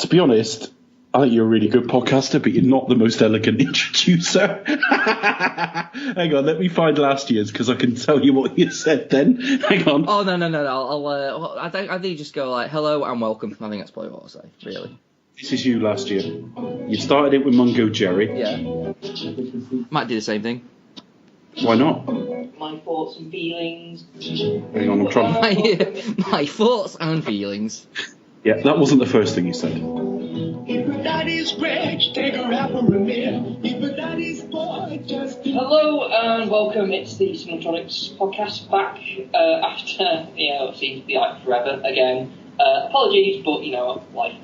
To be honest, I think you're a really good podcaster, but you're not the most elegant introducer. Hang on, let me find last year's because I can tell you what you said then. Hang on. Oh, no. I think you just go like, hello and welcome. I think that's probably what I'll say, really. This is you last year. You started it with Mungo Jerry. Yeah. Might do the same thing. Why not? My thoughts and feelings. Hang on, I'm trying. My thoughts and feelings. Yeah, that wasn't the first thing you said. Hello and welcome. It's the Cinetronics podcast back after, it seems to be like forever again. Apologies, but life.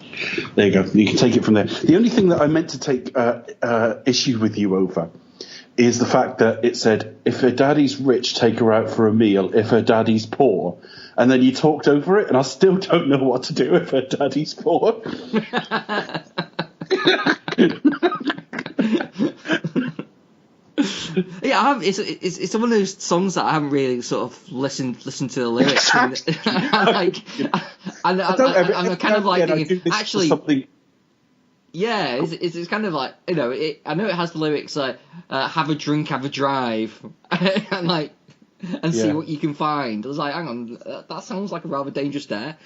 There you go. You can take it from there. The only thing that I meant to take issue with you over is the fact that it said, if her daddy's rich, take her out for a meal. If her daddy's poor. And then you talked over it, and I still don't know what to do if her daddy's poor. Yeah, it's one of those songs that I haven't really sort of listened to the lyrics. I'm kind of like thinking, actually, something. Yeah, it's kind of like, I know it has the lyrics like have a drink, have a drive, and see what you can find. I was like, hang on, that sounds like a rather dangerous dare.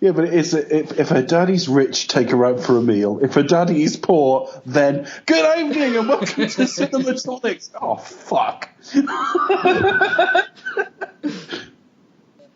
Yeah, but it is, if her daddy's rich, take her out for a meal. If her daddy is poor, then good evening and welcome to Cinetronics. Oh, fuck.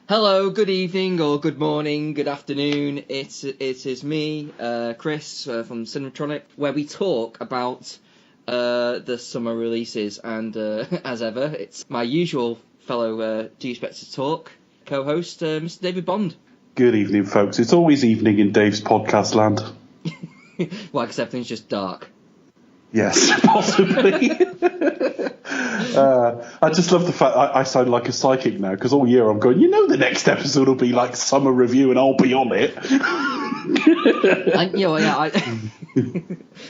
Hello, good evening, or good morning, good afternoon. It is me, Chris, from Cinetronic, where we talk about the summer releases, and as ever, it's my usual fellow Do You Expect to Talk co-host, Mr. David Bond. Good evening, folks. It's always evening in Dave's podcast land. Well, because everything's just dark. Yes, possibly. I just love the fact I sound like a psychic now, because all year I'm going, the next episode will be like summer review and I'll be on it.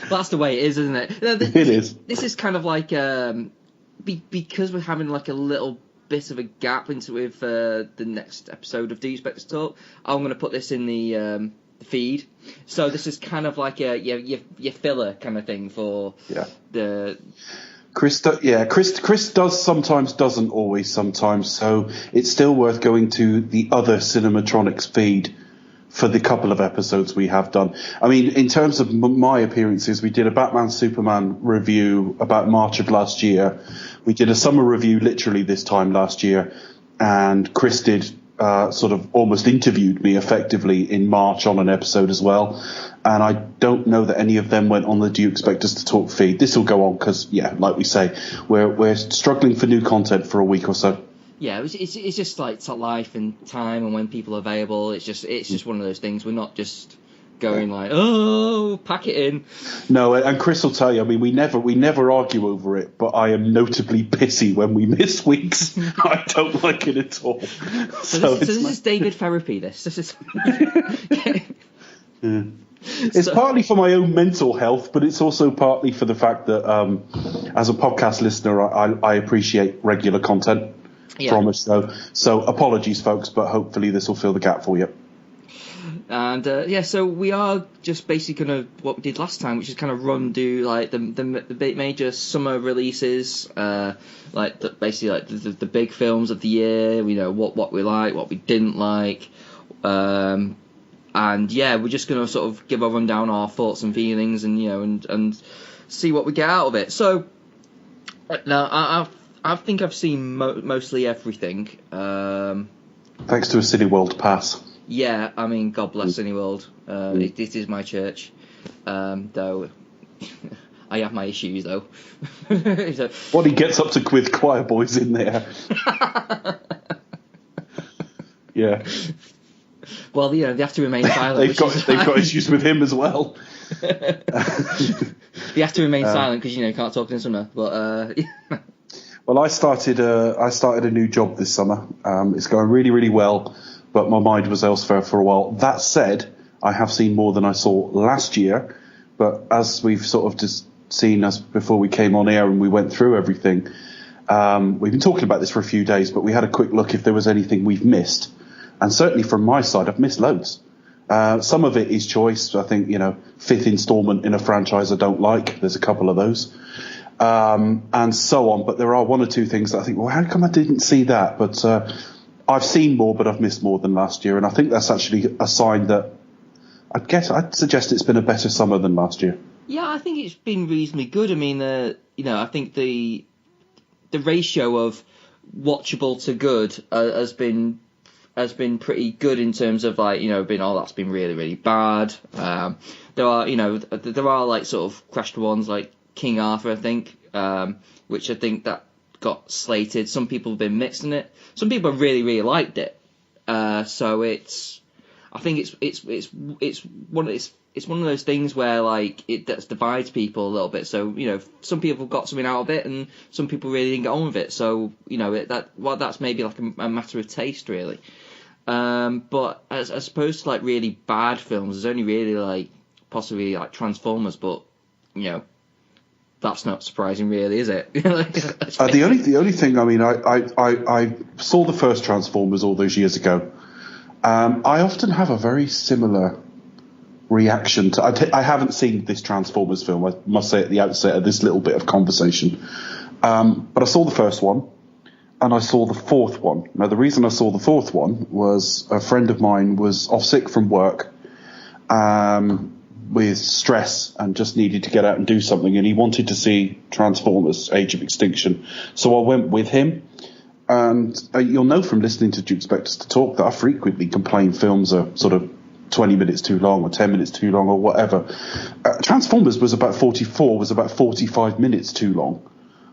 That's the way it is, isn't it? It is. This is kind of like, because we're having like a little bit of a gap into with the next episode of Do You Expect to Talk, I'm going to put this in the feed. So this is kind of like your filler kind of thing for the... Chris does sometimes, doesn't always sometimes, so it's still worth going to the other Cinetronics feed for the couple of episodes we have done. I mean, in terms of my appearances, we did a Batman Superman review about March of last year. We did a summer review literally this time last year, and Chris did sort of almost interviewed me effectively in March on an episode as well. And I don't know that any of them went on the Do You Expect Us to Talk feed. This will go on because, like we say, we're struggling for new content for a week or so. Yeah, it's just like life and time and when people are available. It's just one of those things. We're not just going like, oh, pack it in. No, and Chris will tell you. I mean, we never argue over it, but I am notably pissy when we miss weeks. I don't like it at all. So this is David therapy. This is. Yeah. It's partly for my own mental health, but it's also partly for the fact that as a podcast listener, I appreciate regular content from us. So apologies, folks, but hopefully this will fill the gap for you. And so we are just basically going to what we did last time, which is kind of do like the major summer releases, basically like the big films of the year. We know what we like, what we didn't like. And we're just going to sort of give a rundown our thoughts and feelings, and see what we get out of it. So now I think I've seen mostly everything. Thanks to a Cineworld pass. Yeah, I mean, God bless Cineworld. It is my church, though. I have my issues though. So, what he gets up to with choir boys in there. Yeah. Well, they have to remain silent. they've got issues with him as well. They have to remain silent because you can't talk in summer. But well, I started a new job this summer. It's going really, really well, but my mind was elsewhere for a while. That said, I have seen more than I saw last year. But as we've sort of just seen us before we came on air and we went through everything, we've been talking about this for a few days. But we had a quick look if there was anything we've missed. And certainly from my side, I've missed loads. Some of it is choice. I think, fifth installment in a franchise I don't like. There's a couple of those. And so on. But there are one or two things that I think, well, how come I didn't see that? But I've seen more, but I've missed more than last year. And I think that's actually a sign that I'd suggest it's been a better summer than last year. Yeah, I think it's been reasonably good. I mean, I think the ratio of watchable to good has been pretty good in terms of that's been really, really bad. There are like sort of crashed ones like King Arthur, I think, which I think that got slated. Some people have been mixed in it. Some people really, really liked it. So I think it's one of those things where that divides people a little bit. So some people got something out of it, and some people really didn't get on with it. So that's maybe like a matter of taste, really. But as opposed to like really bad films, there's only really possibly Transformers, but that's not surprising, really, is it? The only thing, I mean, I saw the first Transformers all those years ago. I often have a very similar reaction to. I haven't seen this Transformers film, I must say at the outset of this little bit of conversation. But I saw the first one, and I saw the fourth one. Now, the reason I saw the fourth one was a friend of mine was off sick from work with stress and just needed to get out and do something, and he wanted to see Transformers Age of Extinction. So I went with him. And you'll know from listening to Do You Expect Us to Talk that I frequently complain films are sort of 20 minutes too long or 10 minutes too long or whatever. Transformers was about 45 minutes too long,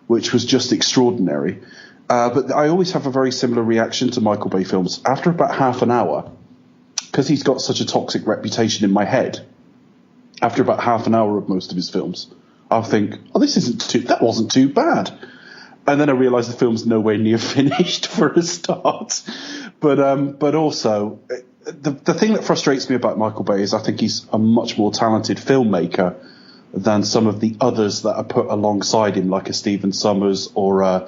which was just extraordinary. But I always have a very similar reaction to Michael Bay films. After about half an hour, because he's got such a toxic reputation in my head, after about half an hour of most of his films, I'll think, that wasn't too bad. And then I realise the film's nowhere near finished for a start. But also, the thing that frustrates me about Michael Bay is I think he's a much more talented filmmaker than some of the others that are put alongside him, like a Stephen Sommers or a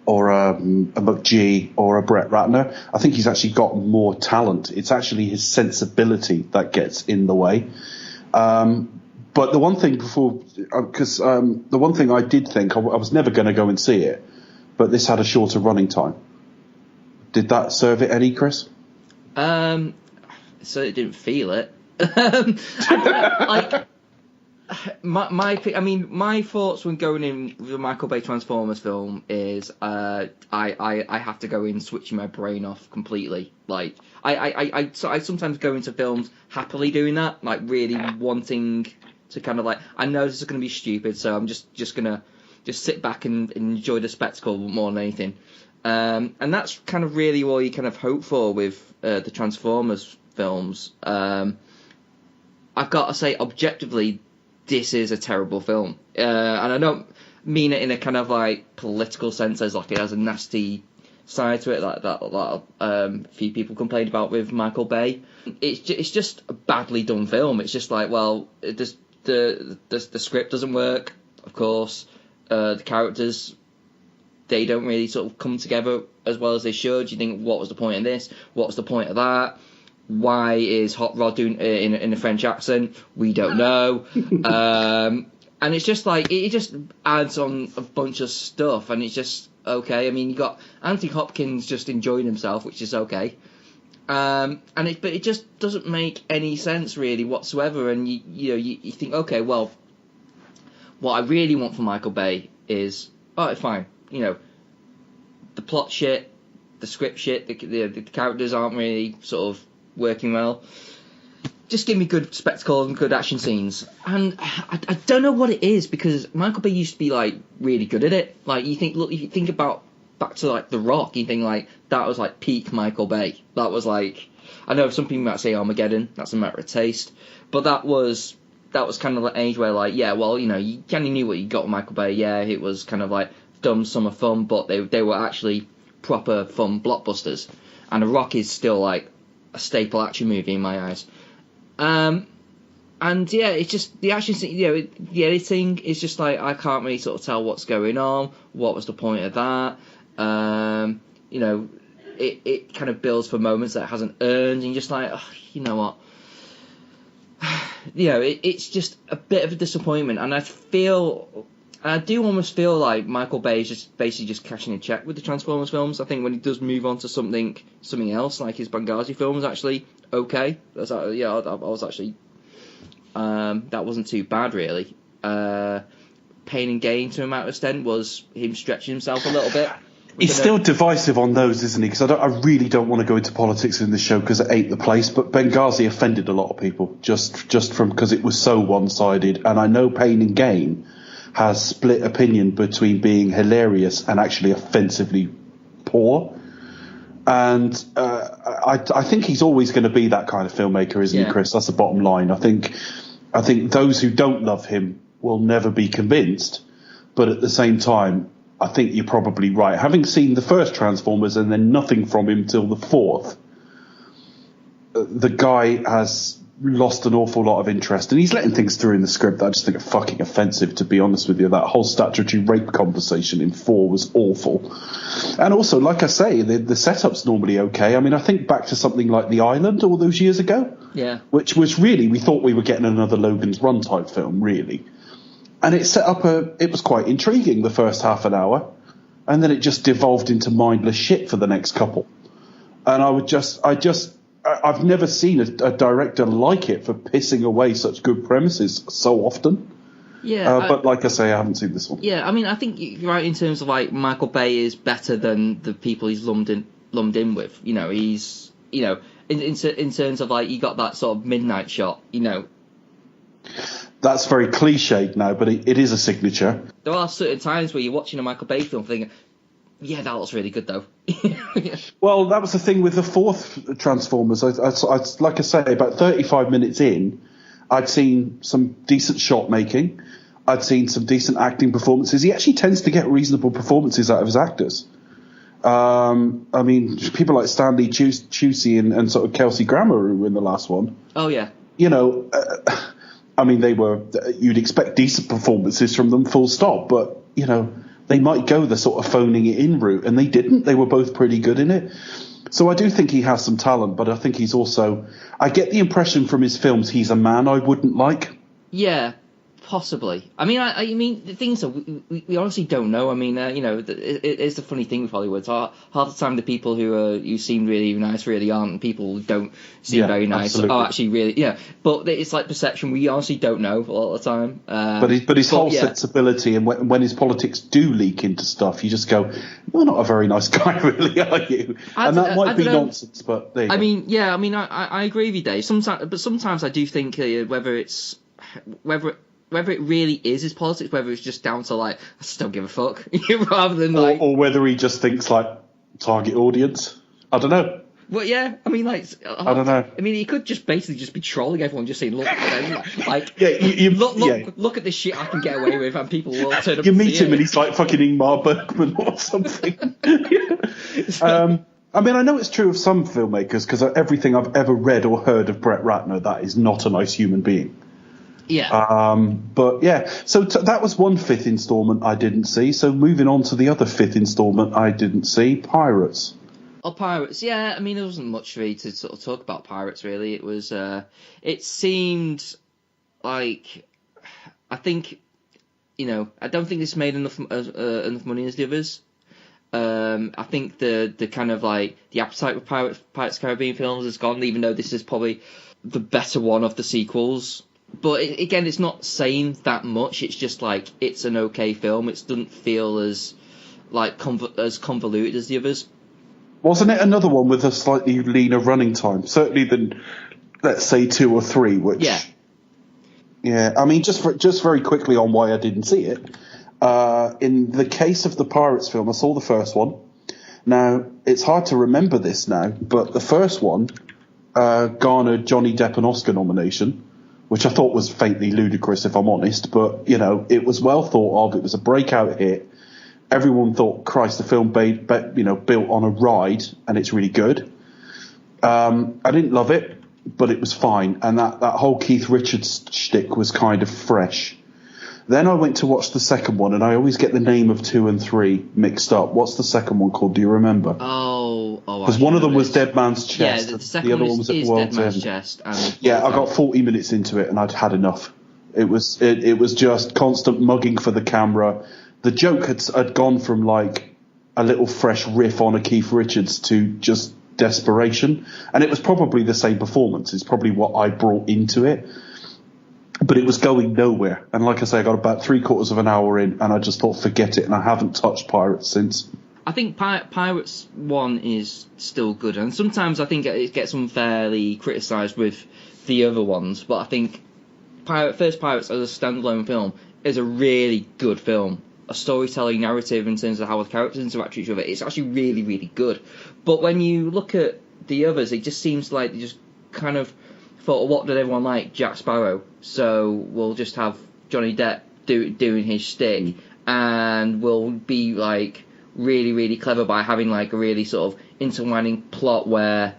McGee or a Brett Ratner. I think he's actually got more talent. It's actually his sensibility that gets in the way. But the one thing the one thing I did think, I was never going to go and see it, but this had a shorter running time. Did that serve it any, Chris? So it didn't feel it. My thoughts when going in with a Michael Bay Transformers film is I have to go in switching my brain off completely. I sometimes go into films happily doing that, really wanting to kind of I know this is going to be stupid, so I'm just gonna sit back and enjoy the spectacle more than anything. And that's kind of really all you kind of hope for with the Transformers films. I've got to say, objectively, this is a terrible film, and I don't mean it in a kind of political sense, as it has a nasty side to it that a few people complained about with Michael Bay. It's just a badly done film. It's just the script doesn't work, of course. The characters, they don't really sort of come together as well as they should. You think, what was the point of this? What was the point of that? Why is Hot Rod doing in a French accent? We don't know. And it's just it just adds on a bunch of stuff, and it's just okay. I mean, you got Anthony Hopkins just enjoying himself, which is okay. But it just doesn't make any sense really whatsoever. And you think, okay, well, what I really want from Michael Bay is, alright, fine, the plot shit, the script shit, the characters aren't really sort of working well. Just give me good spectacle and good action scenes. And I don't know what it is, because Michael Bay used to be really good at it. If you think about back to The Rock, you think that was peak Michael Bay. That was I know some people might say Armageddon, that's a matter of taste, but that was kind of age where you kind of knew what you got with Michael Bay. Yeah, it was kind of dumb summer fun, but they were actually proper fun blockbusters. And The Rock is still a staple action movie in my eyes. And yeah, it's just the action scene, the editing is just I can't really sort of tell what's going on. What was the point of that? It kind of builds for moments that it hasn't earned, and you're just you know what? it's just a bit of a disappointment, and I do almost feel like Michael Bay is just basically just cashing a check with the Transformers films. I think when he does move on to something else, like his Benghazi film was actually okay. I was actually that wasn't too bad really. Pain and Gain to a certain extent was him stretching himself a little bit. He's still divisive on those, isn't he? Because I really don't want to go into politics in this show because it ain't the place. But Benghazi offended a lot of people just from because it was so one-sided. And I know Pain and Gain has split opinion between being hilarious and actually offensively poor. And I think he's always going to be that kind of filmmaker, isn't he, Chris? That's the bottom line. I think those who don't love him will never be convinced. But at the same time, I think you're probably right. Having seen the first Transformers and then nothing from him till the fourth, the guy has lost an awful lot of interest. And he's letting things through in the script that I just think are fucking offensive, to be honest with you. That whole statutory rape conversation in 4 was awful. And also, like I say, the setup's normally okay. I mean, I think back to something like The Island all those years ago. Yeah. Which was really, we thought we were getting another Logan's Run type film, really. And it set up it was quite intriguing the first half an hour, and then it just devolved into mindless shit for the next couple. And I've never seen a director like it for pissing away such good premises so often. Yeah. But like I say, I haven't seen this one. Yeah, I mean, I think you're right in terms of like Michael Bay is better than the people he's lumped in with. He's in terms of like you got that sort of midnight shot. That's very cliched now, but it is a signature. There are certain times where you're watching a Michael Bay film thinking, yeah, that looks really good, though. Well, that was the thing with the fourth Transformers. Like I say, about 35 minutes in, I'd seen some decent shot making. I'd seen some decent acting performances. He actually tends to get reasonable performances out of his actors. I mean, people like Stanley Tucci and sort of Kelsey Grammer who were in the last one. Oh, yeah. I mean, you'd expect decent performances from them, full stop, but, they might go the sort of phoning it in route, and they didn't. They were both pretty good in it. So I do think he has some talent, but I think he's also... I get the impression from his films he's a man I wouldn't like. Yeah, possibly. I mean, the things are, we honestly don't know. I mean, it's the funny thing with Hollywood. Half the time the people who seem really nice really aren't, and people who don't seem very nice absolutely. are actually really, But it's like perception. We honestly don't know a lot of the time. But his whole sensibility, and when his politics do leak into stuff, you just go, you're not a very nice guy, really, are you? And that might be nonsense, but there you go. I agree with you, Dave. Sometimes I do think whether it really is his politics, whether it's just down to like, I just don't give a fuck, rather than like, or whether he just thinks like target audience. I don't know. Well, yeah, I mean, like, I don't know. I mean, he could just basically just be trolling everyone, just saying, look, look at this shit I can get away with, and people will turn up. You meet him and he's like fucking Ingmar Bergman or something. I mean, I know it's true of some filmmakers, because everything I've ever read or heard of Brett Ratner, that is not a nice human being. Yeah. But yeah, so that was one fifth installment I didn't see. So moving on to the other fifth installment I didn't see, Pirates. Oh, Pirates, yeah. I mean, there wasn't much really to sort of talk about Pirates, really. It was, it seemed like, I think, I don't think this made enough money as the others. I think the kind of like the appetite for Pirates Caribbean films has gone, even though this is probably the better one of the sequels. But again, it's not saying that much. It's just like it's an okay film. It doesn't feel as like as convoluted as the others. Wasn't it another one with a slightly leaner running time? Certainly than, let's say, 2 or 3. Which yeah. I mean, just very quickly on why I didn't see it. In the case of the Pirates film, I saw the first one. Now it's hard to remember this now, but the first one garnered Johnny Depp an Oscar nomination, which I thought was faintly ludicrous, if I'm honest. But, it was well thought of. It was a breakout hit. Everyone thought, Christ, the film built on a ride, and it's really good. I didn't love it, but it was fine. And that whole Keith Richards shtick was kind of fresh. Then I went to watch the second one, and I always get the name of 2 and 3 mixed up. What's the second one called? Do you remember? Oh, Because one of them was Dead Man's Chest. Yeah, the second other one was at is World's Dead Man's End. Chest. And Yeah, I got 40 minutes into it and I'd had enough. It was just constant mugging for the camera. The joke had gone from like a little fresh riff on a Keith Richards to just desperation, and it was probably the same performance. It's probably what I brought into it, but it was going nowhere. And like I say, I got about 3/4 of an hour in and I just thought, forget it, and I haven't touched Pirates since. I think Pirates 1 is still good, and sometimes I think it gets unfairly criticised with the other ones, but I think First Pirates as a standalone film is a really good film. A storytelling narrative in terms of how the characters interact with each other, it's actually really, really good. But when you look at the others, it just seems like they just kind of thought, what did everyone like? Jack Sparrow. So we'll just have Johnny Depp doing his shtick, and we'll be like really, really clever by having like a really sort of intertwining plot where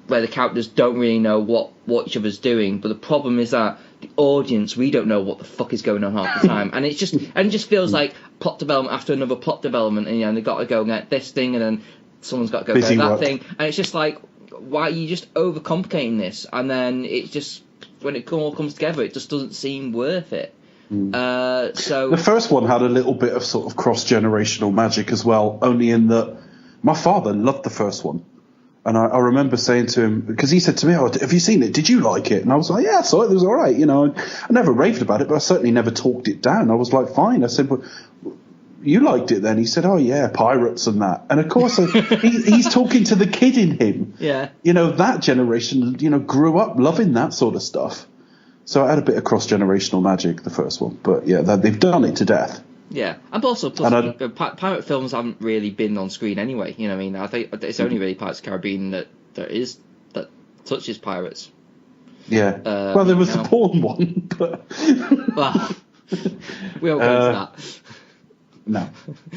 the characters don't really know what each other's doing. But the problem is that the audience, we don't know what the fuck is going on half the time, and it just feels like plot development after another plot development, and they've got to go and get this thing, and then someone's got to go get that thing, and it's just like, why are you just overcomplicating this? And then it just, when it all comes together, it just doesn't seem worth it. So the first one had a little bit of sort of cross-generational magic as well, only in that my father loved the first one. And I remember saying to him, because he said to me, "Oh, have you seen it? Did you like it?" And I was like, "Yeah, I saw it. It was all right." I never raved about it, but I certainly never talked it down. I was like, "Fine." I said, "Well, you liked it then?" He said, "Oh yeah, pirates and that." And of course, he's talking to the kid in him. Yeah. That generation, grew up loving that sort of stuff. So it had a bit of cross-generational magic, the first one. But yeah, they've done it to death. Yeah, and also pirate films haven't really been on screen anyway. You know what I mean? I think it's only really Pirates of the Caribbean that touches pirates. Yeah. Well, there was the porn one, but well, we won't go into that. No.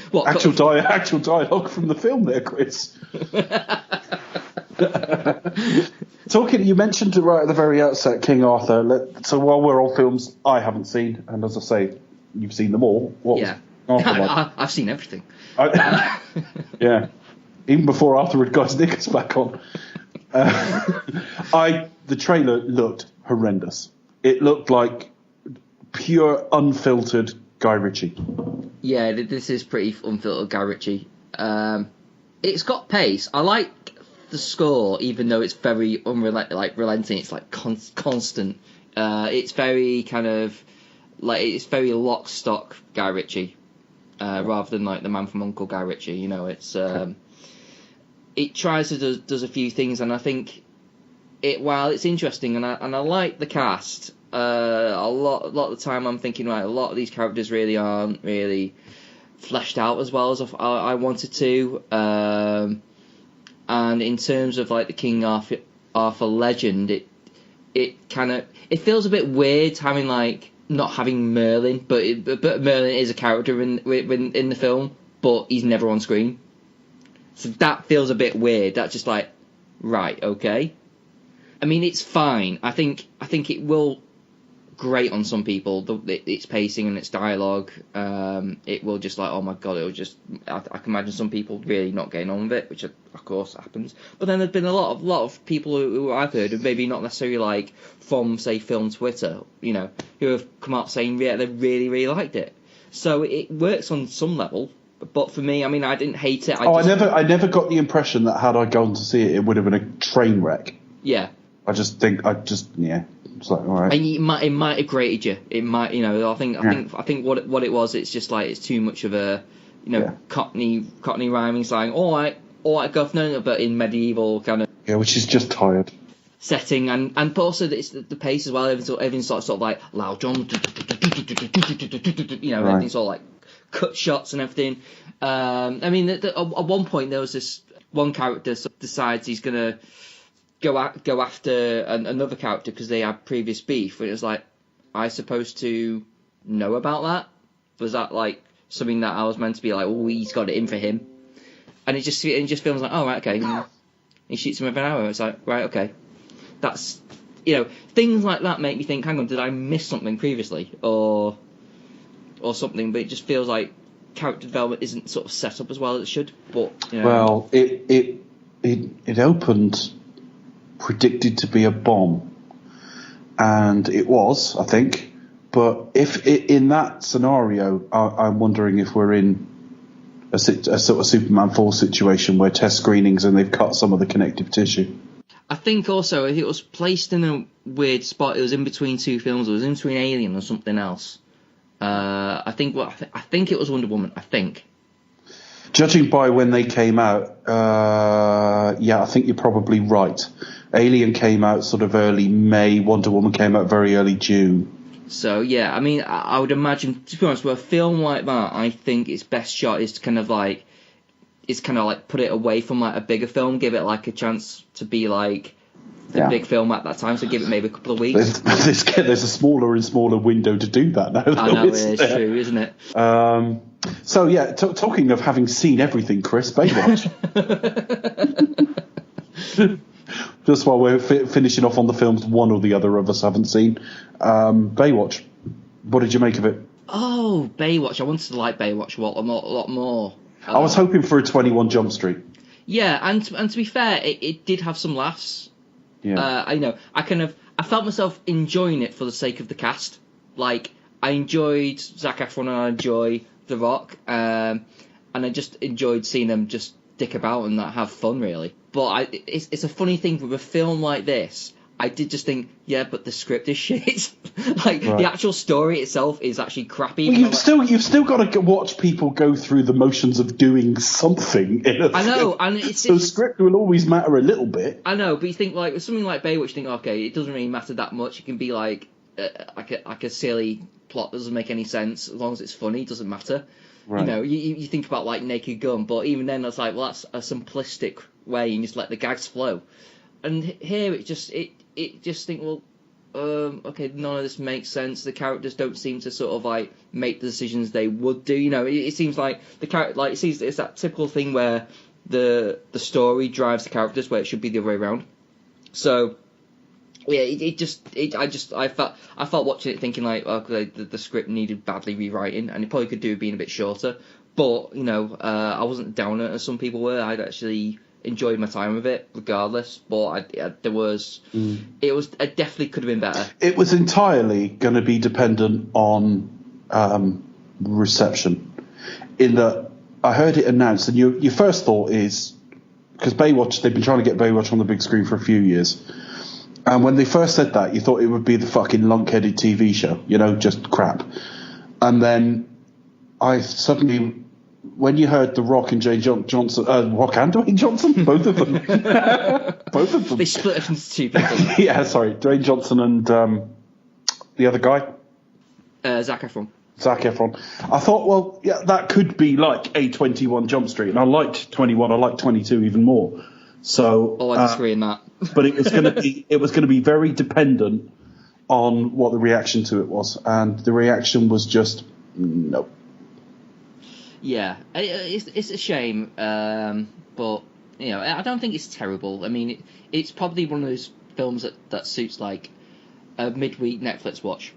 What actual dialogue from the film there, Chris. You mentioned right at the very outset King Arthur. So while we're on films I haven't seen, and as I say, you've seen them all. What was Arthur like? I've seen everything. Yeah, even before Arthur had got his knickers back on. The trailer looked horrendous. It looked like pure unfiltered Guy Ritchie. Yeah, this is pretty unfiltered Guy Ritchie. It's got pace. I like the score, even though it's very relenting. It's like constant. It's very kind of like, it's very lock stock Guy Ritchie, rather than like The Man from U.N.C.L.E. Guy Ritchie. It's it tries to does a few things, and I think while it's interesting, and I like the cast. A lot of the time I'm thinking, right, a lot of these characters really aren't really fleshed out as well as I wanted to. And in terms of like the King Arthur legend, it kind of, it feels a bit weird having like not having Merlin, but Merlin is a character in the film, but he's never on screen. So that feels a bit weird. That's just like, right, okay. I mean, it's fine. I think it will grate on some people. Its pacing and its dialogue. It will just like, oh my god, it will just. I can imagine some people really not getting on with it, which of course happens. But then there's been a lot of people who I've heard, and maybe not necessarily like from say film Twitter, who have come out saying yeah, they really really liked it. So it works on some level. But for me, I mean, I didn't hate it. I never got the impression that had I gone to see it, it would have been a train wreck. Yeah. I just it's like, all right. And it might have grated you. It might, I think what it was, it's just like, it's too much of a, Cockney rhyming slang. All right, governor, but in medieval kind of. Yeah, which is just tired. Setting, and also it's the pace as well. Everything's sort of like loud drum, everything's all like cut shots and everything. I mean, at one point there was this one character decides he's gonna go after another character because they had previous beef, and it was like, I supposed to know about that? Was that like something that I was meant to be like, oh, he's got it in for him? And it just feels like, oh, right, okay. And he shoots him with an arrow. It's like, right, okay. That's, things like that make me think, hang on, did I miss something previously or something? But it just feels like character development isn't sort of set up as well as it should. But well, it it opened predicted to be a bomb, and it was, I think. But if in that scenario, I'm wondering if we're in a sort of Superman 4 situation where test screenings and they've cut some of the connective tissue. I think also it was placed in a weird spot. It was in between two films. It was in between Alien and something else. I think it was Wonder Woman. I think. Judging by when they came out, I think you're probably right. Alien came out sort of early May. Wonder Woman came out very early June. So, yeah, I mean, I would imagine, to be honest, with a film like that, I think its best shot is to kind of like put it away from like a bigger film, give it like a chance to be like the big film at that time, so give it maybe a couple of weeks. There's a smaller and smaller window to do that now. I know, it's true, isn't it? So, yeah, talking of having seen everything, Chris, Baywatch. Just while we're finishing off on the films one or the other of us haven't seen, Baywatch. What did you make of it? Oh, Baywatch. I wanted to like Baywatch a lot more. I was hoping for a 21 Jump Street. Yeah, and to be fair, it did have some laughs. Yeah. I felt myself enjoying it for the sake of the cast. Like, I enjoyed Zac Efron and I enjoy The Rock, and I just enjoyed seeing them just dick about and not have fun, really. But it's a funny thing with a film like this. I did just think, yeah, but the script is shit. The actual story itself is actually crappy. Well, you've still got to watch people go through the motions of doing something. I know, and so script will always matter a little bit. I know, but you think like with something like Baywatch, you think, okay, it doesn't really matter that much. It can be like a silly plot that doesn't make any sense as long as it's funny. It doesn't matter. Right. You know, you think about like Naked Gun, but even then, it's like, well, that's a simplistic way, and just let the gags flow. And here, it just think, well, okay, none of this makes sense. The characters don't seem to sort of like make the decisions they would do. You know, it seems like the character, like it's that typical thing where the story drives the characters, where it should be the other way around. So. Yeah, I felt watching it thinking like, okay, the script needed badly rewriting, and it probably could do with being a bit shorter. But you know, I wasn't down on it as some people were. I'd actually enjoyed my time with it, regardless. But it definitely could have been better. It was entirely going to be dependent on reception. In that, I heard it announced, and your first thought is, because Baywatch, they've been trying to get Baywatch on the big screen for a few years. And when they first said that, you thought it would be the fucking lunk-headed TV show, you know, just crap. And then I suddenly, when you heard The Rock and Dwayne Johnson, Rock and Dwayne Johnson? Both of them. Both of them. They split it into two people. Yeah, sorry. Dwayne Johnson and the other guy? Zac Efron. Zac Efron. I thought, well, yeah, that could be like a 21 Jump Street. And I liked 21, I liked 22 even more. So, I disagree in that. But it was going to be very dependent on what the reaction to it was, and the reaction was just no. Yeah, it's a shame, but you know, I don't think it's terrible. I mean, it's probably one of those films that suits like a midweek Netflix watch.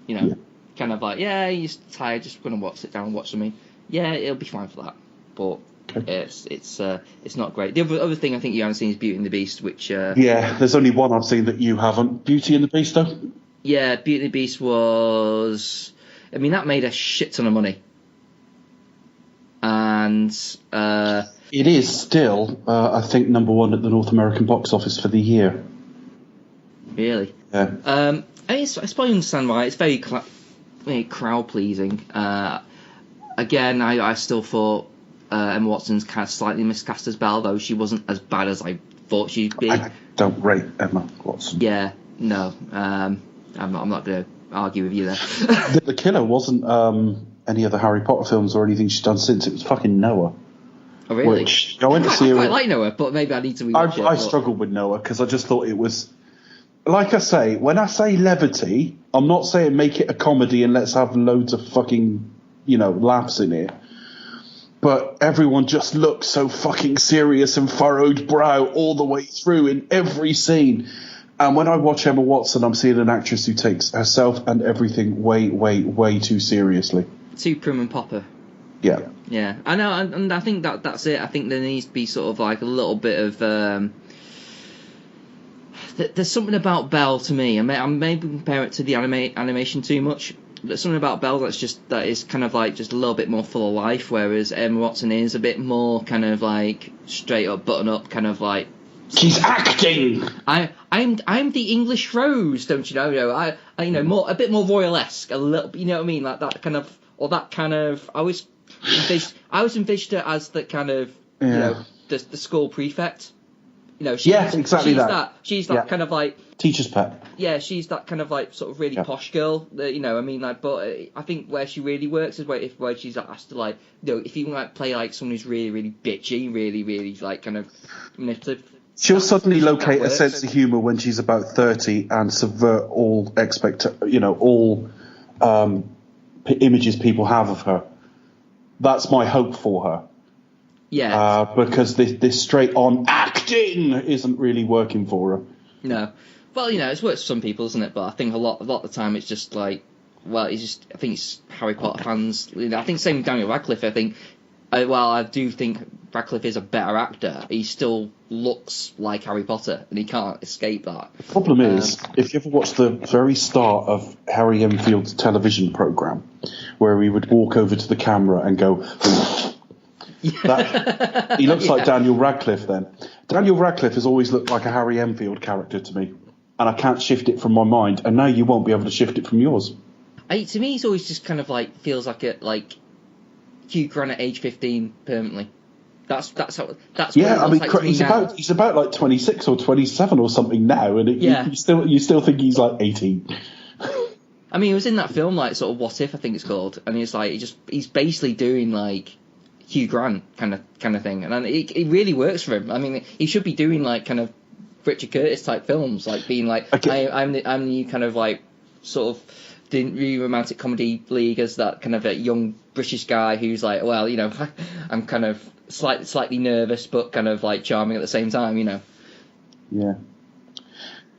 You know, kind of like, yeah, you're tired, just gonna sit down and watch something. Yeah, it'll be fine for that, but. It's not great. The other thing I think you haven't seen is Beauty and the Beast, which there's only one I've seen that you haven't. Beauty and the Beast, though. Yeah, Beauty and the Beast was. I mean, that made a shit ton of money, and it is still, I think, number one at the North American box office for the year. Really? Yeah. I suppose you understand why. It's very crowd pleasing. Again, I still thought. Emma Watson's kind of slightly miscast as Belle, though she wasn't as bad as I thought she'd be. I don't rate Emma Watson. Yeah, no. I'm not going to argue with you there. The killer wasn't any of the Harry Potter films or anything she's done since. It was fucking Noah. Oh, really? Which I went to see. I quite like Noah, but maybe I need to rewatch it. I struggled with Noah because I just thought it was. Like I say, when I say levity, I'm not saying make it a comedy and let's have loads of fucking, laughs in it. But everyone just looks so fucking serious and furrowed brow all the way through in every scene. And when I watch Emma Watson, I'm seeing an actress who takes herself and everything way, way, way too seriously. Too prim and proper. Yeah. Yeah, I know, and I think that's it. I think there needs to be sort of like a little bit of. There's something about Belle to me. I maybe compare it to the animation too much. There's something about Belle that is kind of like just a little bit more full of life, whereas Emma Watson is a bit more kind of like straight up, button up, kind of like. She's acting. I'm the English Rose, don't you know? I more a bit more royalesque, a little. You know what I mean? Like that kind of, or that kind of. I was envisioned her as the kind of the school prefect. Exactly that. She's that kind of like teacher's pet. Yeah, she's that kind of like sort of really posh girl. I mean, like, but I think where she really works is where she's asked to like, if you like play like someone who's really, really bitchy, really, really like kind of manipulative. She'll suddenly locate a sense of humour when she's about 30 and subvert all images people have of her. That's my hope for her. Yeah. Because this straight-on acting isn't really working for her. No. Well, it's worked for some people, isn't it? But I think a lot of the time it's just like, well, I think it's Harry Potter fans. I think same with Daniel Radcliffe. I think, I do think Radcliffe is a better actor. He still looks like Harry Potter, and he can't escape that. The problem is, if you ever watch the very start of Harry Enfield's television programme, where he would walk over to the camera and go... he looks like Daniel Radcliffe then. Daniel Radcliffe has always looked like a Harry Enfield character to me, and I can't shift it from my mind, and now you won't be able to shift it from yours. To me, he's always just kind of like feels like Hugh Grant at age 15 permanently. That's yeah. I mean, like he's about like 26 or 27 or something now, and you still think he's like 18. I mean, he was in that film like sort of What If, I think it's called, and he's like he's basically doing like Hugh Grant kind of thing, and it really works for him. I mean, he should be doing like kind of Richard Curtis type films, like being like I'm the new kind of like sort of the really romantic comedy league as that kind of a young British guy who's like, well, I'm kind of slightly nervous but kind of like charming at the same time, Yeah.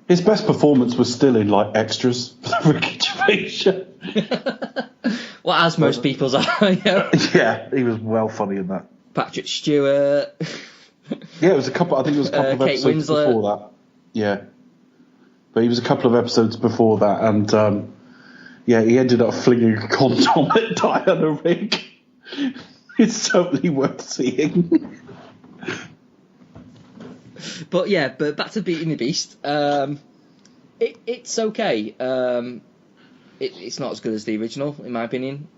His best performance was still in like Extras for the Ricky Gervais show. Well, as most people's are. Yeah, he was well funny in that. Patrick Stewart. Yeah, it was a couple. I think it was a couple of Kate episodes Winslet. before that. Yeah, but he was a couple of episodes before that, and he ended up flinging a condom at Diana Rigg. It's totally worth seeing. But back to Beauty and the Beast. It's okay. It's not as good as the original, in my opinion.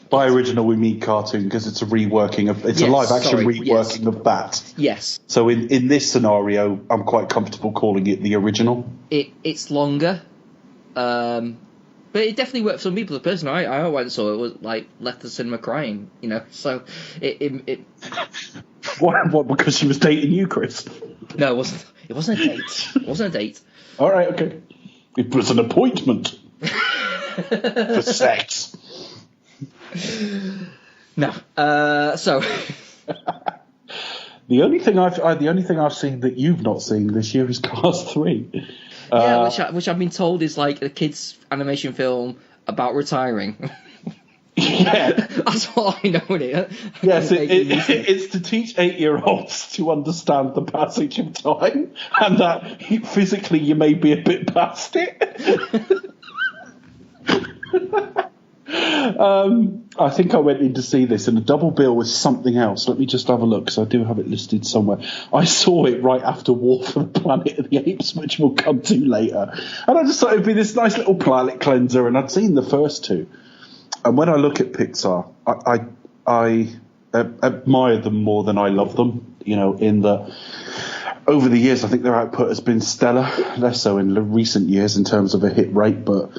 By original, we mean cartoon because it's a reworking of. It's a live-action reworking of that. Yes. So in this scenario, I'm quite comfortable calling it the original. It's longer, but it definitely worked for some people. The person I went and saw it was like left the cinema crying. So it What? Because she was dating you, Chris? No, it wasn't. It wasn't a date. It wasn't a date. All right, okay. It was an appointment for sex. No. So the only thing I've seen that you've not seen this year is Cars 3. Which I've been told is like a kids' animation film about retiring. Yeah, that's what I know in it. Yes, it's to teach 8-year-olds to understand the passage of time, and that physically you may be a bit past it. I think I went in to see this in a double bill with something else. Let me just have a look, because I do have it listed somewhere. I saw it right after War for the Planet of the Apes, which we'll come to later. And I just thought it would be this nice little palate cleanser, and I'd seen the first two. And when I look at Pixar, I admire them more than I love them. Over the years, I think their output has been stellar, less so in recent years in terms of a hit rate, but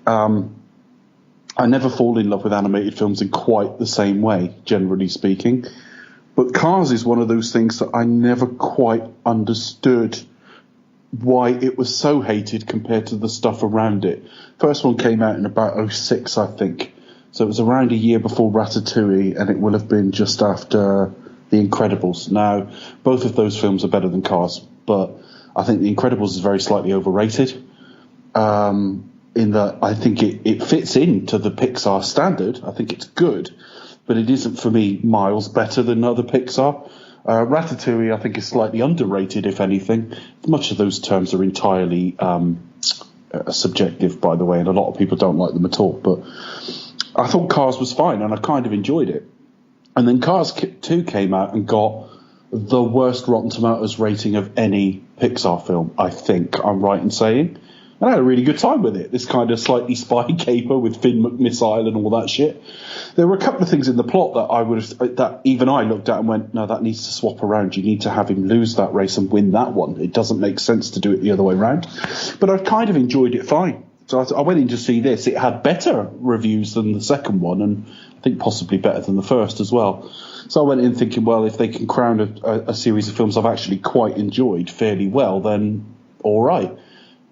I never fall in love with animated films in quite the same way, generally speaking. But Cars is one of those things that I never quite understood why it was so hated compared to the stuff around it. First one came out in about 2006, I think. So it was around a year before Ratatouille, and it will have been just after The Incredibles. Now, both of those films are better than Cars, but I think The Incredibles is very slightly overrated, in that I think it fits into the Pixar standard. I think it's good, but it isn't for me miles better than other Pixar. Ratatouille, I think, is slightly underrated, if anything. Much of those terms are entirely subjective, by the way, and a lot of people don't like them at all. But I thought Cars was fine, and I kind of enjoyed it. And then Cars 2 came out and got the worst Rotten Tomatoes rating of any Pixar film, I think I'm right in saying. And I had a really good time with it. This kind of slightly spy caper with Finn McMissile and all that shit. There were a couple of things in the plot that even I looked at and went, no, that needs to swap around. You need to have him lose that race and win that one. It doesn't make sense to do it the other way around. But I kind of enjoyed it fine. So I went in to see this. It had better reviews than the second one, and I think possibly better than the first as well. So I went in thinking, well, if they can crown a series of films I've actually quite enjoyed fairly well, then all right.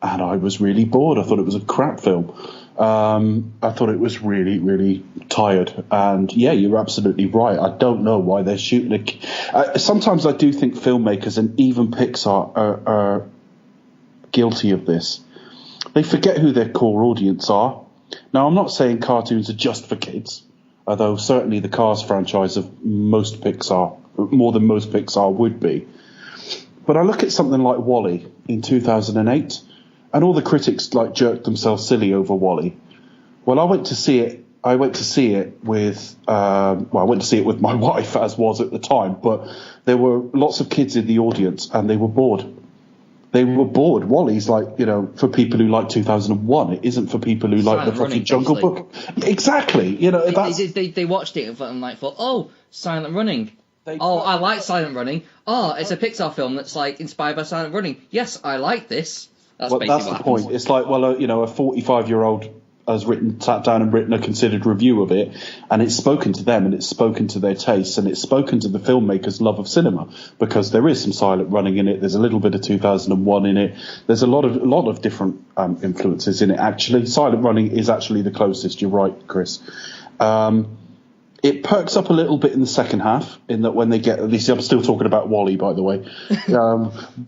And I was really bored. I thought it was a crap film. I thought it was really, really tired. And yeah, you're absolutely right. I don't know why they're shooting sometimes I do think filmmakers and even Pixar are guilty of this. They forget who their core audience are. Now, I'm not saying cartoons are just for kids, although certainly the Cars franchise of most Pixar, more than most Pixar would be. But I look at something like WALL-E in 2008, and all the critics jerked themselves silly over WALL-E. Well, I went to see it with my wife, as was at the time, but there were lots of kids in the audience, and they were bored. They were bored. WALL-E's for people who like 2001. It isn't for people who like the fucking Jungle Book. Exactly. They watched it and thought, oh, Silent Running. I like Silent Running. Oh, it's a Pixar film that's inspired by Silent Running. Yes, I like this. That's the point. It's like, a 45-year-old has sat down and written a considered review of it, and it's spoken to them, and it's spoken to their tastes, and it's spoken to the filmmaker's love of cinema, because there is some Silent Running in it. There's a little bit of 2001 in it. There's a lot of different influences in it. Actually, Silent Running is actually the closest. You're right, Chris. It perks up a little bit in the second half, in that when they get, at least I'm still talking about WALL-E, by the way.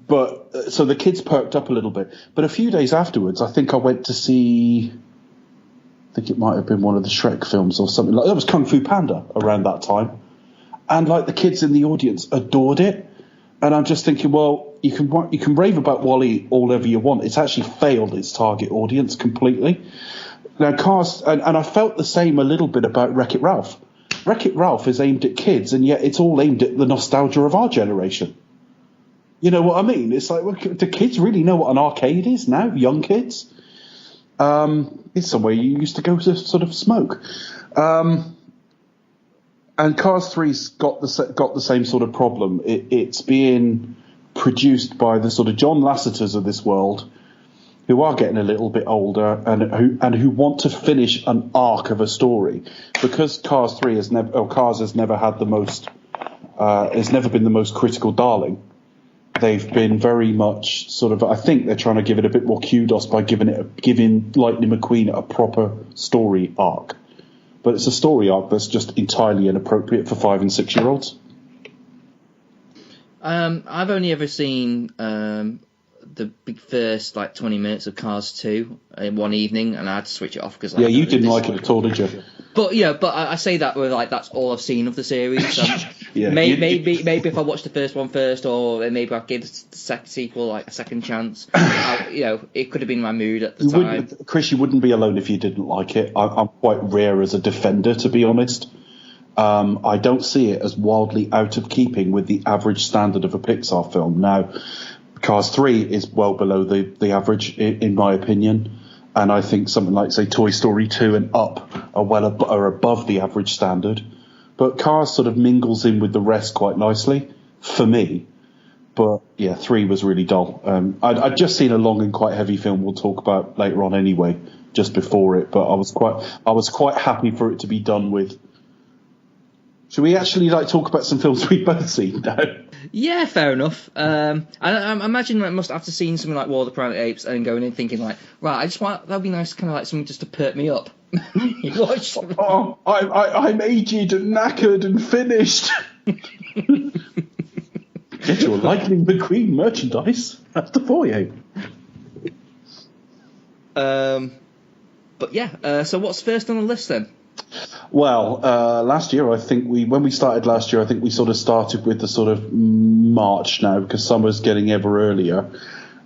But so the kids perked up a little bit. But a few days afterwards, I think I went to see, I think it might have been one of the Shrek films or something like that. It was Kung Fu Panda around that time. And the kids in the audience adored it. And I'm just thinking, well, you can rave about WALL-E all over you want. It's actually failed its target audience completely. Now, Cars, and I felt the same a little bit about Wreck-It Ralph. Wreck-It Ralph is aimed at kids, and yet it's all aimed at the nostalgia of our generation. You know what I mean? It's do kids really know what an arcade is now? Young kids? It's somewhere you used to go to sort of smoke. And Cars 3's got the same sort of problem. It's being produced by the sort of John Lasseters of this world, who are getting a little bit older and who want to finish an arc of a story, because Cars has never had the most, has never been the most critical darling. They've been very much sort of, I think they're trying to give it a bit more kudos by giving Lightning McQueen a proper story arc, but it's a story arc that's just entirely inappropriate for 5 and 6 year olds. I've only ever seen the big first 20 minutes of Cars 2 in one evening, and I had to switch it off because you didn't like it at all, did you? But I say that with that's all I've seen of the series. Maybe if I watched the first one first, or maybe I gave the sequel a second chance. It could have been my mood at the time. Chris, you wouldn't be alone if you didn't like it. I'm quite rare as a defender, to be honest. I don't see it as wildly out of keeping with the average standard of a Pixar film. Now, Cars 3 is well below the average, in my opinion. And I think something like, say, Toy Story 2 and Up are above the average standard. But Cars sort of mingles in with the rest quite nicely, for me. But, yeah, 3 was really dull. I'd just seen a long and quite heavy film we'll talk about later on anyway, just before it. But I was quite happy for it to be done with. Should we actually talk about some films we've both seen now? Yeah, fair enough. I imagine I must have to seen something like War of the Planet of the Apes and going in thinking that'd be nice, kind of something just to perk me up. You watch. Oh, I'm aged and knackered and finished. Get your Lightning McQueen merchandise at the foyer. But yeah, so what's first on the list then? Well, last year, when we started last year, I think we sort of started with the sort of March now, because summer's getting ever earlier.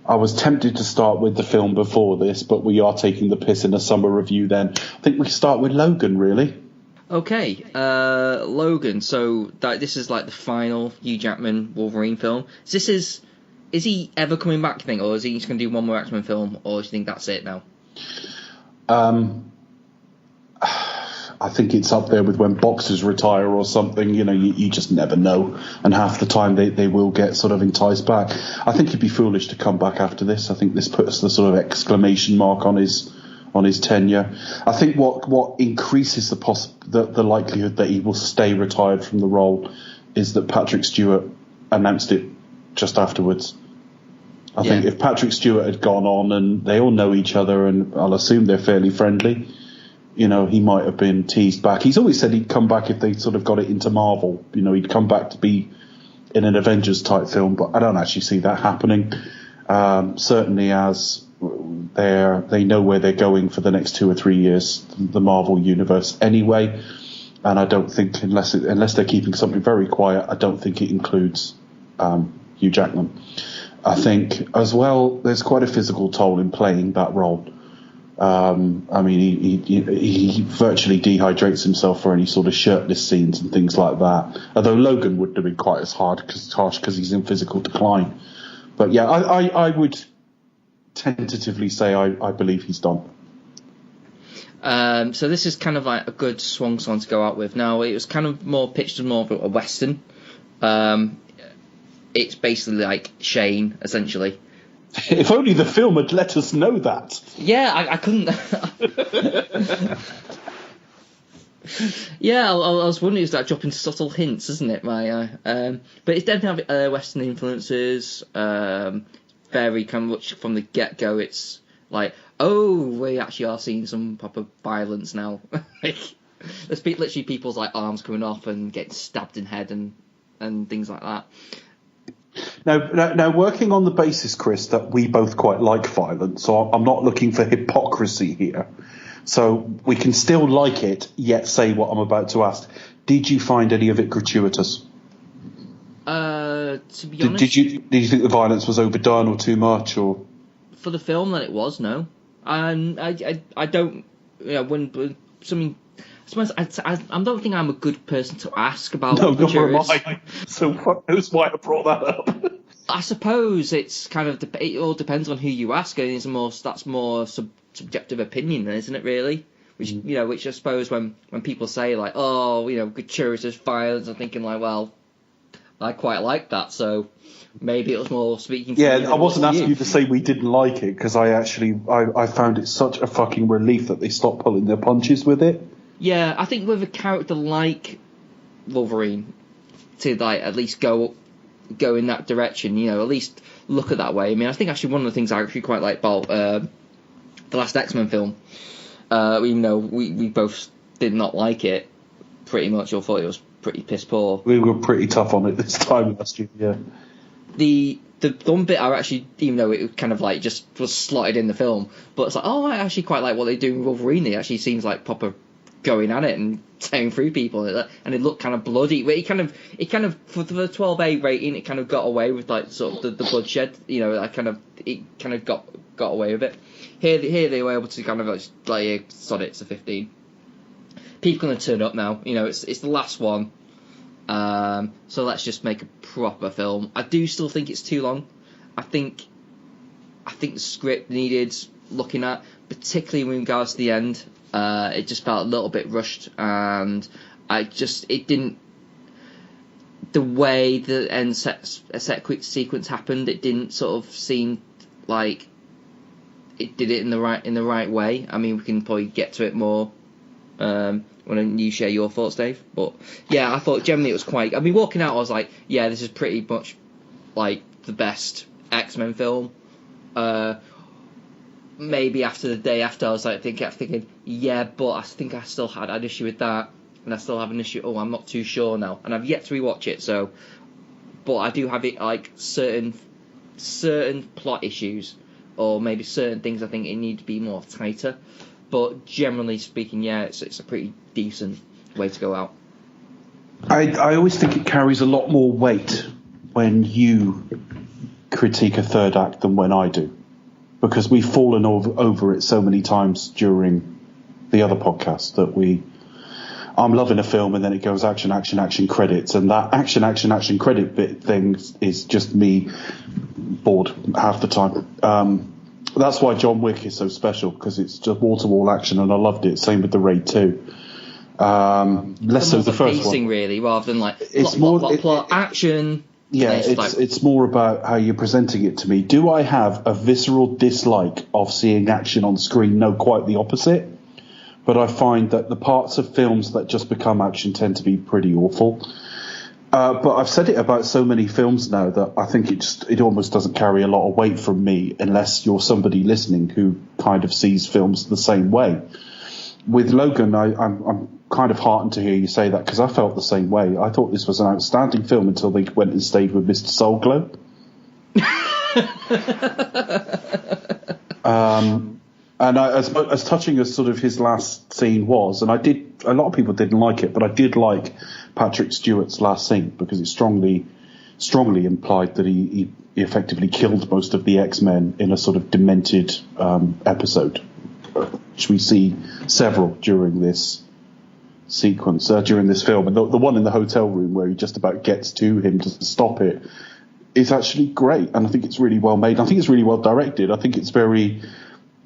I was tempted to start with the film before this, but we are taking the piss in a summer review then. I think we start with Logan, really. Okay, Logan. So this is like the final Hugh Jackman Wolverine film. Is he ever coming back, you think, or is he just going to do one more X-Men film, or do you think that's it now? I think it's up there with when boxers retire or something. You know, you just never know. And half the time they will get sort of enticed back. I think he'd be foolish to come back after this. I think this puts the sort of exclamation mark on his tenure. I think what increases the likelihood that he will stay retired from the role is that Patrick Stewart announced it just afterwards. I think if Patrick Stewart had gone on, and they all know each other, and I'll assume they're fairly friendly, you know, he might have been teased back. He's always said he'd come back if they sort of got it into Marvel. You know, he'd come back to be in an Avengers type film, but I don't actually see that happening. Certainly as they know where they're going for the next 2 or 3 years, the Marvel universe anyway. And I don't think, unless they're keeping something very quiet, I don't think it includes Hugh Jackman. I think as well, there's quite a physical toll in playing that role. I mean, he virtually dehydrates himself for any sort of shirtless scenes and things like that. Although Logan wouldn't have been quite as harsh because he's in physical decline. But yeah, I would tentatively say I believe he's done. So this is kind of like a good swan song to go out with. Now, it was kind of more pitched as more of a Western. It's basically like Shane, essentially. If only the film had let us know that. Yeah, I couldn't. Yeah, I was wondering, is that dropping subtle hints, isn't it? But it's definitely have Western influences. Very kind of much from the get-go. It's like, oh, we actually are seeing some proper violence now. Like, there's literally people's like arms coming off and getting stabbed in head and things like that. Now, working on the basis, Chris, that we both quite like violence, so I'm not looking for hypocrisy here. So we can still like it, yet say what I'm about to ask. Did you find any of it gratuitous? To be honest, did you think the violence was overdone or too much, or for the film that it was? No, I don't. You know, when something. I don't think I'm a good person to ask about. No, nor am I. So fuck knows why I brought that up. I suppose it's kind of it all depends on who you ask, and that's more subjective opinion, isn't it? Really, which I suppose when people say like, oh, you know, gratuitous violence, I'm thinking like, well, I quite like that, so maybe it was more speaking to me. Yeah, I wasn't asking you to say we didn't like it, because I found it such a fucking relief that they stopped pulling their punches with it. Yeah, I think with a character like Wolverine, to like at least go in that direction, you know, at least look at that way. I mean, I think actually one of the things I actually quite like about the last X-Men film, even though we both did not like it, pretty much, or thought it was pretty piss poor. We were pretty tough on it this time last year, yeah. The one bit I actually, even though it kind of like just was slotted in the film, but it's like, oh, I actually quite like what they do with Wolverine. It actually seems like proper going at it and tearing through people, and it looked kind of bloody. But it kind of for the 12A rating, it kind of got away with like sort of the bloodshed. You know, it kind of got away with it. Here they were able to kind of like sod it to 15. People gonna turn up now. You know, it's the last one. So let's just make a proper film. I do still think it's too long. I think the script needed looking at, particularly in regards to the end. It just felt a little bit rushed, and it didn't. The way the end quick sequence happened, it didn't sort of seem like it did it in the right way. I mean, we can probably get to it more when you share your thoughts, Dave. But yeah, I thought generally it was quite. I mean, walking out, I was like, yeah, this is pretty much like the best X-Men film. Maybe after the day after, I was like thinking, yeah, but I think I still had an issue with that, and I still have an issue. Oh, I'm not too sure now, and I've yet to rewatch it. So, but I do have it like certain plot issues, or maybe certain things I think it need to be more tighter. But generally speaking, yeah, it's a pretty decent way to go out. I always think it carries a lot more weight when you critique a third act than when I do, because we've fallen over it so many times during the other podcast that I'm loving a film and then it goes action, action, action, credits, and that action, action, action, credit bit thing is just me bored half the time. That's why John Wick is so special, because it's just wall-to-wall action, and I loved it. Same with the Raid 2. Less so the first pacing, one. Really, rather than like it's plot, action. Yeah, it's more about how you're presenting it to me. Do I have a visceral dislike of seeing action on screen? No, quite the opposite. But I find that the parts of films that just become action tend to be pretty awful. But I've said it about so many films now that I think it almost doesn't carry a lot of weight from me unless you're somebody listening who kind of sees films the same way. With Logan, I'm kind of heartened to hear you say that, because I felt the same way. I thought this was an outstanding film until they went and stayed with Mr. Soulglow. And as touching as sort of his last scene was, and a lot of people didn't like it, but I did like Patrick Stewart's last scene, because it strongly implied that he effectively killed most of the X-Men in a sort of demented episode, which we see several during this sequence, during this film. And the one in the hotel room where he just about gets to him to stop it is actually great, and I think it's really well made. I think it's really well directed. I think it's very...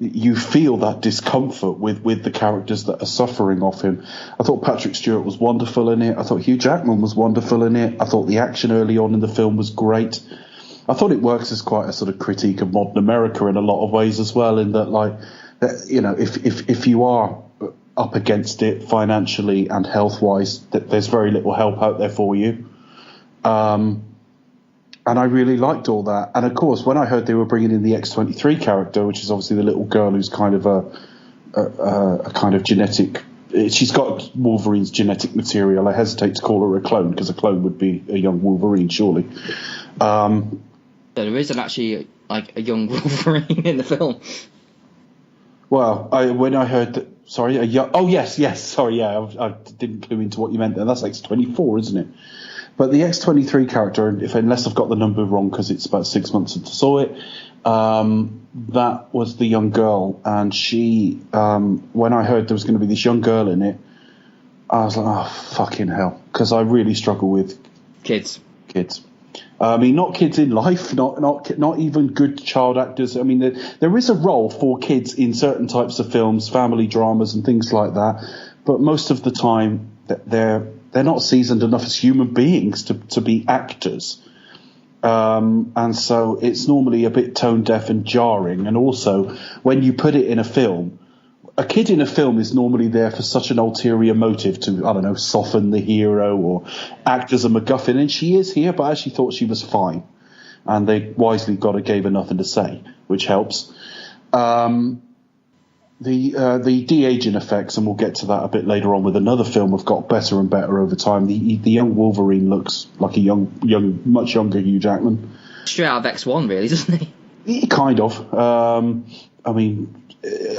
You feel that discomfort with the characters that are suffering off him. I thought Patrick Stewart was wonderful in it. I thought Hugh Jackman was wonderful in it. I thought the action early on in the film was great. I thought it works as quite a sort of critique of modern America in a lot of ways as well, in that, like, you know, if you are up against it financially and health-wise, there's very little help out there for you. And I really liked all that. And of course, when I heard they were bringing in the X-23 character, which is obviously the little girl who's kind of a kind of genetic... She's got Wolverine's genetic material. I hesitate to call her a clone, because a clone would be a young Wolverine, surely. There isn't actually like a young Wolverine in the film. Well, when I heard that... Sorry, a young... Oh, yes, sorry, yeah. I didn't clue into what you meant there. That's X-24, isn't it? But the X-23 character, unless I've got the number wrong, because it's about 6 months since I saw it, that was the young girl. And she, when I heard there was going to be this young girl in it, I was like, oh, fucking hell. Because I really struggle with... Kids. I mean, not kids in life, not even good child actors. I mean, there is a role for kids in certain types of films, family dramas and things like that. But most of the time, they're not seasoned enough as human beings to be actors. And so it's normally a bit tone deaf and jarring. And also, when you put it in a film, a kid in a film is normally there for such an ulterior motive to, I don't know, soften the hero or act as a MacGuffin. And she is here, but I actually thought she was fine. And they wisely gave her nothing to say, which helps. The de-aging effects, and we'll get to that a bit later on with another film, have got better and better over time. The young Wolverine looks like a much younger Hugh Jackman. Straight out of X1, really, doesn't he? Kind of. I mean,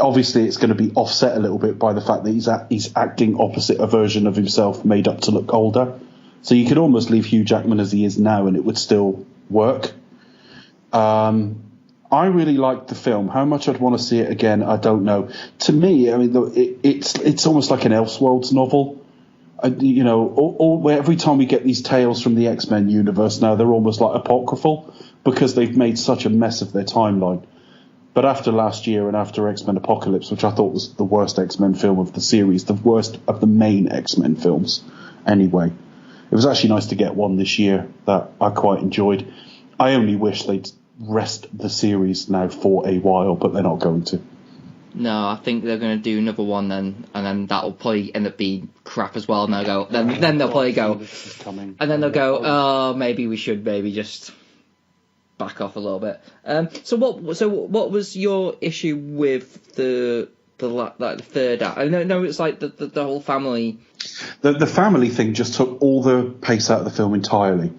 obviously it's going to be offset a little bit by the fact that he's acting opposite a version of himself made up to look older. So you could almost leave Hugh Jackman as he is now and it would still work. I really liked the film. How much I'd want to see it again, I don't know. To me, I mean, it's almost like an Elseworlds novel. You know, every time we get these tales from the X-Men universe now, they're almost like apocryphal because they've made such a mess of their timeline. But after last year and after X-Men Apocalypse, which I thought was the worst X-Men film of the series, the worst of the main X-Men films anyway, it was actually nice to get one this year that I quite enjoyed. I only wish they'd rest the series now for a while, but they're not going to. No, I think they're going to do another one then, and then that'll probably end up being crap as well. And they'll go, then they'll probably go, and then they'll go, oh, maybe we should just back off a little bit. So what was your issue with the third act? I know it's like the whole family. The family thing just took all the pace out of the film entirely,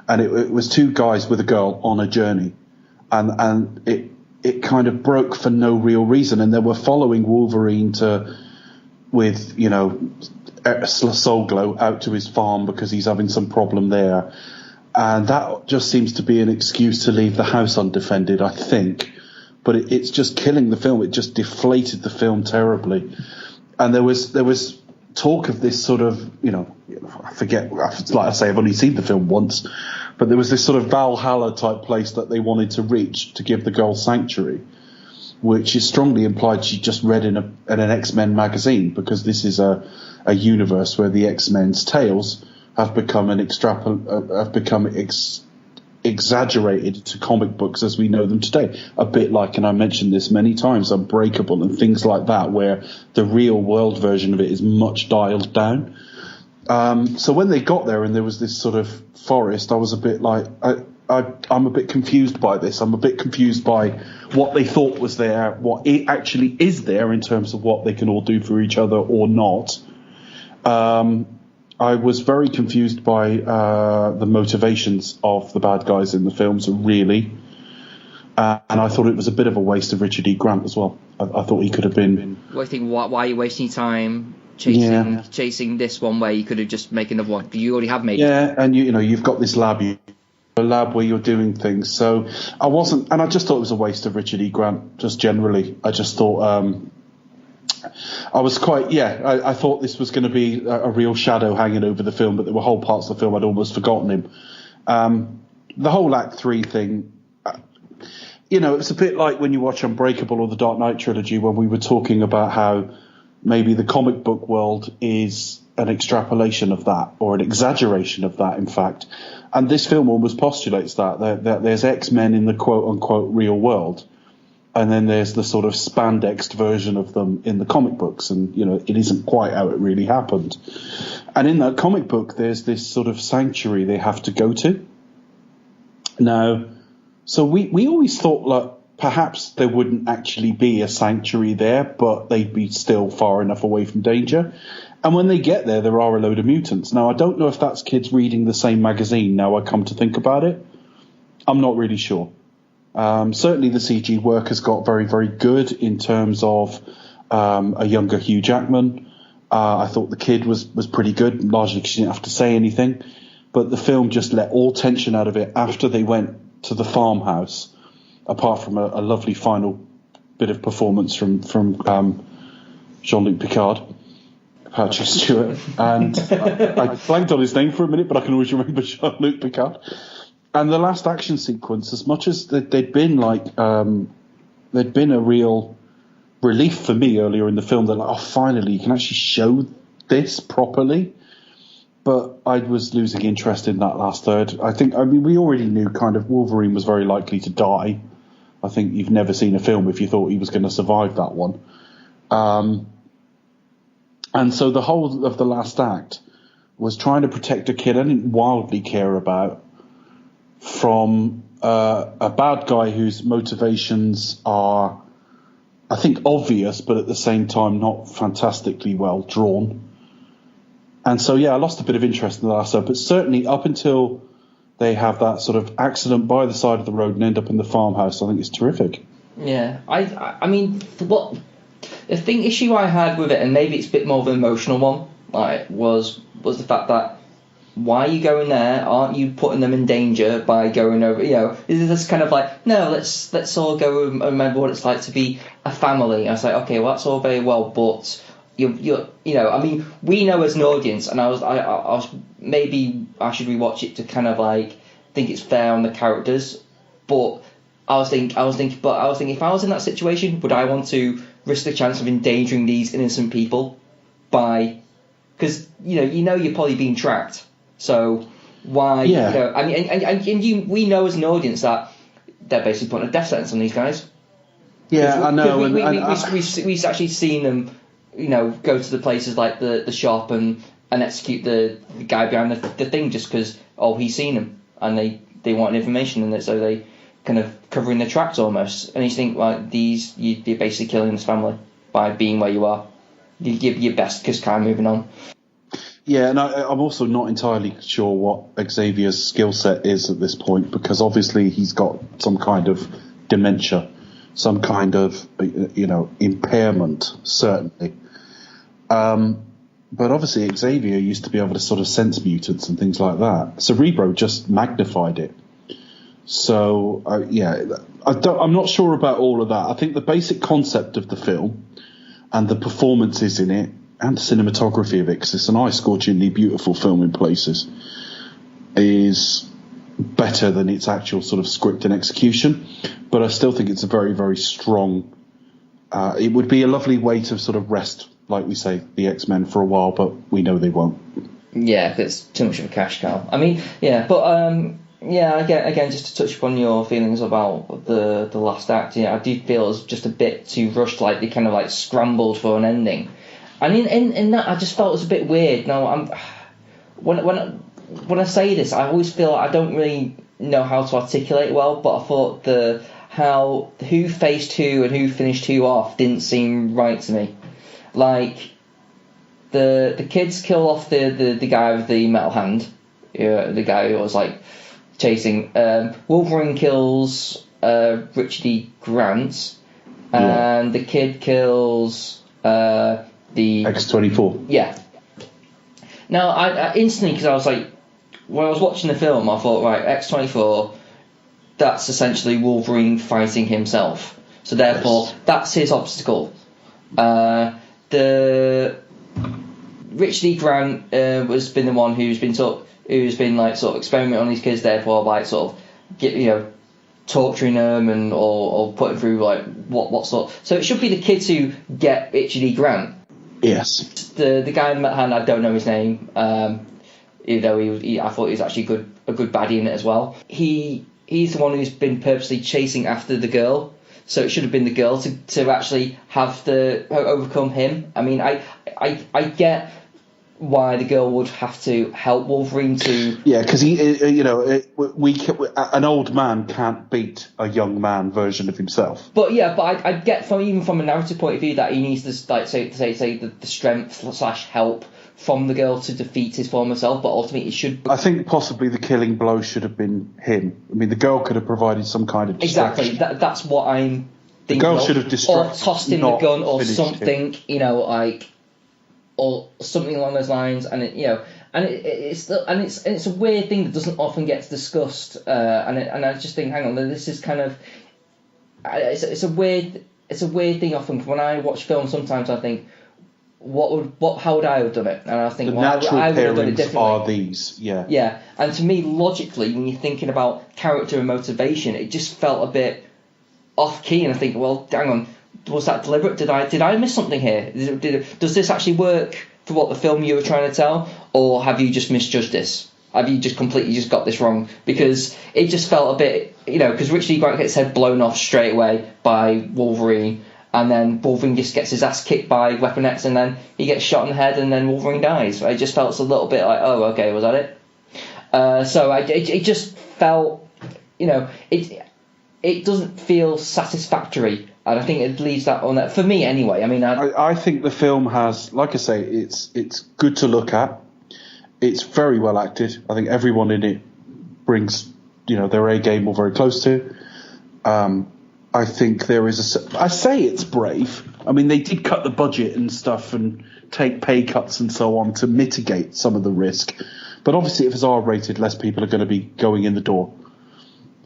and it was two guys with a girl on a journey. And it kind of broke for no real reason, and they were following Wolverine with, you know, Soul Glow out to his farm because he's having some problem there. And that just seems to be an excuse to leave the house undefended, I think. But it's just killing the film. It just deflated the film terribly. And there was talk of this sort of, I forget, like I say, I've only seen the film once, but there was this sort of Valhalla type place that they wanted to reach to give the girl sanctuary, which is strongly implied she just read in an X-Men magazine, because this is a universe where the X-Men's tales have become exaggerated to comic books as we know them today. A bit like, and I mentioned this many times, Unbreakable and things like that, where the real world version of it is much dialed down. So when they got there and there was this sort of forest, I was a bit like, I'm a bit confused by this. I'm a bit confused by what they thought was there, what it actually is there in terms of what they can all do for each other or not. I was very confused by the motivations of the bad guys in the films, really. And I thought it was a bit of a waste of Richard E. Grant as well. I thought he could have been... Well, I think, why are you wasting time chasing this one where you could have just made another one? You already have made it. Yeah, and you've got this lab, a lab where you're doing things. So I wasn't... And I just thought it was a waste of Richard E. Grant, just generally. I just thought... I was quite, I thought this was going to be a real shadow hanging over the film, but there were whole parts of the film I'd almost forgotten him. The whole Act 3 thing, it's a bit like when you watch Unbreakable or the Dark Knight trilogy, when we were talking about how maybe the comic book world is an extrapolation of that, or an exaggeration of that, in fact. And this film almost postulates that there's X-Men in the quote-unquote real world, and then there's the sort of spandexed version of them in the comic books, and it isn't quite how it really happened. And in that comic book, there's this sort of sanctuary they have to go to. Now, so we always thought like perhaps there wouldn't actually be a sanctuary there, but they'd be still far enough away from danger. And when they get there, there are a load of mutants. Now, I don't know if that's kids reading the same magazine. Now I come to think about it, I'm not really sure. Certainly the CG work has got very, very good in terms of a younger Hugh Jackman. I thought the kid was pretty good, largely because she didn't have to say anything. But the film just let all tension out of it after they went to the farmhouse, apart from a lovely final bit of performance from Jean-Luc Picard, Patrick Stewart. And I blanked on his name for a minute, but I can always remember Jean-Luc Picard. And the last action sequence, as much as they'd been a real relief for me earlier in the film, they're like, oh, finally, you can actually show this properly. But I was losing interest in that last third. We already knew kind of Wolverine was very likely to die. I think you've never seen a film if you thought he was going to survive that one. And so the whole of the last act was trying to protect a kid I didn't wildly care about from a bad guy whose motivations are, I think, obvious, but at the same time not fantastically well drawn. And so, I lost a bit of interest in the last episode, but certainly up until they have that sort of accident by the side of the road and end up in the farmhouse, I think it's terrific. Yeah, I mean, the issue I had with it, and maybe it's a bit more of an emotional one, was the fact that, why are you going there? Aren't you putting them in danger by going over? Is this kind of like, no, let's all go and remember what it's like to be a family. And I was like, okay, well, that's all very well, but I mean, we know as an audience, and I was maybe I should rewatch it to kind of like think it's fair on the characters, but I was thinking, if I was in that situation, would I want to risk the chance of endangering these innocent people because you're probably being tracked. So why? Yeah. I mean, and we know as an audience that they're basically putting a death sentence on these guys. Yeah, I know. We've actually seen them, go to the places like the shop and execute the guy behind the thing just because he's seen them and they want information in it, so they kind of covering their tracks almost. And you think you're basically killing this family by being where you are. You give your best because kind of moving on. Yeah, and I'm also not entirely sure what Xavier's skill set is at this point, because obviously he's got some kind of dementia, some kind of, impairment, certainly. But obviously Xavier used to be able to sort of sense mutants and things like that. Cerebro just magnified it. So, I'm not sure about all of that. I think the basic concept of the film and the performances in it and the cinematography of it, 'cause it's an eye-scorchingly beautiful film in places, is better than its actual sort of script and execution. But I still think it's a very, very strong... it would be a lovely way to sort of rest, like we say, the X-Men for a while, but we know they won't. Yeah, it's too much of a cash cow. I mean, yeah, but... again, just to touch upon your feelings about the last act, I do feel it was just a bit too rushed, like they kind of like scrambled for an ending. And in that, I just felt it was a bit weird. Now, when I say this, I always feel like I don't really know how to articulate well, but I thought who faced who and who finished who off didn't seem right to me. Like, the kids kill off the guy with the metal hand, the guy who was like chasing. Wolverine kills Richard E. Grant, and the kid kills the X-24. Yeah. Now, I instantly, because I was like, when I was watching the film, I thought, right, X-24, that's essentially Wolverine fighting himself. So therefore, that's his obstacle. The Richard E. Grant has been the one who's been like sort of experimenting on these kids, therefore like sort of torturing them and or putting through like what sort. So it should be the kids who get Richard E. Grant. Yes. The guy in the metal hand, I don't know his name. Even though I thought he was actually a good baddie in it as well. He's the one who's been purposely chasing after the girl. So it should have been the girl to actually have overcome him. I mean, I get why the girl would have to help Wolverine to... Yeah, because an old man can't beat a young man version of himself. But I get even from a narrative point of view that he needs to like say the strength / help from the girl to defeat his former self, but ultimately it should... I think possibly the killing blow should have been him. I mean, the girl could have provided some kind of distraction. Exactly, that's what I'm thinking. The girl should have distracted, or tossed him the gun or something, him. Or something along those lines, and it's a weird thing that doesn't often get discussed, and I just think, hang on, this is kind of it's a weird thing. Often when I watch films, sometimes I think, how would I have done it? And I think, the natural I would have done it differently. Are these, yeah, and to me, logically, when you're thinking about character and motivation, it just felt a bit off key, and I think, well, hang on. Was that deliberate? Did I miss something here? Does this actually work for what the film you were trying to tell, or have you just misjudged this? Have you just completely just got this wrong? Because it just felt a bit, because Richard E. Grant gets his head blown off straight away by Wolverine, and then Wolverine just gets his ass kicked by Weapon X, and then he gets shot in the head, and then Wolverine dies. It just felt a little bit like, oh, okay, was that it? So it just felt, it doesn't feel satisfactory. And I think it leaves that on that for me anyway. I mean, I think the film has, like I say, it's good to look at. It's very well acted. I think everyone in it brings, their A game or very close to. I think there is I say it's brave. I mean, they did cut the budget and stuff and take pay cuts and so on to mitigate some of the risk. But obviously, if it's R-rated, less people are going to be going in the door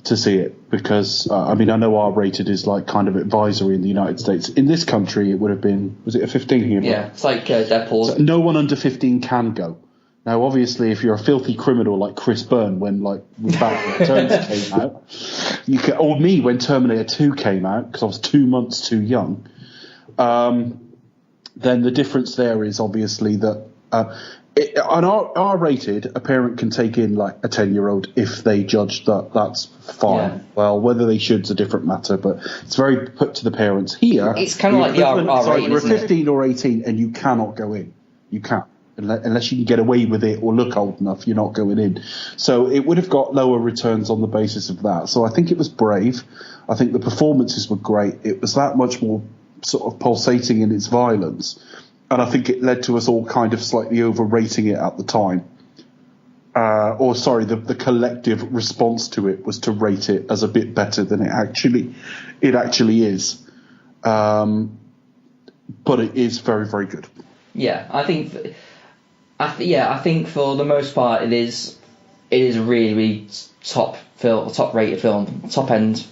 to see it, because I know R-rated is like kind of advisory in the United States. In this country, it would have been, was it a 15 here? Yeah, it's like Deadpool. So no one under 15 can go. Now, obviously, if you're a filthy criminal like Chris Byrne when Batman Returns came out, or me when Terminator 2 came out, because I was 2 months too young, then the difference there is obviously that on R-rated, a parent can take in like a 10-year-old if they judge that that's fine. Yeah. Well, whether they should's a different matter, but it's very put to the parents. Here, it's kind of like the R-rated. You're 15 or 18 and you cannot go in. You can't. Unless you can get away with it or look old enough, you're not going in. So it would have got lower returns on the basis of that. So I think it was brave. I think the performances were great. It was that much more sort of pulsating in its violence. And I think it led to us all kind of slightly overrating it at the time. The collective response to it was to rate it as a bit better than it actually is. But it is very, very good. Yeah, I think I think for the most part it is a really, really top rated film, top end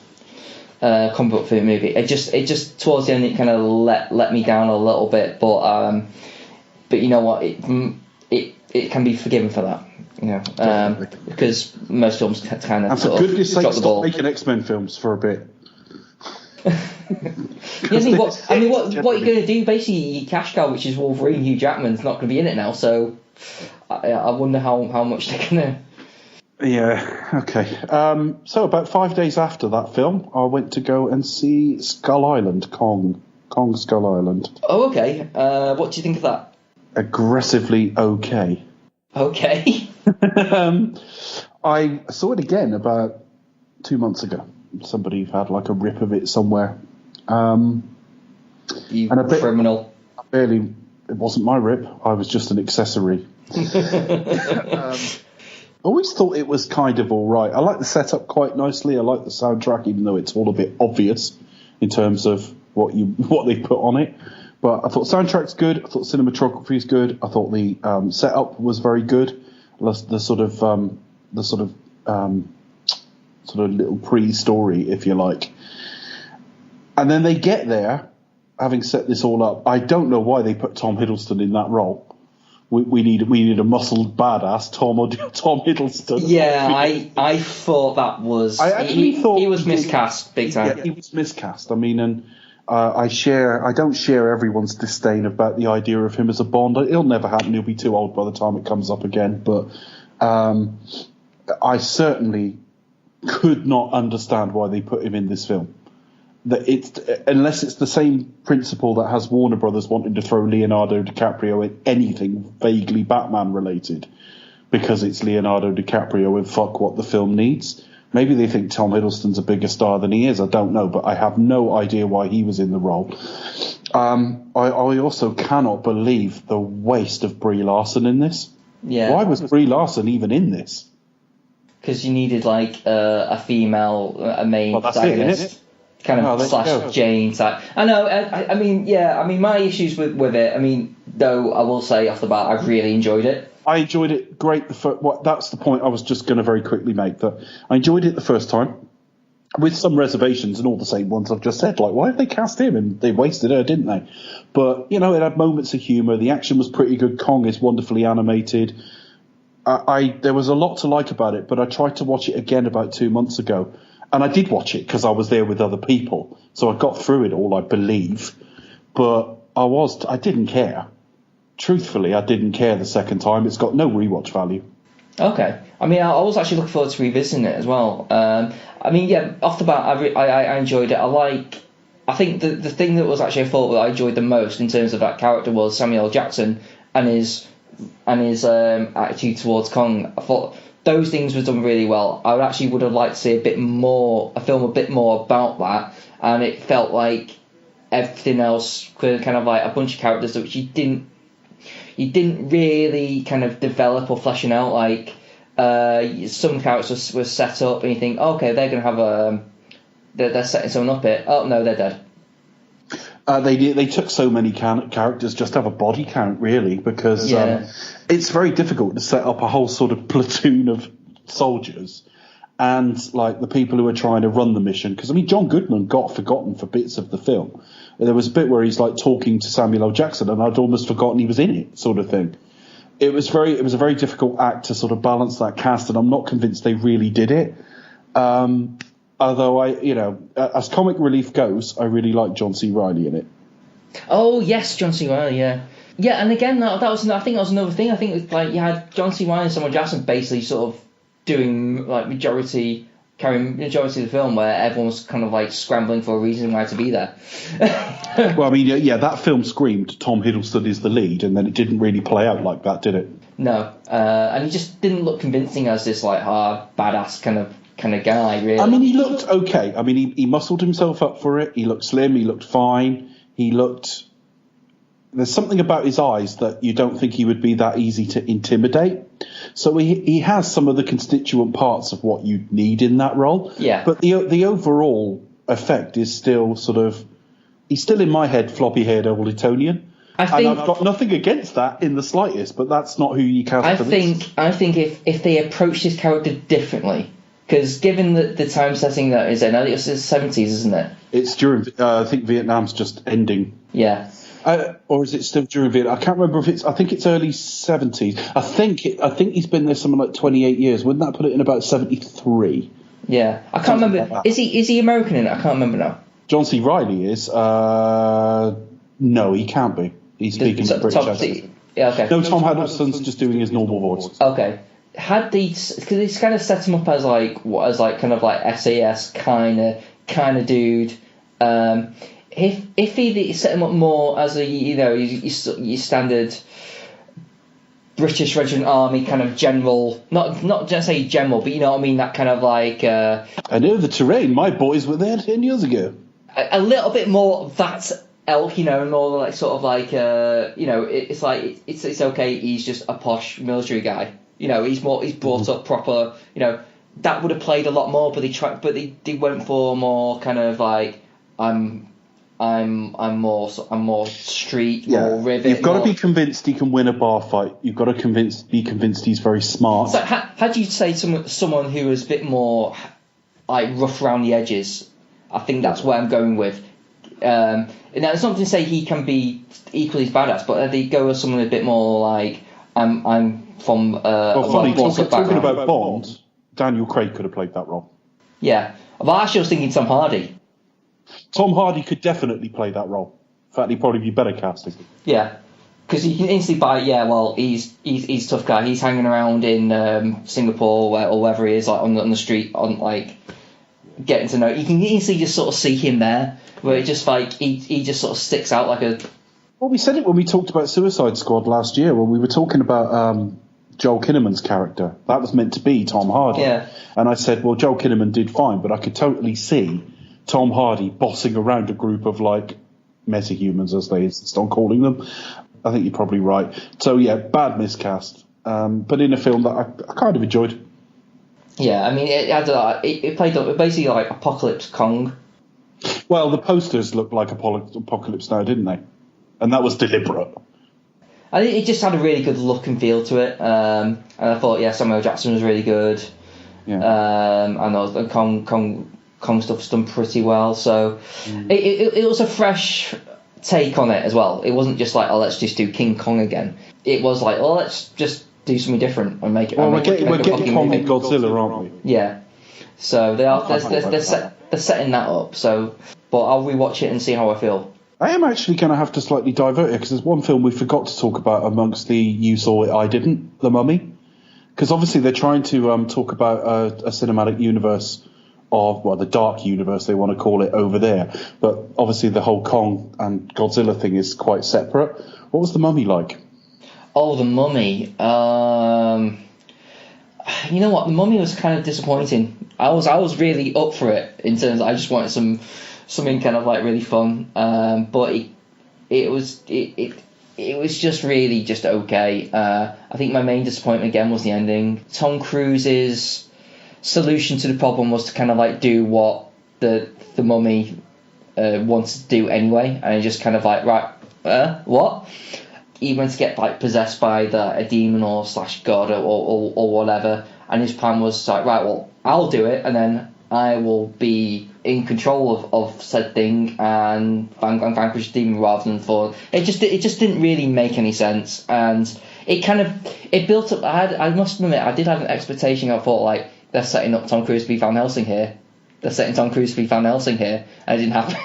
comic book film movie. It just towards the end it kind of let me down a little bit, but you know what, it can be forgiven for that, you know, because most films kind of. And for goodness sake, stop making X-Men films for a bit. what are you going to do? Basically, your cash cow, which is Wolverine, Hugh Jackman's not going to be in it now, so I wonder how much they're going to. Yeah, okay. So about 5 days after that film, I went to go and see Skull Island, Kong Skull Island. Oh, okay. What do you think of that? Aggressively okay. Okay. I saw it again about 2 months ago. Somebody had like a rip of it somewhere. You criminal. It wasn't my rip. I was just an accessory. Always thought it was kind of all right. I like the setup quite nicely. I like the soundtrack, even though it's all a bit obvious in terms of what they put on it. But I thought soundtrack's good. I thought cinematography is good. I thought the setup was very good. The sort of little pre-story, if you like. And then they get there, having set this all up. I don't know why they put Tom Hiddleston in that role. We need a muscled badass, Tom Hiddleston. Yeah, I thought that was. He was miscast big time. Yeah, he was miscast. I mean, and I don't share everyone's disdain about the idea of him as a Bond. It'll never happen. He'll be too old by the time it comes up again. But I certainly could not understand why they put him in this film. Unless it's the same principle that has Warner Brothers wanting to throw Leonardo DiCaprio in anything vaguely Batman related, because it's Leonardo DiCaprio and fuck what the film needs. Maybe they think Tom Hiddleston's a bigger star than he is. I don't know, but I have no idea why he was in the role. I also cannot believe the waste of Brie Larson in this. Yeah. Why was Brie Larson even in this? Because you needed like a female, a main protagonist. Kind of slash Jane type. I know. I mean, my issues with it. I mean, though, I will say off the bat, I really enjoyed it. I enjoyed it great. That's the point I was just going to very quickly make. That I enjoyed it the first time, with some reservations and all the same ones I've just said. Like, why have they cast him? And they wasted her, didn't they? But you know, it had moments of humour. The action was pretty good. Kong is wonderfully animated. There was a lot to like about it, but I tried to watch it again about 2 months ago. And I did watch it because I was there with other people. So I got through it all, I believe. But I didn't care. Truthfully, I didn't care the second time. It's got no rewatch value. Okay. I mean, I was actually looking forward to revisiting it as well. I mean, yeah, off the bat, I enjoyed it. I think the thing that was actually a fault that I enjoyed the most in terms of that character was Samuel L. Jackson and his attitude towards Kong. I thought those things were done really well. I would have liked to see a film a bit more about that, and it felt like everything else kind of like a bunch of characters which you didn't really kind of develop or fleshing out. Like some characters were set up, and you think, okay, they're going to have they're setting someone up here. Oh no, they're dead. They took so many characters just to have a body count, really, because it's very difficult to set up a whole sort of platoon of soldiers and like the people who are trying to run the mission. Because I mean, John Goodman got forgotten for bits of the film. There was a bit where he's like talking to Samuel L. Jackson, and I'd almost forgotten he was in it, sort of thing. It was a very difficult act to sort of balance that cast, and I'm not convinced they really did it. Although as comic relief goes, I really like John C. Reilly in it. Oh yes, John C. Reilly, yeah. And again, that was another thing. I think it was like you had John C. Reilly and Samuel Jackson basically sort of doing like carrying majority of the film, where everyone was kind of like scrambling for a reason why to be there. Well, I mean, yeah, that film screamed Tom Hiddleston is the lead, and then it didn't really play out like that, did it? No, and he just didn't look convincing as this like hard badass kind of guy, really. I mean, he looked okay. I mean, he muscled himself up for it. He looked slim. He looked fine. There's something about his eyes that you don't think he would be that easy to intimidate. So he has some of the constituent parts of what you need in that role. Yeah. But the overall effect is still he's still in my head floppy-haired old Etonian. and I've got nothing against that in the slightest, but that's not who you cast for this. I think if they approached this character differently, because given the time setting that is in, I think it's the 70s, isn't it? It's during, I think Vietnam's just ending. Yeah. Or is it still during Vietnam? I can't remember if it's. I think it's early 70s. I think he's been there something like 28 years. Wouldn't that put it in about 73? Yeah, I can't remember. Like, is he American in it? I can't remember now. John C. Reilly is. No, he can't be. He's speaking British accent. Yeah, okay. No, Tom Hiddleston's just doing his normal voice. Okay. Had these, because it's kind of set him up as kind of like SAS kind of dude. If he set him up more as a your standard British Regiment Army kind of general, not just say general, but you know what I mean, that kind of like. I know the terrain. My boys were there 10 years ago. A little bit more of that elk, more like sort of like it's like it's okay. He's just a posh military guy. He's brought up proper. That would have played a lot more, but they went for more kind of like I'm more street, more rivet. You've got to be convinced he can win a bar fight. You've got to be convinced he's very smart. So how do you say someone who is a bit more like rough around the edges? I think that's where I'm going with. Now it's not to say he can be equally as badass, but they go with someone a bit more like I'm from. Funny talking about Bond. Daniel Craig could have played that role. Yeah, but actually I was thinking Tom Hardy. Tom Hardy could definitely play that role. In fact, he'd probably be better casting. Yeah, because you can instantly buy. Yeah, well, he's a tough guy. He's hanging around in Singapore or wherever he is, like on the street, on like getting to know. You can easily just sort of see him there, where it just like he just sort of sticks out like a. Well, we said it when we talked about Suicide Squad last year, when we were talking about Joel Kinnaman's character. That was meant to be Tom Hardy. Yeah. And I said, well, Joel Kinnaman did fine, but I could totally see Tom Hardy bossing around a group of like metahumans, as they insist on calling them. I think you're probably right. So yeah, bad miscast, but in a film that I kind of enjoyed. Yeah, I mean, it played up basically like Apocalypse Kong. Well, the posters looked like Apocalypse Now, didn't they? And that was deliberate. I think it just had a really good look and feel to it, and I thought, Samuel Jackson was really good. Yeah. And the Kong stuff's done pretty well, so it was a fresh take on it as well. It wasn't just like, let's just do King Kong again. It was like, let's just do something different and make it. Well, we're getting Kong and Godzilla, aren't we? Yeah. So they're setting that up. So, but I'll rewatch it and see how I feel. I am actually going to have to slightly divert it because there's one film we forgot to talk about amongst the You Saw It, I Didn't, The Mummy. Because obviously they're trying to talk about a cinematic universe of, well, the dark universe they want to call it over there. But obviously the whole Kong and Godzilla thing is quite separate. What was The Mummy like? Oh, The Mummy. You know what? The Mummy was kind of disappointing. I was really up for it in terms of I just wanted something kind of like really fun. But it was just really just okay. I think my main disappointment again was the ending. Tom Cruise's solution to the problem was to kind of like do what the Mummy wanted to do anyway, and it just kind of like what? He went to get like possessed by a demon or / god or whatever, and his plan was like, right, well, I'll do it, and then I will be in control of said thing and vanquish the demon rather than for it. Just didn't really make any sense, and it built up. I must admit, I did have an expectation. I thought like, they're setting up Tom Cruise to be Van Helsing here. And it didn't happen.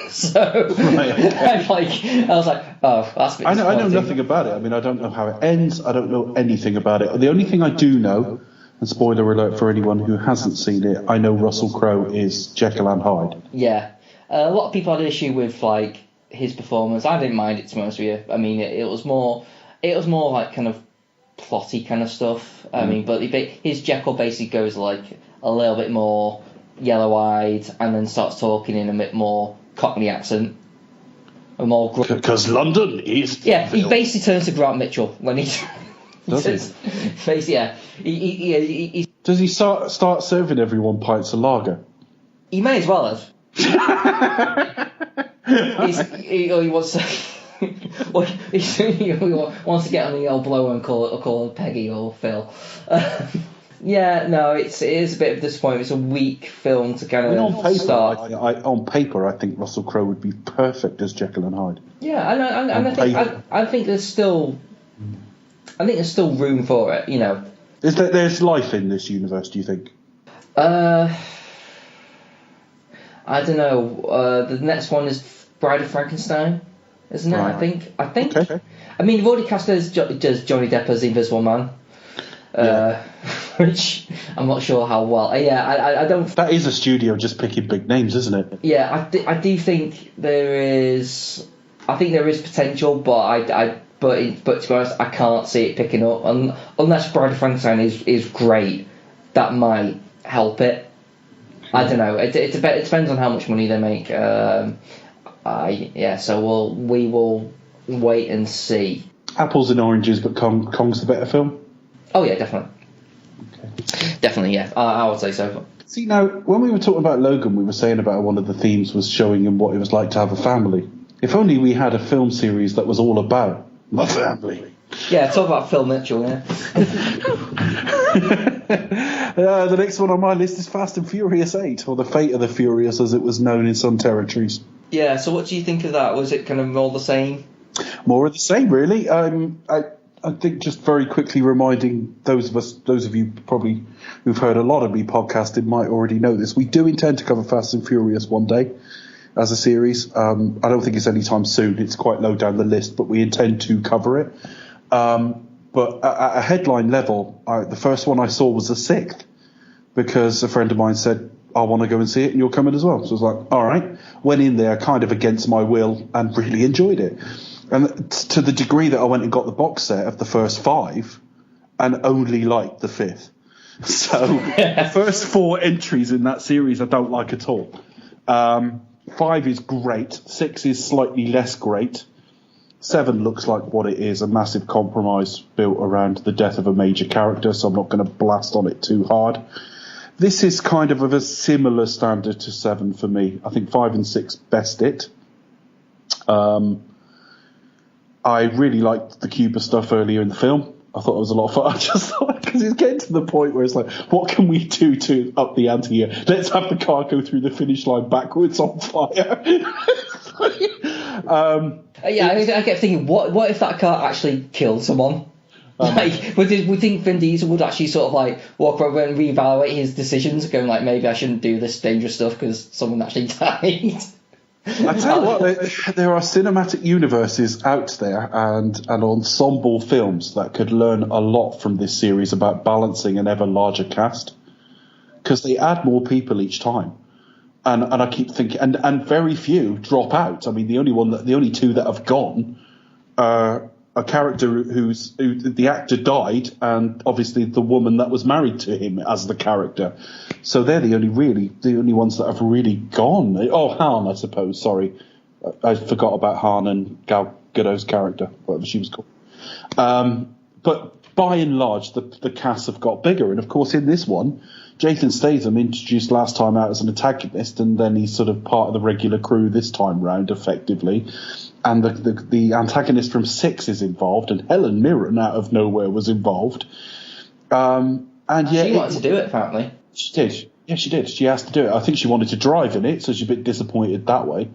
So right. I was like, oh, that's a bit I know nothing about it. I mean, I don't know how it ends. I don't know anything about it. The only thing I do know, and spoiler alert for anyone who hasn't seen it, I know Russell Crowe is Jekyll and Hyde. Yeah. A lot of people had an issue with like his performance. I didn't mind it, to be honest with you. I mean, it was more like kind of plotty kind of stuff. I mean, but his Jekyll basically goes like a little bit more yellow-eyed and then starts talking in a bit more Cockney accent. Because London is... Yeah, he basically turns to Grant Mitchell when he... Does he? Yeah. He Does he start serving everyone pints of lager? He may as well have. He wants to... Well, he wants to get on the old blower and call her Peggy or Phil. Yeah, no, it is a bit of a disappointment. It's a weak film to kind of start. On paper, I think Russell Crowe would be perfect as Jekyll and Hyde. Yeah, and I think there's still room for it. You know, there's life in this universe? Do you think? I don't know. The next one is Bride of Frankenstein, isn't it? Right. I think. Okay. I mean, you've already cast as Johnny Depp as the Invisible Man. Which I'm not sure how well. I don't. That is a studio just picking big names, isn't it? Yeah, I do think there is. I think there is potential, but but to be honest, I can't see it picking up. Unless Bride of Frankenstein is great, that might help it. I don't know. It depends on how much money they make. So we will wait and see. Apples and oranges, but Kong's the better film. Oh yeah, definitely. Okay. Definitely, yeah. I would say so. See, now, when we were talking about Logan, we were saying about one of the themes was showing him what it was like to have a family. If only we had a film series that was all about my family. Yeah, talk about Phil Mitchell, yeah. The next one on my list is Fast and Furious 8, or The Fate of the Furious, as it was known in some territories. Yeah, so what do you think of that? Was it kind of all the same? More of the same, really. I think just very quickly reminding those of you probably who've heard a lot of me podcasting might already know this. We do intend to cover Fast and Furious one day as a series. I don't think it's anytime soon. It's quite low down the list, but we intend to cover it. But at a headline level, the first one I saw was the 6th, because a friend of mine said, I want to go and see it and you're coming as well. So I was like, all right. Went in there kind of against my will and really enjoyed it. And to the degree that I went and got the box set of the first 5 and only liked the 5th. So the first 4 entries in that series I don't like at all. 5 is great. 6 is slightly less great. 7 looks like what it is, a massive compromise built around the death of a major character, so I'm not going to blast on it too hard. This is kind of a similar standard to 7 for me. I think 5 and 6 best it. I really liked the Cuba stuff earlier in the film. I thought it was a lot of fun. I just thought, because it's getting to the point where it's like, what can we do to up the ante here? Let's have the car go through the finish line backwards on fire. I kept thinking, what if that car actually killed someone? Would think Vin Diesel would actually sort of like walk over and reevaluate his decisions, going like, maybe I shouldn't do this dangerous stuff because someone actually died. I tell you what, there are cinematic universes out there and ensemble films that could learn a lot from this series about balancing an ever larger cast, because they add more people each time, and I keep thinking, and very few drop out. I mean, the only 2 that have gone are a character who the actor died, and obviously the woman that was married to him as the character. So they're the only ones that have really gone. Oh, Han, I suppose. Sorry, I forgot about Han and Gal Gadot's character, whatever she was called. But by and large, the casts have got bigger, and of course in this one, Jason Statham introduced last time out as an antagonist, and then he's sort of part of the regular crew this time round, effectively. And the antagonist from 6 is involved, and Helen Mirren out of nowhere was involved. And yeah, she wanted to do it, apparently. She did. Yeah, she did. She asked to do it. I think she wanted to drive in it, so she's a bit disappointed that way.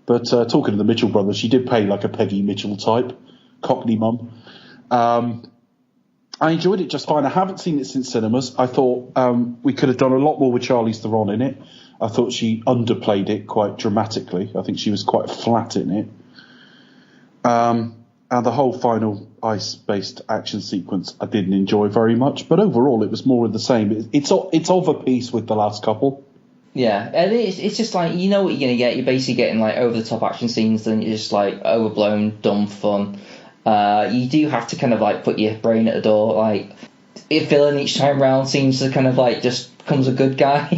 But talking to the Mitchell brothers, she did play like a Peggy Mitchell type, Cockney mum. I enjoyed it just fine. I haven't seen it since cinemas. I thought we could have done a lot more with Charlize Theron in it. I thought she underplayed it quite dramatically. I think she was quite flat in it. And the whole final ice-based action sequence I didn't enjoy very much, but overall it was more of the same. It's of a piece with the last couple. Yeah, and it's just like, you know what you're going to get. You're basically getting like over-the-top action scenes, then you're just like overblown, dumb fun. You do have to kind of like put your brain at the door. Like, a villain each time round seems to kind of like just becomes a good guy.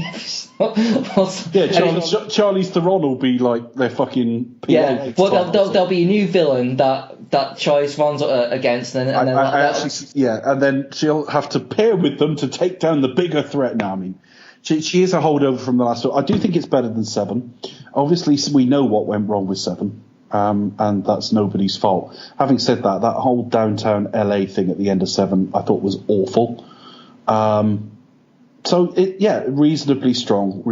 Charlize Theron will be like their fucking PA. Yeah, well, there'll be a new villain that Charlize Theron's against, and then she'll have to pair with them to take down the bigger threat. Now, I mean, she is a holdover from the last one. I do think it's better than 7. Obviously, we know what went wrong with 7. and that's nobody's fault. Having said that, that whole downtown LA thing at the end of 7 I thought was awful. Reasonably strong.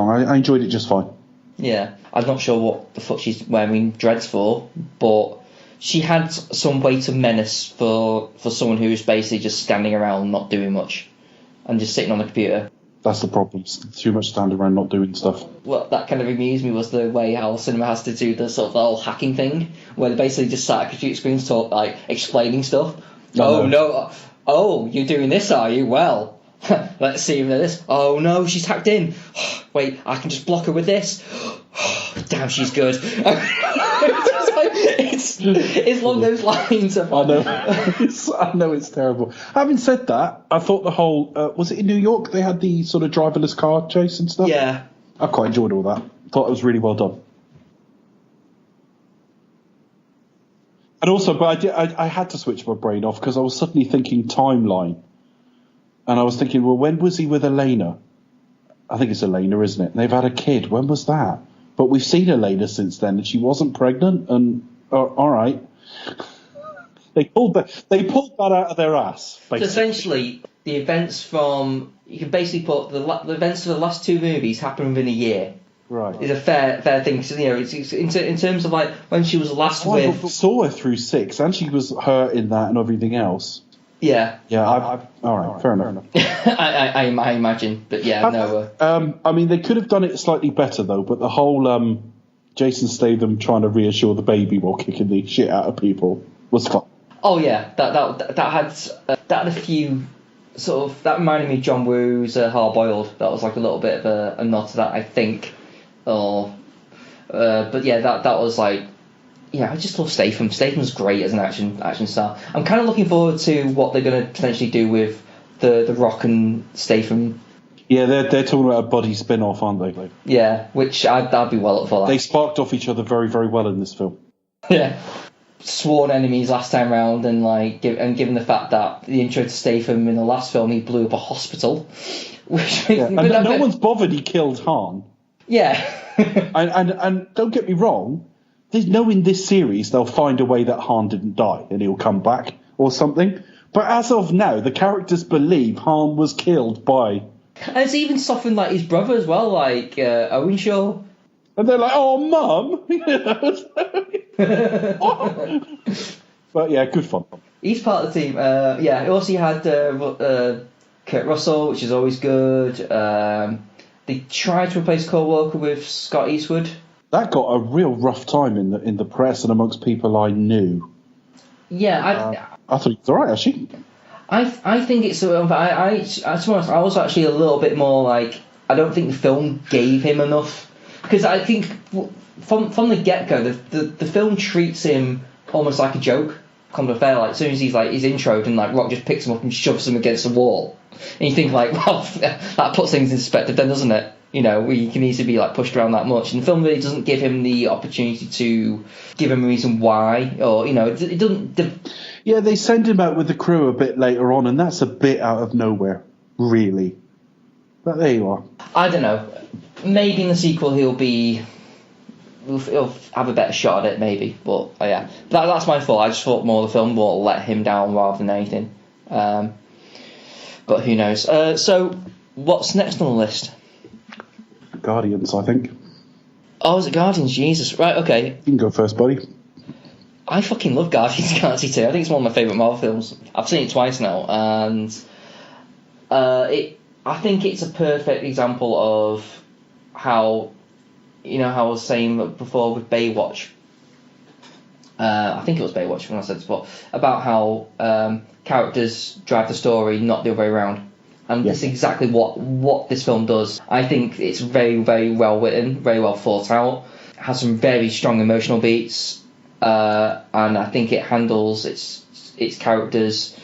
I enjoyed it just fine. Yeah, I'm not sure what the fuck she's wearing dreads for, but she had some weight of menace for someone who's basically just standing around not doing much and just sitting on the computer. That's the problem. Too much standing around not doing stuff. What that kind of amused me was the way how cinema has to do the sort of the whole hacking thing, where they basically just sat at computer screens explaining stuff. No. Oh, you're doing this, are you? Well, let's see if this. Oh no, she's hacked in. Wait, I can just block her with this. Damn, she's good. It's along those lines. I know. I know it's terrible. Having said that, I thought the whole was it in New York? They had the sort of driverless car chase and stuff. Yeah, I quite enjoyed all that. Thought it was really well done. And also, but I had to switch my brain off because I was suddenly thinking timeline, and I was thinking, well, when was he with Elena? I think it's Elena, isn't it? They've had a kid. When was that? But we've seen Elena since then, and she wasn't pregnant. And all right, they pulled that out of their ass. Basically. So essentially, the events from you can basically put the events of the last 2 movies happen within a year. Right, is a fair thing. Because, it's in terms of like when she was last with. I saw her through 6, and she was hurt in that and everything else. Yeah. Yeah. All right. Fair enough. I imagine, but yeah, no. I mean, they could have done it slightly better though. But the whole Jason Statham trying to reassure the baby while kicking the shit out of people was fun. Oh yeah, that had a few sort of that reminded me of John Woo's Hard Boiled. That was like a little bit of a nod to that, I think. But yeah, that was like. Yeah, I just love Statham. Statham's great as an action star. I'm kind of looking forward to what they're going to potentially do with the Rock and Statham. Yeah, they're talking about a buddy spin-off, aren't they? Yeah, which I'd be well up for that. They sparked off each other very, very well in this film. Yeah, sworn enemies last time round, and given the fact that the intro to Statham in the last film, he blew up a hospital, which and no one's bothered he killed Han. Yeah, and don't get me wrong. They know in this series they'll find a way that Han didn't die and he'll come back or something. But as of now, the characters believe Han was killed by... And it's even softened like his brother as well, like Owen Shaw. And they're like, oh, Mum! But yeah, good fun. He's part of the team. It also had Kurt Russell, which is always good. They tried to replace Cole Walker with Scott Eastwood. That got a real rough time in the press and amongst people I knew. Yeah, I thought it was alright, actually. I think it's. To be honest, I was actually a little bit more like I don't think the film gave him enough, because I think from the get go the film treats him almost like a joke. Come to fair, like as soon as he's introed and like Rock just picks him up and shoves him against the wall, and you think like, well, that puts things in perspective, then, doesn't it? We can easily be like pushed around that much, and the film really doesn't give him the opportunity to give him a reason why, or it doesn't. Yeah, they send him out with the crew a bit later on, and that's a bit out of nowhere, really. But there you are. I don't know. Maybe in the sequel he'll have a better shot at it, maybe. But yeah, that's my fault. I just thought more the film will let him down rather than anything. But who knows? So what's next on the list? Guardians, I think. Oh, is it Guardians? Jesus. Right, okay. You can go first, buddy. I fucking love Guardians of the Galaxy 2. I think it's one of my favourite Marvel films. I've seen it twice now, and I think it's a perfect example of how, how I was saying before with Baywatch. I think it was Baywatch when I said this before, about how characters drive the story, not the other way around. And that's exactly what this film does. I think it's very, very well written, very well thought out. It has some very strong emotional beats, and I think it handles its characters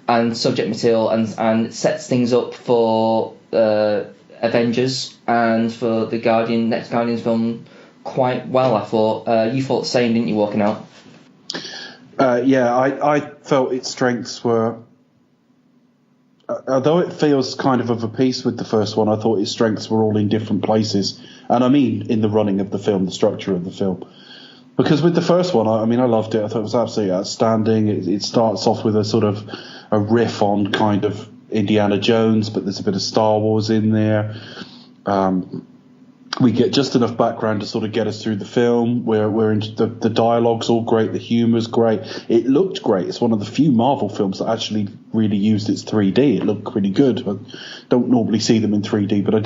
and subject material and sets things up for Avengers and for the next Guardians film quite well, I thought. You thought the same, didn't you, walking out? I felt its strengths were... although it feels kind of a piece with the first one, I thought its strengths were all in different places. And I mean in the running of the film, the structure of the film. Because with the first one, I mean, I loved it. I thought it was absolutely outstanding. It starts off with a sort of a riff on kind of Indiana Jones, but there's a bit of Star Wars in there. We get just enough background to sort of get us through the film. We're into the dialogue's all great, the humour's great. It looked great. It's one of the few Marvel films that actually really used its 3D. It looked pretty good. I don't normally see them in 3D, but I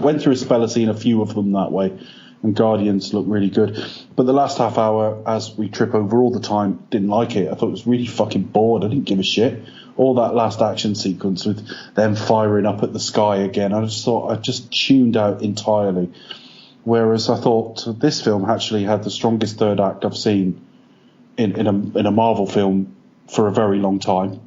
went through a spell of seeing a few of them that way. And Guardians looked really good. But the last half hour, as we trip over all the time, didn't like it. I thought it was really fucking bored. I didn't give a shit. All that last action sequence with them firing up at the sky again, I just tuned out entirely. Whereas I thought this film actually had the strongest third act I've seen in a Marvel film for a very long time.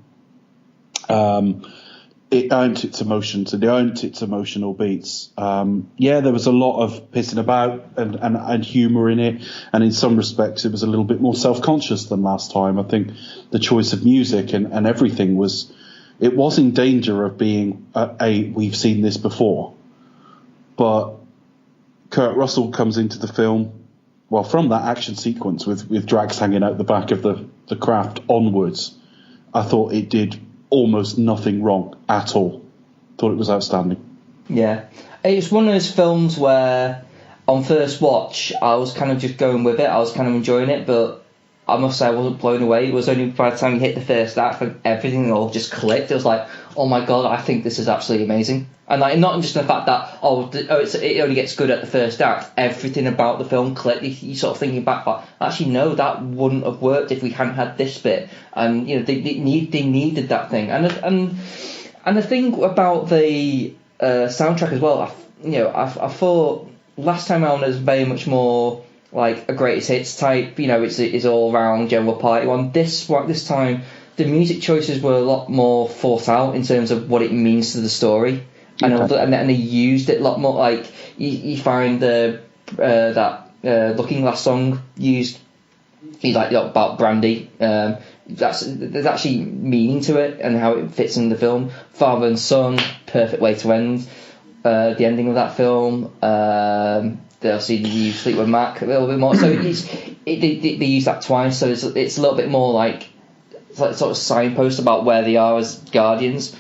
It owned its emotions and it owned its emotional beats. There was a lot of pissing about and humour in it, and in some respects it was a little bit more self-conscious than last time. I think the choice of music and everything was in danger of being we've seen this before. But Kurt Russell comes into the film, well, from that action sequence with Drax hanging out the back of the craft onwards, I thought it did almost nothing wrong at all. Thought it was outstanding. Yeah. It's one of those films where on first watch I was kind of just going with it. I was kind of enjoying it, but I must say I wasn't blown away. It was only by the time you hit the first act and everything all just clicked. It was like, oh my god, I think this is absolutely amazing. And like, not just the fact that it only gets good at the first act. Everything about the film clicked. You sort of thinking back, like, actually no, that wouldn't have worked if we hadn't had this bit. And they needed that thing. And the thing about the soundtrack as well. I thought last time around it was very much more like a greatest hits type. It's all around general party one. This time the music choices were a lot more thought out in terms of what it means to the story. And they used it a lot more. Like you find that Looking Glass song used, about Brandy. There's actually meaning to it and how it fits in the film. Father and Son, perfect way to end the ending of that film. They also use Fleetwood Mac a little bit more. So they use that twice. So it's a little bit more like sort of signpost about where they are as Guardians.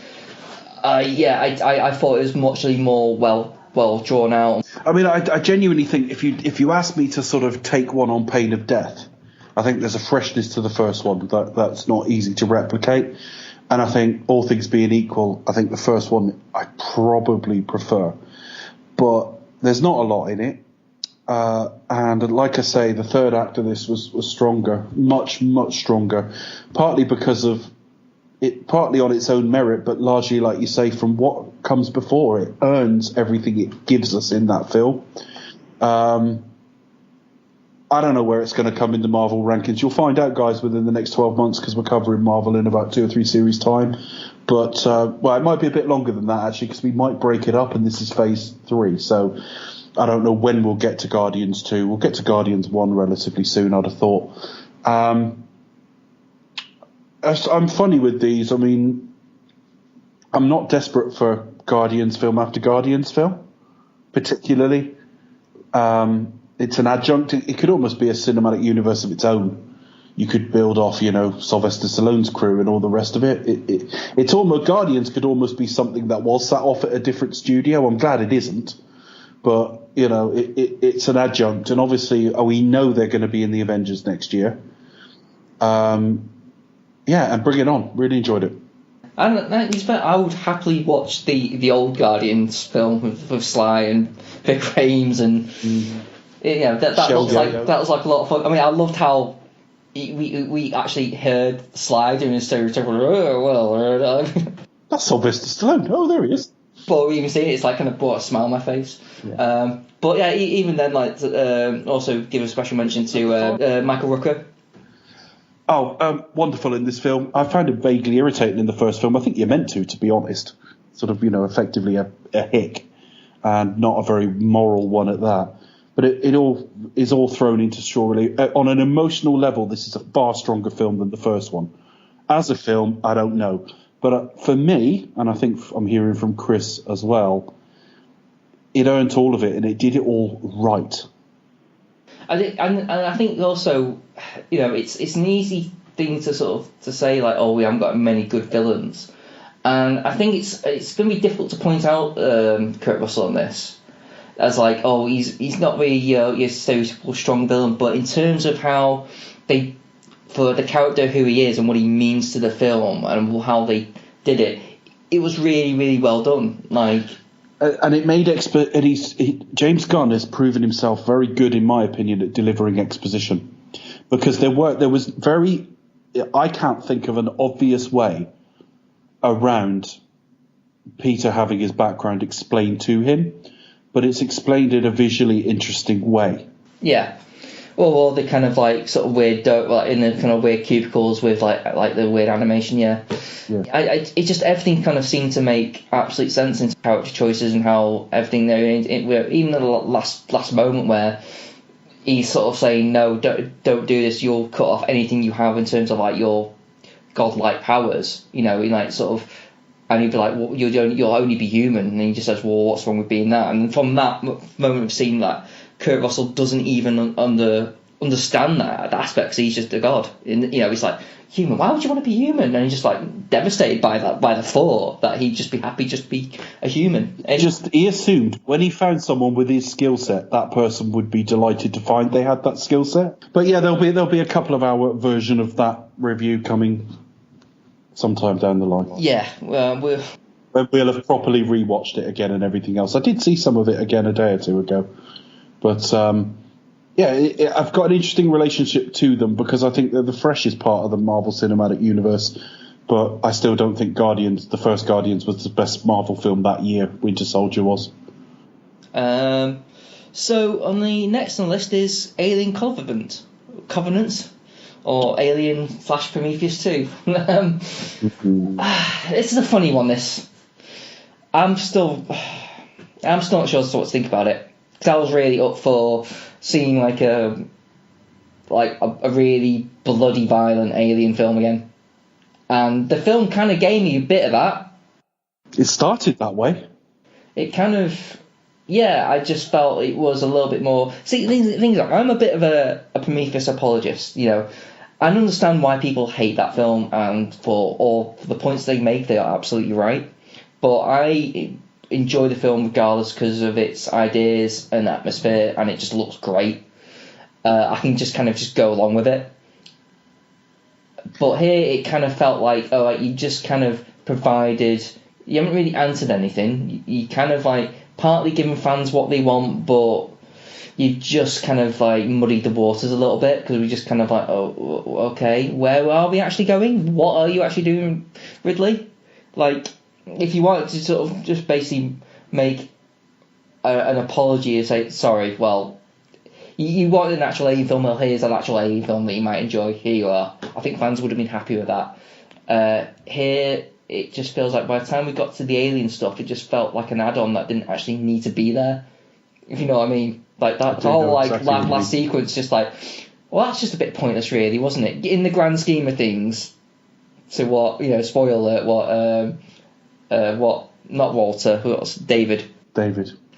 I thought it was much more well drawn out. I mean, I genuinely think if you ask me to sort of take one on pain of death, I think there's a freshness to the first one that's not easy to replicate. And I think all things being equal, I think the first one I probably prefer. But there's not a lot in it. And like I say, the third act of this was stronger, much, much stronger, partly because of it, partly on its own merit, but largely, like you say, from what comes before. It earns everything it gives us in that film. I don't know where it's going to come in the Marvel rankings. You'll find out, guys, within the next 12 months, because we're covering Marvel in about 2 or 3 series time. But, it might be a bit longer than that, actually, because we might break it up, and this is phase 3. So I don't know when we'll get to Guardians 2. We'll get to Guardians 1 relatively soon, I'd have thought. I'm funny with these. I mean, I'm not desperate for Guardians film after Guardians film, particularly. It's an adjunct. It could almost be a cinematic universe of its own. You could build off, Sylvester Stallone's crew and all the rest of it. It's almost, Guardians could almost be something that was sat off at a different studio. I'm glad it isn't, but it's an adjunct. And obviously, we know they're going to be in the Avengers next year. And bring it on. Really enjoyed it. And I would happily watch the old Guardians film with Sly and Vic Rames and. That was like a lot of fun. I mean, I loved how we actually heard Sly doing a stereotypical. That's Sylvester Stallone. Oh, there he is. But we even see it, it's like kind of brought a smile on my face. Yeah. Even then, also give a special mention to Michael Rooker. Oh, wonderful in this film. I found him vaguely irritating in the first film. I think you're meant to be honest. Sort of, effectively a hick, and not a very moral one at that. But it all is all thrown into straw, really. On an emotional level, this is a far stronger film than the first one. As a film, I don't know. But for me, and I think I'm hearing from Chris as well, it earned all of it, and it did it all right. I think also, it's an easy thing to sort of to say like, oh, we haven't got many good villains, and I think it's going to be difficult to point out Kurt Russell on this as like, oh, he's not really your stereotypical strong villain, but in terms of how they, for the character who he is and what he means to the film and how they did it, it was really, really well done. Like, and it made James Gunn has proven himself very good, in my opinion, at delivering exposition, because there was very, I can't think of an obvious way around Peter having his background explained to him, but it's explained in a visually interesting way. Yeah. Well, the kind of like sort of weird, like in the kind of weird cubicles with like the weird animation. Yeah. It just, everything kind of seemed to make absolute sense in character choices and how everything there. Even the last moment where he's sort of saying, no, don't do this. You'll cut off anything you have in terms of like your godlike powers. Like sort of. And he'd be like, well, you'll only be human. And he just says, well, what's wrong with being that? And from that moment of seeing that, Kurt Russell doesn't even understand that aspect, because he's just a god. He's like, human, why would you want to be human? And he's just like devastated by the thought that he'd just be happy just to be a human. He assumed when he found someone with his skill set, that person would be delighted to find they had that skill set. But yeah, there'll be a couple of hour version of that review coming sometime down the line. Yeah, we'll have properly rewatched it again and everything else. I did see some of it again a day or two ago, but I've got an interesting relationship to them because I think they're the freshest part of the Marvel Cinematic Universe. But I still don't think the first Guardians was the best Marvel film that year. Winter Soldier was. So on the next on the list is Alien Covenant. Or Alien / Prometheus 2. This is a funny one, this. I'm still not sure what to think about it. Because I was really up for seeing like a really bloody violent alien film again. And the film kind of gave me a bit of that. It started that way. It kind of... Yeah, I just felt it was a little bit more... See, things like, I'm a bit of a Prometheus apologist, I understand why people hate that film, and for all the points they make, they are absolutely right. But I enjoy the film regardless because of its ideas and atmosphere, and it just looks great. I can just kind of just go along with it. But here it kind of felt like, you just kind of provided... You haven't really answered anything. You kind of like partly giving fans what they want, but you've just kind of like muddied the waters a little bit, because we just kind of like, oh, okay, where are we actually going? What are you actually doing, Ridley? Like, if you wanted to sort of just basically make an apology and say, sorry, well, you want an actual alien film, well, here's an actual alien film that you might enjoy, here you are. I think fans would have been happy with that. Here, it just feels like by the time we got to the alien stuff, it just felt like an add-on that didn't actually need to be there, if you know what I mean. Like that whole last sequence, just like, well, that's just a bit pointless, really, wasn't it? In the grand scheme of things. So what? Spoiler alert. What? Not Walter. Who else? David.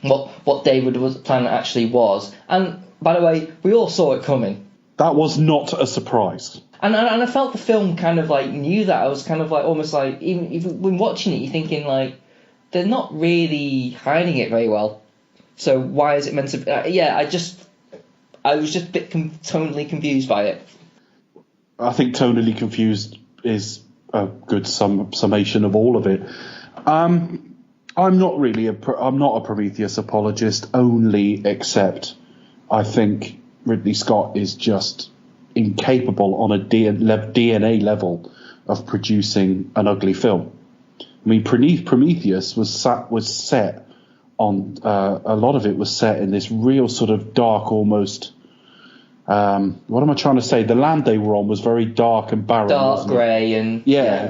What David was plan actually was, and by the way, we all saw it coming. That was not a surprise. And I felt the film kind of like knew that. I was kind of like almost like, even when watching it, you're thinking like they're not really hiding it very well. So why is it meant to? I was just a bit tonally confused by it. I think tonally confused is a good summation of all of it. I'm not a Prometheus apologist, only except I think Ridley Scott is just incapable on a DNA level of producing an ugly film. I mean, Prometheus was set on a lot of it was set in this real sort of dark, almost. What am I trying to say? The land they were on was very dark and barren. Dark grey and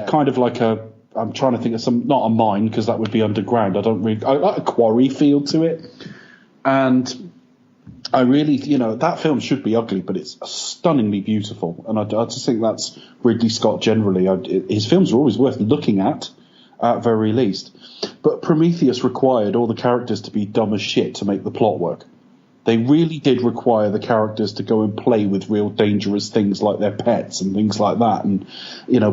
kind of like a. I'm trying to think of not a mine, because that would be underground. I like a quarry feel to it, and I really, that film should be ugly, but it's stunningly beautiful, and I just think that's Ridley Scott generally. His films are always worth looking at very least. But Prometheus required all the characters to be dumb as shit to make the plot work. They really did require the characters to go and play with real dangerous things like their pets and things like that, and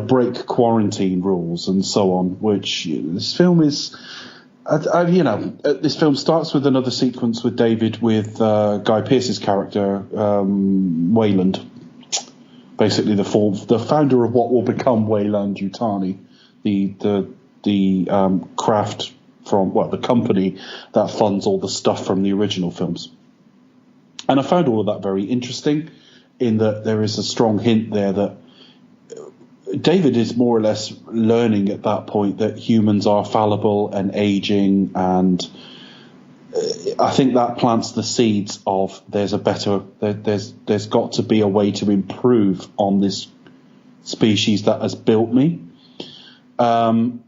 break quarantine rules and so on. Which this film is, this film starts with another sequence with David with Guy Pearce's character Wayland, basically the founder of what will become Weyland-Yutani, the craft from the company that funds all the stuff from the original films. And I found all of that very interesting, in that there is a strong hint there that David is more or less learning at that point that humans are fallible and aging, and I think that plants the seeds of there's got to be a way to improve on this species that has built me. From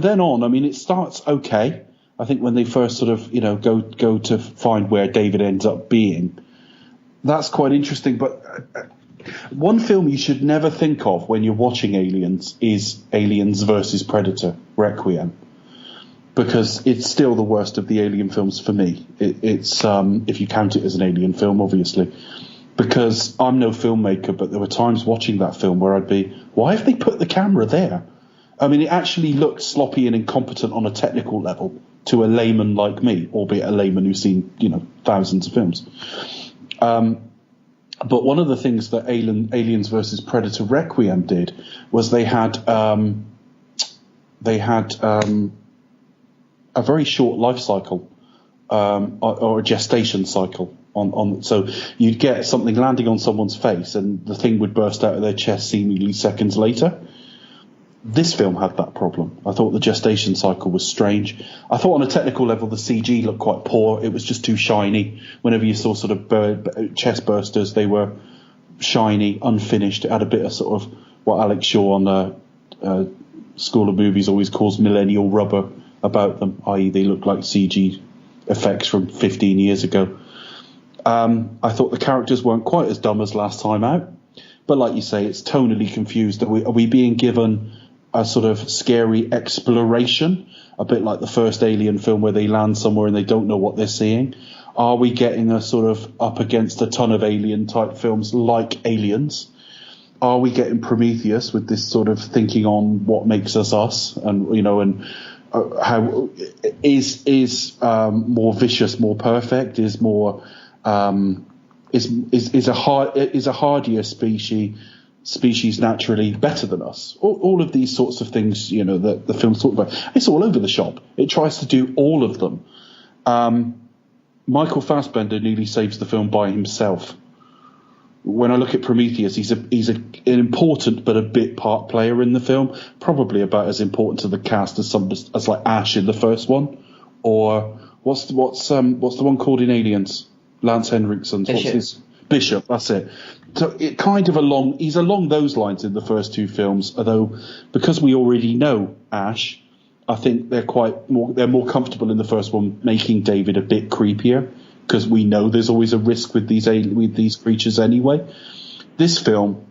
then on, I mean, it starts okay. I think when they first sort of, go to find where David ends up being, that's quite interesting. But one film you should never think of when you're watching Aliens is Aliens versus Predator, Requiem, because it's still the worst of the Alien films for me. It's if you count it as an Alien film, obviously, because I'm no filmmaker, but there were times watching that film where I'd be, why have they put the camera there? I mean, it actually looked sloppy and incompetent on a technical level to a layman like me, albeit a layman who's seen, thousands of films. But one of the things that Aliens versus Predator Requiem did was they had a very short life cycle, or a gestation cycle on. So you'd get something landing on someone's face, and the thing would burst out of their chest seemingly seconds later. This film had that problem. I thought the gestation cycle was strange. I thought on a technical level the CG looked quite poor. It was just too shiny. Whenever you saw sort of chest bursters, they were shiny, unfinished. It had a bit of sort of what Alex Shaw on School of Movies always calls millennial rubber about them, i.e. they look like CG effects from 15 years ago. I thought the characters weren't quite as dumb as last time out. But like you say, it's tonally confused. Are we being given a sort of scary exploration, a bit like the first Alien film where they land somewhere and they don't know what they're seeing? Are we getting a sort of up against a ton of Alien type films like Aliens? Are we getting Prometheus with this sort of thinking on what makes us us, and how is more vicious, more perfect, is more is a hardier species naturally better than us? All of these sorts of things, that the film's talk about. It's all over the shop. It tries to do all of them. Michael Fassbender nearly saves the film by himself. When I look at Prometheus, he's an important but a bit part player in the film, probably about as important to the cast as like Ash in the first one, or what's the one called in Aliens? Lance Henriksen's. Bishop. What's his? Bishop, that's it. So it kind of he's along those lines in the first two films, although because we already know Ash, I think they're more comfortable in the first one making David a bit creepier, because we know there's always a risk with these creatures anyway. This film,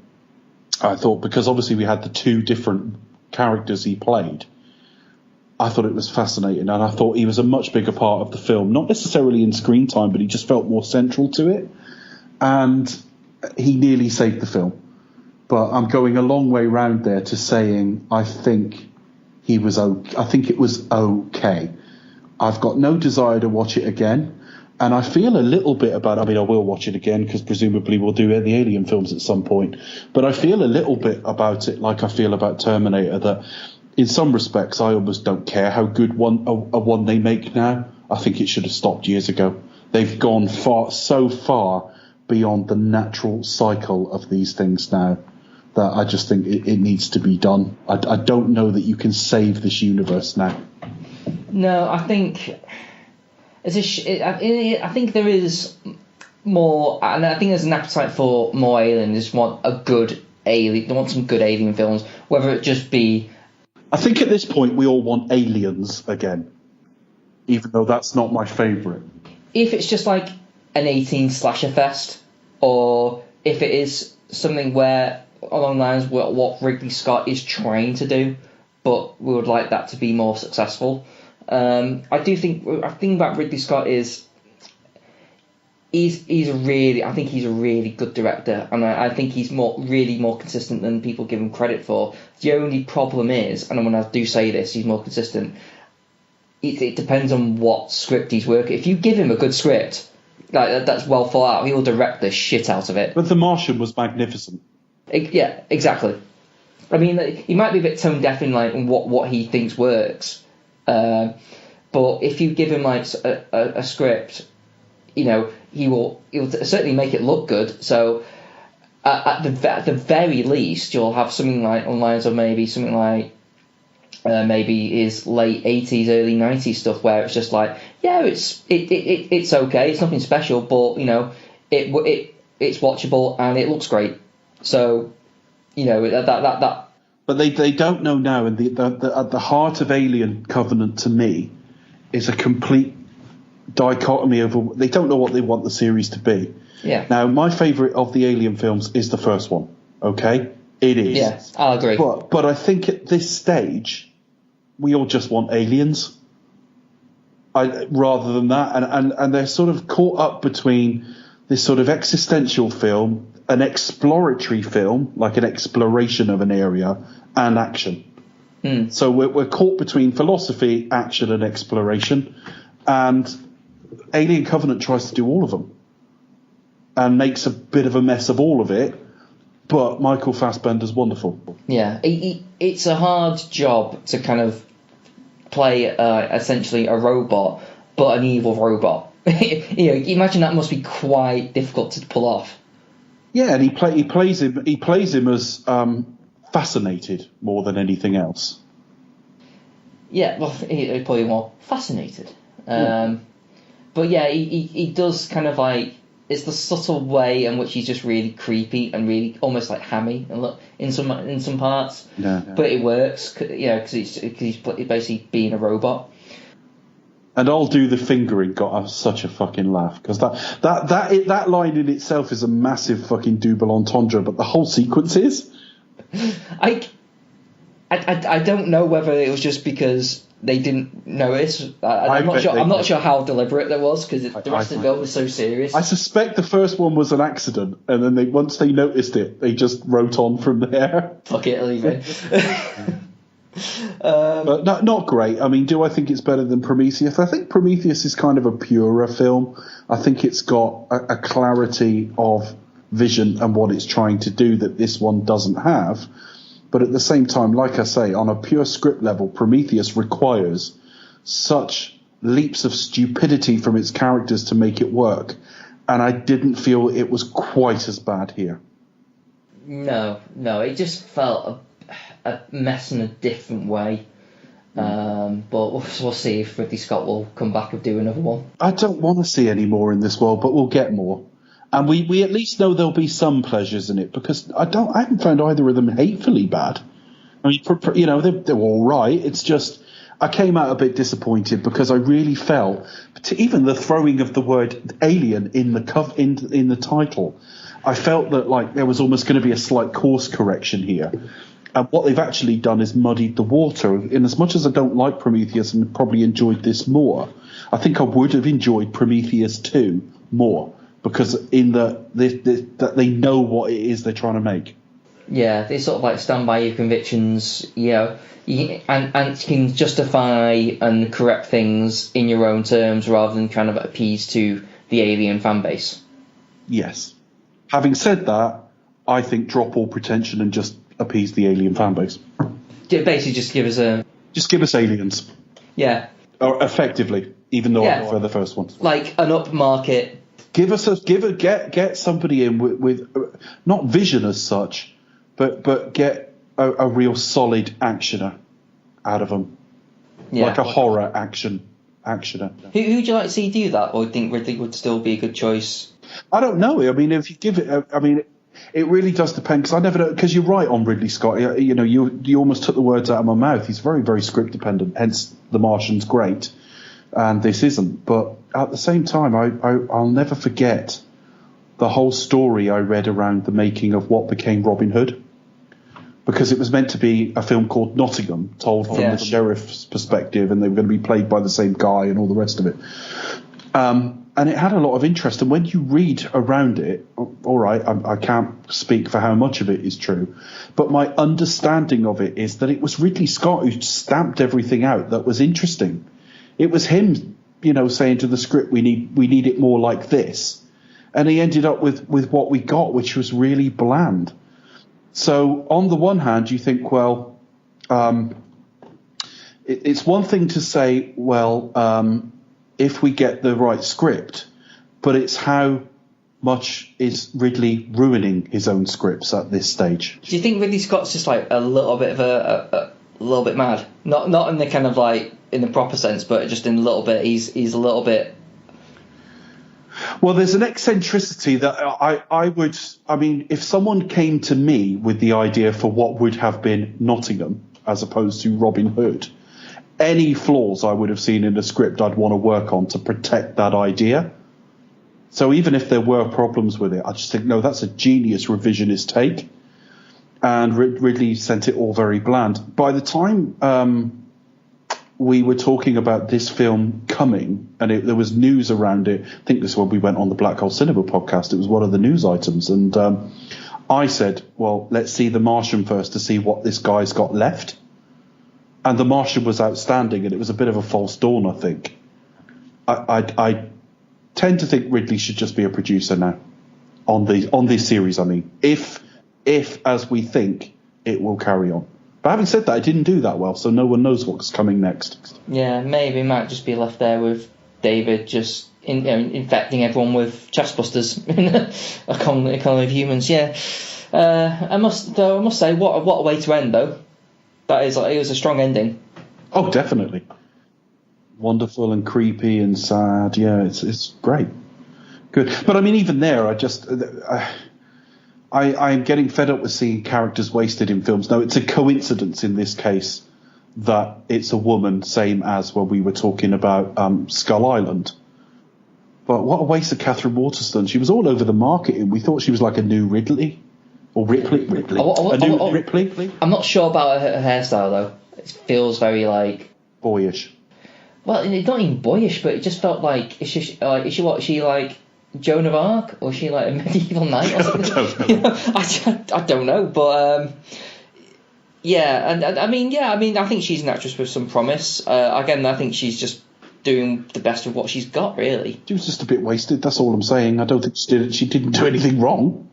I thought, because obviously we had the two different characters he played, I thought it was fascinating, and I thought he was a much bigger part of the film, not necessarily in screen time, but he just felt more central to it. And he nearly saved the film. But I'm going a long way round there to saying I think he was okay. I think it was okay. I've got no desire to watch it again. And I feel a little bit about it. I mean, I will watch it again because presumably we'll do the Alien films at some point. But I feel a little bit about it like I feel about Terminator, that in some respects I almost don't care how good one they make now. I think it should have stopped years ago. They've gone so far beyond the natural cycle of these things now that I just think it needs to be done. I don't know that you can save this universe now. No, I think I think there is more, and I think there's an appetite for more Alien. They just want a good Alien. They want some good Alien films, whether it just be. I think at this point we all want Aliens again, even though that's not my favourite. If it's just like an 18 slasher fest, or if it is something where along the lines what Ridley Scott is trying to do, but we would like that to be more successful. I think about Ridley Scott is I think he's a really good director, and I think he's really more consistent than people give him credit for. The only problem is, and when I do say this, he's more consistent. It depends on what script he's working. If you give him a good script, like that's well thought out, he will direct the shit out of it. But The Martian was magnificent. Yeah, exactly. I mean, he might be a bit tone deaf in like what he thinks works, but if you give him like a script, you know, he'll certainly make it look good. So at the very least, you'll have something like on lines of maybe something like maybe his late 80s, early 90s stuff, where it's just like, yeah, it's okay, it's nothing special, but you know, it's watchable and it looks great. So, you know, that. But they don't know now, and at the heart of Alien Covenant to me is a complete dichotomy over. They don't know what they want the series to be. Yeah. Now, my favourite of the Alien films is the first one. Okay, it is. Yeah, I'll agree. But I think at this stage, we all just want aliens. Rather than that, and they're sort of caught up between this sort of existential film, an exploratory film, like an exploration of an area, and action. So we're caught between philosophy, action, and exploration, and Alien Covenant tries to do all of them and makes a bit of a mess of all of it, but Michael Fassbender's wonderful. Yeah, it's a hard job to kind of play essentially a robot, but an evil robot. You know, imagine that must be quite difficult to pull off. Yeah, and he plays him as fascinated more than anything else. Yeah, well, he's probably more fascinated. But yeah, he does kind of like, it's the subtle way in which he's just really creepy and really almost like hammy and look in some parts. Yeah. But it works, you know, because he's basically being a robot. And I'll do the fingering got such a fucking laugh, because that line in itself is a massive fucking double entendre, but the whole sequence is. I don't know whether it was just because they didn't notice. I'm not sure how deliberate that was, because the rest of the film was so serious. I suspect the first one was an accident, and then once they noticed it, they just wrote on from there. Fuck it, leave it. But not great. I mean, do I think it's better than Prometheus? I think Prometheus is kind of a purer film. I think it's got a clarity of vision and what it's trying to do that this one doesn't have. But at the same time, like I say, on a pure script level, Prometheus requires such leaps of stupidity from its characters to make it work. And I didn't feel it was quite as bad here. No, it just felt a mess in a different way. But we'll see if Ridley Scott will come back and do another one. I don't want to see any more in this world, but we'll get more. And we at least know there'll be some pleasures in it, because I haven't found either of them hatefully bad. I mean, you know, they're all right. It's just I came out a bit disappointed because I really felt, even the throwing of the word alien in the title, I felt that like there was almost going to be a slight course correction here. And what they've actually done is muddied the water. In as much as I don't like Prometheus and probably enjoyed this more, I think I would have enjoyed Prometheus 2 more, because that they know what it is they're trying to make. Yeah, they sort of like stand by your convictions, you know, and can justify and correct things in your own terms rather than kind of appease to the Alien fan base. Yes. Having said that, I think drop all pretension and just appease the Alien fan base. Basically, just give us aliens. Yeah. Or effectively, even though I prefer the first one. Like an upmarket. Get somebody in with not vision as such, but get a real solid actioner out of them. Yeah. Like a horror actioner. Who'd you like to see do that, or think Ridley would still be a good choice? I don't know. I mean, if you give it, it really does depend, because I never know, because you're right on Ridley Scott. You know, you almost took the words out of my mouth. He's very, very script dependent. Hence, The Martian's great, and this isn't. But at the same time, I'll never forget the whole story I read around the making of what became Robin Hood, because it was meant to be a film called Nottingham, told from the sheriff's perspective, and they were going to be played by the same guy and all the rest of it. And it had a lot of interest. And when you read around it, all right, I can't speak for how much of it is true, but my understanding of it is that it was Ridley Scott who stamped everything out that was interesting. It was him, saying to the script, we need it more like this. And he ended up with what we got, which was really bland. So on the one hand, you think, well, it's one thing to say, well, if we get the right script, but it's how much is Ridley ruining his own scripts at this stage. Do you think Ridley Scott's just like a little bit of a little bit mad? Not in the kind of like in the proper sense, but just in a little bit. He's a little bit. Well, there's an eccentricity that I mean, if someone came to me with the idea for what would have been Nottingham as opposed to Robin Hood, any flaws I would have seen in the script I'd want to work on to protect that idea. So even if there were problems with it, I just think, no, that's a genius revisionist take. And Ridley sent it all very bland. By the time we were talking about this film coming, and there was news around it, I think this is when we went on the Black Hole Cinema podcast, it was one of the news items. And I said, well, let's see The Martian first to see what this guy's got left. And The Martian was outstanding, and it was a bit of a false dawn, I think. I tend to think Ridley should just be a producer now on this series. I mean, if as we think it will carry on. But having said that, it didn't do that well, so no one knows what's coming next. Yeah, maybe it might just be left there with David just infecting everyone with chest busters in a economy of humans. Yeah, I must say, what a way to end though. That is, it was a strong ending. Oh, definitely. Wonderful and creepy and sad. Yeah, it's great. Good. But I mean, even there, I'm getting fed up with seeing characters wasted in films. Now, it's a coincidence in this case that it's a woman, same as when we were talking about Skull Island. But what a waste of Catherine Waterston. She was all over the marketing. We thought she was like a new Ridley. Or Ripley. Ripley? I'm not sure about her hairstyle, though. It feels very, like... boyish. Well, it's not even boyish, but it just felt like... Is she like Joan of Arc? Or is she like a medieval knight or something? I don't know, but... I think she's an actress with some promise. Again, I think she's just doing the best of what she's got, really. She was just a bit wasted, that's all I'm saying. I don't think she didn't do anything wrong.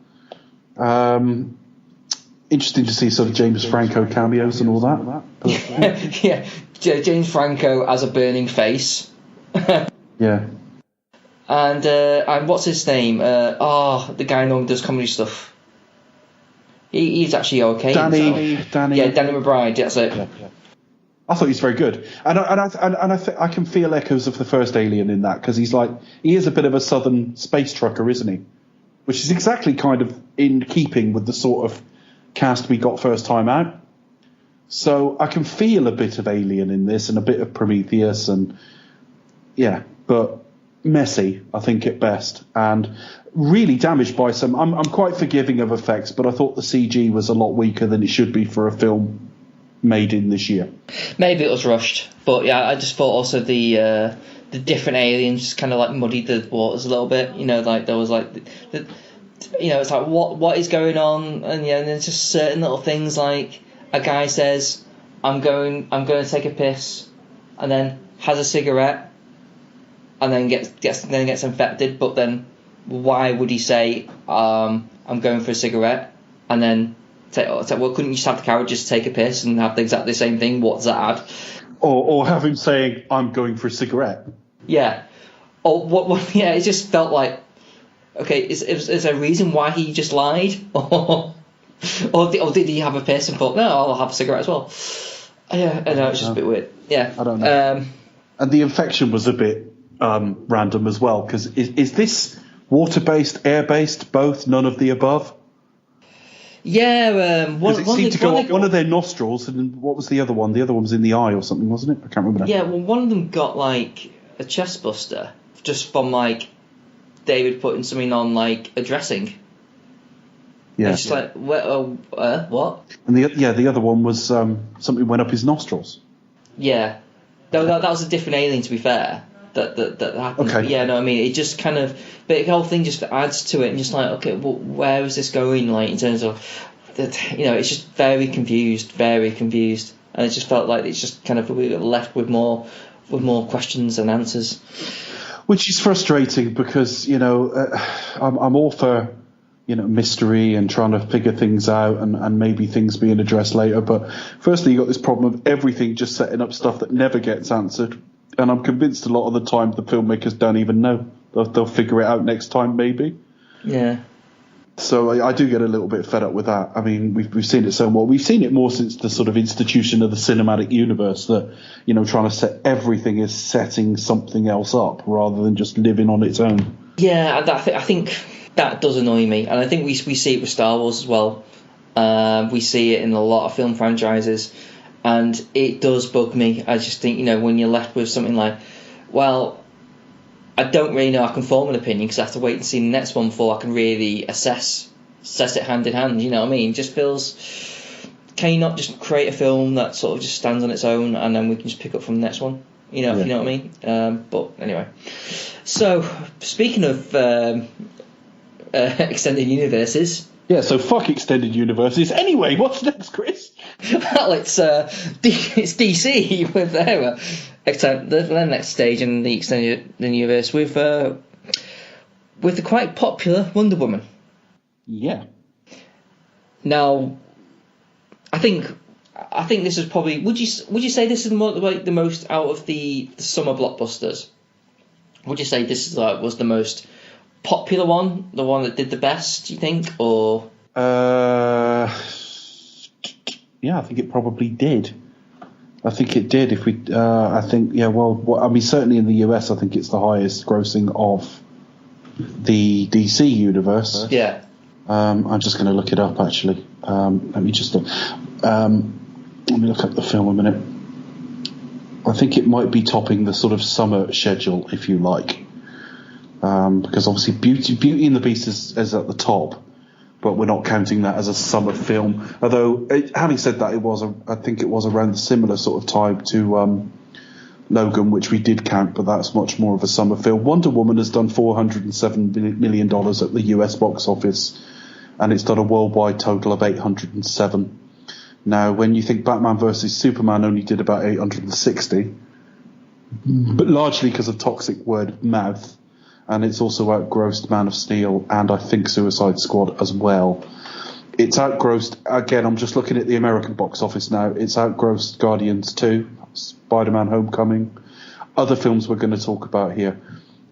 Interesting to see sort of James Franco cameos and all that. But, yeah, James Franco as a burning face. Yeah. And what's his name? The guy who does comedy stuff. He's actually okay. Danny. Yeah, Danny McBride. That's it. Yeah. I thought he was very good, and I can feel echoes of the first Alien in that, because he is a bit of a southern space trucker, isn't he? Which is exactly kind of in keeping with the sort of cast we got first time out. So I can feel a bit of Alien in this and a bit of Prometheus, and yeah, but messy, I think, at best, and really damaged by some... I'm quite forgiving of effects, but I thought the CG was a lot weaker than it should be for a film made in this year. Maybe it was rushed, but yeah, I just thought also the different aliens just kind of like muddied the waters a little bit. Like there was like it's like what is going on, and and there's just certain little things like a guy says, I'm going to take a piss, and then has a cigarette, and then gets infected. But then why would he say I'm going for a cigarette, and then well, couldn't you just have the character just take a piss and have exactly the same thing? What's that add? Or have him saying, I'm going for a cigarette. Yeah. Or what? Yeah, it just felt like, okay, is there a reason why he just lied? or did he have a piss and thought, no, I'll have a cigarette as well? Yeah, I know, it's just a bit weird. Yeah. I don't know. And the infection was a bit random as well, because is this water-based, air-based, both, none of the above? Yeah, one of their nostrils, and what was the other one? The other one was in the eye or something, wasn't it? I can't remember. Yeah, well, one of them got like a chest buster just from like David putting something on like a dressing. Yeah. It's just like what? And the other one was something went up his nostrils. Yeah, that was a different alien, to be fair. that happens. Okay. But yeah, no, I mean, it just kind of, but the whole thing just adds to it, and just like, okay, well, where is this going? Like, in terms of, it's just very confused, and it just felt like it's just kind of, we were left with more questions than answers. Which is frustrating because, I'm all for, mystery and trying to figure things out and maybe things being addressed later. But firstly, you got this problem of everything just setting up stuff that never gets answered. And I'm convinced a lot of the time the filmmakers don't even know. They'll figure it out next time, maybe. Yeah. So I do get a little bit fed up with that. I mean, we've seen it so more. We've seen it more since the sort of institution of the cinematic universe that, trying to set everything is setting something else up rather than just living on its own. Yeah, I think that does annoy me. And I think we see it with Star Wars as well. We see it in a lot of film franchises. And it does bug me. I just think, when you're left with something like, well, I don't really know I can form an opinion because I have to wait and see the next one before I can really assess it hand in hand, you know what I mean? It just feels, can you not just create a film that sort of just stands on its own and then we can just pick up from the next one? If you know what I mean? But anyway. So, speaking of extended universes... Yeah, so fuck extended universes. Anyway, what's next, Chris? Well, it's DC with their next stage in the extended universe with the quite popular Wonder Woman. Yeah. Now, I think this is probably. Would you say this is the most out of the summer blockbusters? Would you say this was the most popular one, the one that did the best? Do you think, or? Yeah, I think it probably did. I think it did. If we, I think, yeah. Well, I mean, certainly in the US, I think it's the highest grossing of the DC universe. Yeah. I'm just going to look it up. Actually, let me look up the film a minute. I think it might be topping the sort of summer schedule, if you like, because obviously Beauty and the Beast is at the top. But we're not counting that as a summer film. Although, having said that, I think it was around the similar sort of time to Logan, which we did count, but that's much more of a summer film. Wonder Woman has done $407 million at the US box office, and it's done a worldwide total of 807. Now, when you think Batman vs Superman only did about 860, but largely because of toxic word of mouth, and it's also outgrossed Man of Steel and I think Suicide Squad as well. It's outgrossed, again, I'm just looking at the American box office now, it's outgrossed Guardians 2, Spider-Man Homecoming, other films we're going to talk about here.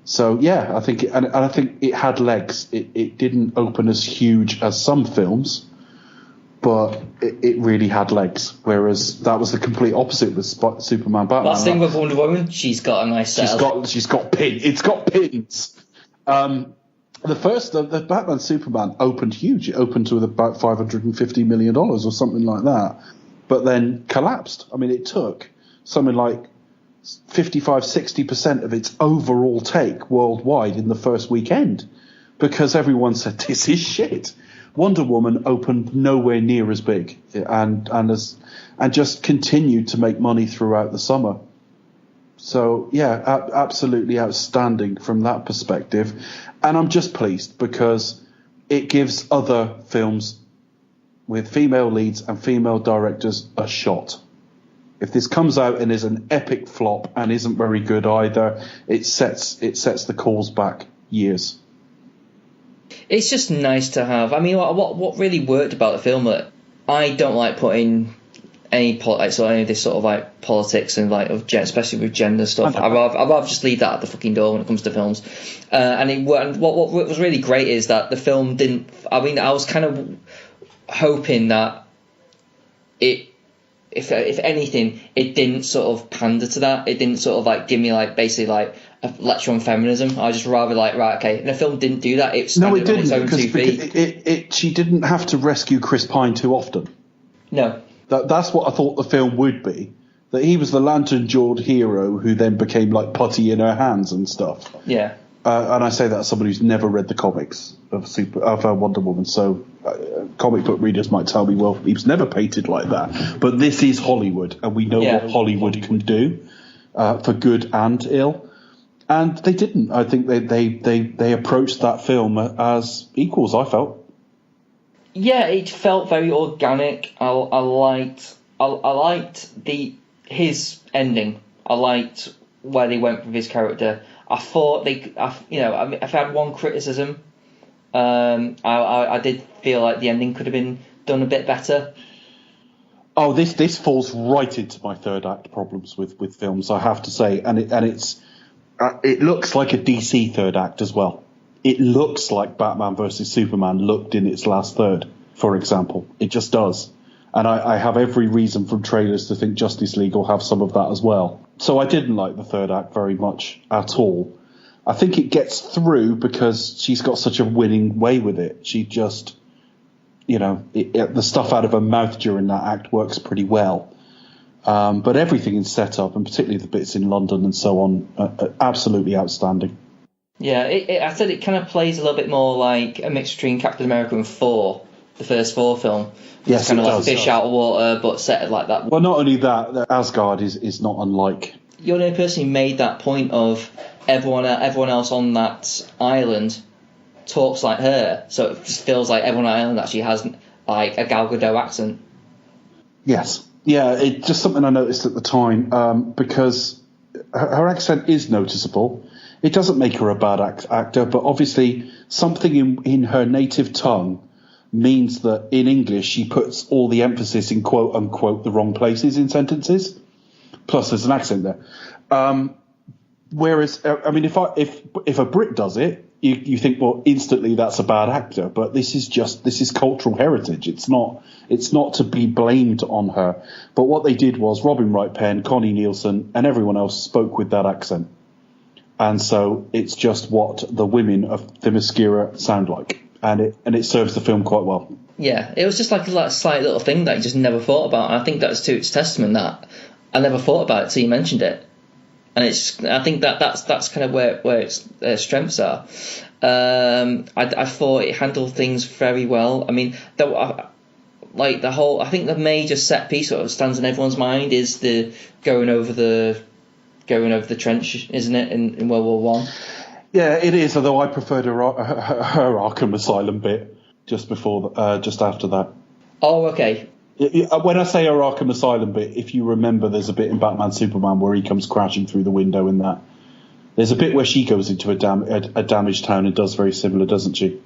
So, yeah, I think I think it had legs. It didn't open as huge as some films, but it really had legs, whereas that was the complete opposite with Superman Batman. Last thing with Wonder Woman, she's got a nice set. She's got pins. It's got pins. The Batman Superman opened huge. It opened with about $550 million or something like that, but then collapsed. I mean, it took something like 55-60% of its overall take worldwide in the first weekend because everyone said, this is shit. Wonder Woman opened nowhere near as big and just continued to make money throughout the summer. So, yeah, absolutely outstanding from that perspective. And I'm just pleased because it gives other films with female leads and female directors a shot. If this comes out and is an epic flop and isn't very good either, it sets the calls back years. It's just nice to have. I mean, what really worked about the film that I don't like putting any of this sort of like politics and like especially with gender stuff. I'd rather just leave that at the fucking door when it comes to films. And what was really great is that the film didn't. I mean, I was kind of hoping that it, if anything, it didn't sort of pander to that. It didn't sort of like give me like basically like a lecture on feminism. I was just rather like, right, okay. And the film didn't do that. It no, it didn't, on its own because 2 feet. She didn't have to rescue Chris Pine too often. No. That's what I thought the film would be. That he was the lantern-jawed hero who then became like putty in her hands and stuff. Yeah. And I say that as somebody who's never read the comics of Wonder Woman, so comic book readers might tell me, well, he was never painted like that. But this is Hollywood, and we know what Hollywood can do for good and ill. And they didn't. I think they approached that film as equals, I felt. Yeah, it felt very organic. I liked his ending. I liked where they went with his character. I thought if I had one criticism, I did feel like the ending could have been done a bit better. Oh, this falls right into my third act problems with films, I have to say, and it looks like a DC third act as well. It looks like Batman vs Superman looked in its last third, for example. It just does. And I have every reason from trailers to think Justice League will have some of that as well. So I didn't like the third act very much at all. I think it gets through because she's got such a winning way with it. She just, the stuff out of her mouth during that act works pretty well. But everything is set up, and particularly the bits in London and so on, are absolutely outstanding. Yeah, I said it kind of plays a little bit more like a mix between Captain America and Thor, the first Thor film. Yes, it's kind of like does. fish out of water, but set like that. Well, not only that, Asgard is not unlike. You're the only person who made that point of everyone else on that island talks like her, so it just feels like everyone on the island actually has like a Gal Gadot accent. Yes. Yeah, it's just something I noticed at the time, because her accent is noticeable. It doesn't make her a bad actor, but obviously something in her native tongue means that in English she puts all the emphasis in quote-unquote the wrong places in sentences. Plus there's an accent there. Whereas, I mean, if a Brit does it, you think, well, instantly that's a bad actor. But this is cultural heritage. It's not to be blamed on her. But what they did was Robin Wright Penn, Connie Nielsen, and everyone else spoke with that accent. And so it's just what the women of Themyscira sound like. And it serves the film quite well. Yeah, it was just like a slight little thing that I just never thought about. And I think that's to its testament that I never thought about it till you mentioned it. And I think that's kind of where its strengths are. I thought it handled things very well. I mean, I think the major set piece that stands in everyone's mind is the going over the trench, isn't it, in World War One? Yeah, it is. Although I preferred her Arkham Asylum bit just after that. Oh, okay. When I say her Arkham Asylum bit, if you remember, there's a bit in Batman Superman where he comes crashing through the window in that. There's a bit where she goes into a damaged town and does very similar, doesn't she?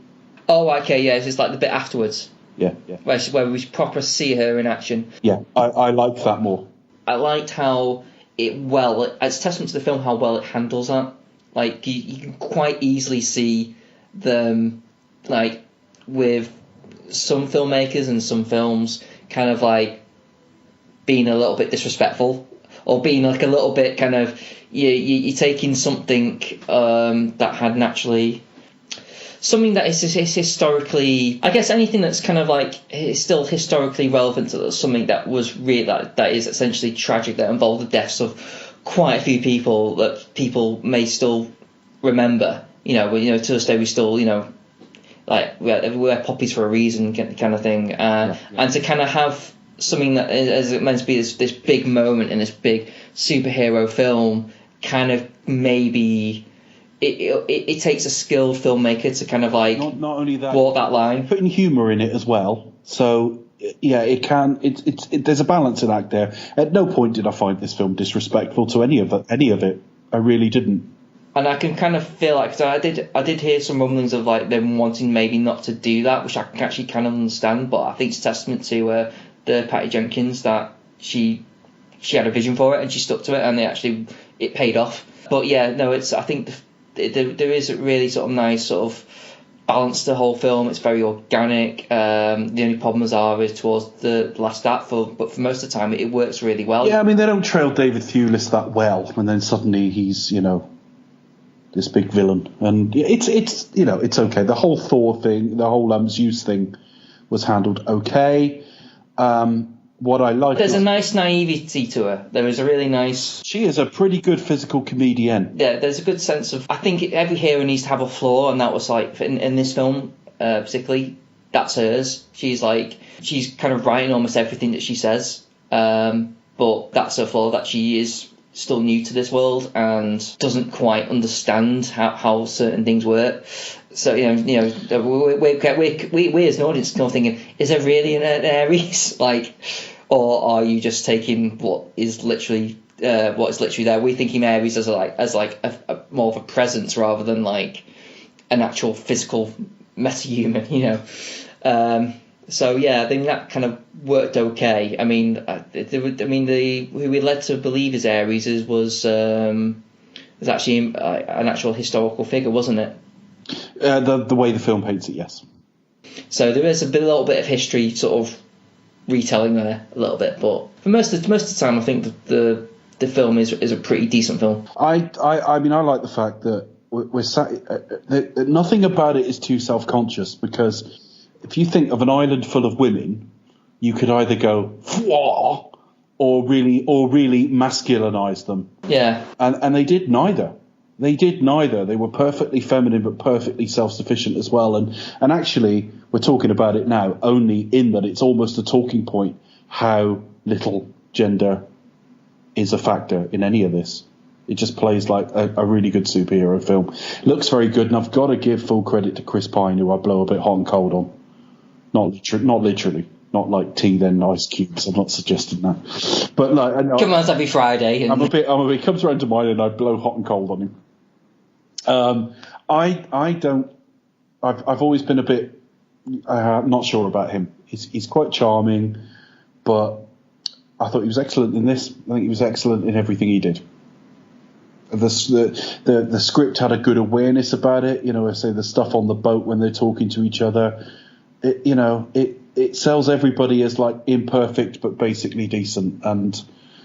Oh, okay, yeah. It's like the bit afterwards. Yeah. Where we proper see her in action. Yeah, I liked that more. I liked how it's a testament to the film how well it handles that. Like, you can quite easily see them, like, with some filmmakers and some films kind of like being a little bit disrespectful or being like a little bit kind of you're taking something that had naturally something that is historically, I guess anything that's kind of like is still historically relevant to something that was really that is essentially tragic, that involved the deaths of quite a few people that people may still remember. To this day we still like we're poppies for a reason kind of thing, and to kind of have something that is meant to be this big moment in this big superhero film, kind of maybe it takes a skilled filmmaker to kind of like not only that, walk that line, putting humour in it as well. So yeah, it can. There's a balancing act there. At no point did I find this film disrespectful to any of it. I really didn't. And I can kind of feel like, so I did hear some rumblings of like them wanting maybe not to do that, which I can actually kind of understand. But I think it's a testament to the Patty Jenkins that she had a vision for it and she stuck to it, and it paid off. But yeah, no, I think there is a really sort of nice sort of balance to the whole film. It's very organic. The only problems is towards the last act, but for most of the time it works really well. Yeah, I mean they don't trail David Thewlis that well, and then suddenly he's this big villain, and it's okay. The whole Thor thing, the whole Zeus thing, was handled okay. What I like, there's a nice naivety to her. There is a really nice. She is a pretty good physical comedian. Yeah, there's a good sense of. I think every hero needs to have a flaw, and that was like in this film particularly. That's hers. She's kind of right in almost everything that she says, but that's her flaw, that she is still new to this world and doesn't quite understand how certain things work. So we as an audience are thinking, is there really an Ares? Like, or are you just taking what is literally there? We're thinking Ares as a more of a presence rather than like an actual physical metahuman, So yeah, I think that kind of worked okay. I mean, who we led to believe is Ares was actually an actual historical figure, wasn't it? The way the film paints it, yes. So there is a little bit of history sort of retelling there a little bit, but for most of the time, I think the film is a pretty decent film. I mean, I like the fact that that nothing about it is too self-conscious, because if you think of an island full of women, you could either go Fwah! or really masculinize them. Yeah. And they did neither. They were perfectly feminine but perfectly self-sufficient as well. And actually, we're talking about it now only in that it's almost a talking point how little gender is a factor in any of this. It just plays like a really good superhero film. It looks very good, and I've got to give full credit to Chris Pine, who I blow a bit hot and cold on. Not literally. Not like tea then ice cubes. I'm not suggesting that. But like, come on, every Friday. I'm a bit. Comes around to mine, and I blow hot and cold on him. I don't. I've always been a bit not sure about him. He's quite charming, but I thought he was excellent in this. I think he was excellent in everything he did. The script had a good awareness about it. I say the stuff on the boat when they're talking to each other. It sells everybody as like imperfect but basically decent, and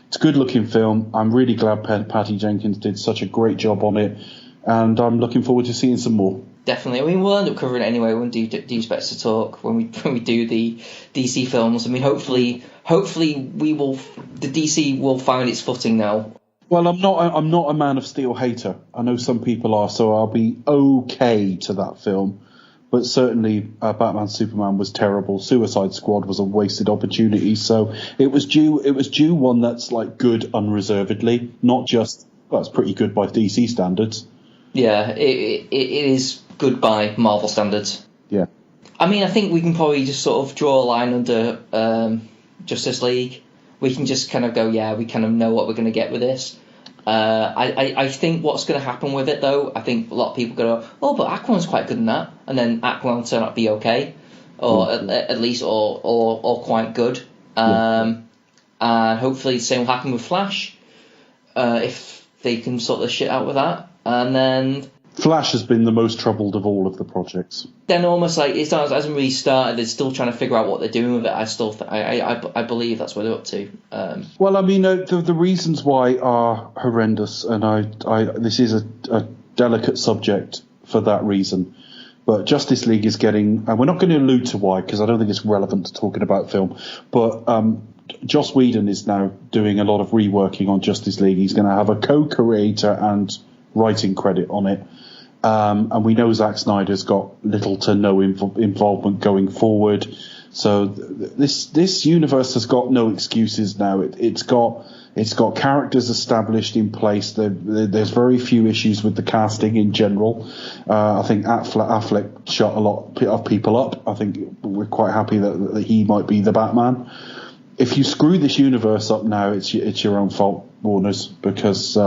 it's a good looking film. I'm really glad Patty Jenkins did such a great job on it, and I'm looking forward to seeing some more. Definitely. I mean, we'll end up covering it anyway when we do Specs to Talk, when we do the DC films. I mean, hopefully the DC will find its footing now. Well, I'm not a Man of Steel hater. I know some people are, so I'll be okay to that film. But certainly, Batman Superman was terrible. Suicide Squad was a wasted opportunity. So it was due one that's like good unreservedly, not just it's pretty good by DC standards. Yeah, it is good by Marvel standards. Yeah. I mean, I think we can probably just sort of draw a line under Justice League. We can just kind of go, we kind of know what we're going to get with this. I think what's going to happen with it, though, I think a lot of people go, but Aquaman's quite good in that, and then Aquaman will turn out to be okay, or at least or quite good. And hopefully the same will happen with Flash, if they can sort the shit out with that. And then Flash has been the most troubled of all of the projects. Then almost like it hasn't really started. They're still trying to figure out what they're doing with it. I believe that's what they're up to. Well, I mean, the reasons why are horrendous, and this is a delicate subject for that reason. But Justice League is getting, and we're not going to allude to why, because I don't think it's relevant to talking about film. But Joss Whedon is now doing a lot of reworking on Justice League. He's going to have a co-creator and writing credit on it. And we know Zack Snyder's got little to no involvement going forward. So this universe has got no excuses now. It's got characters established in place. There's very few issues with the casting in general. I think Affleck shut a lot of people up. I think we're quite happy that he might be the Batman. If you screw this universe up now, it's your own fault, Warners, because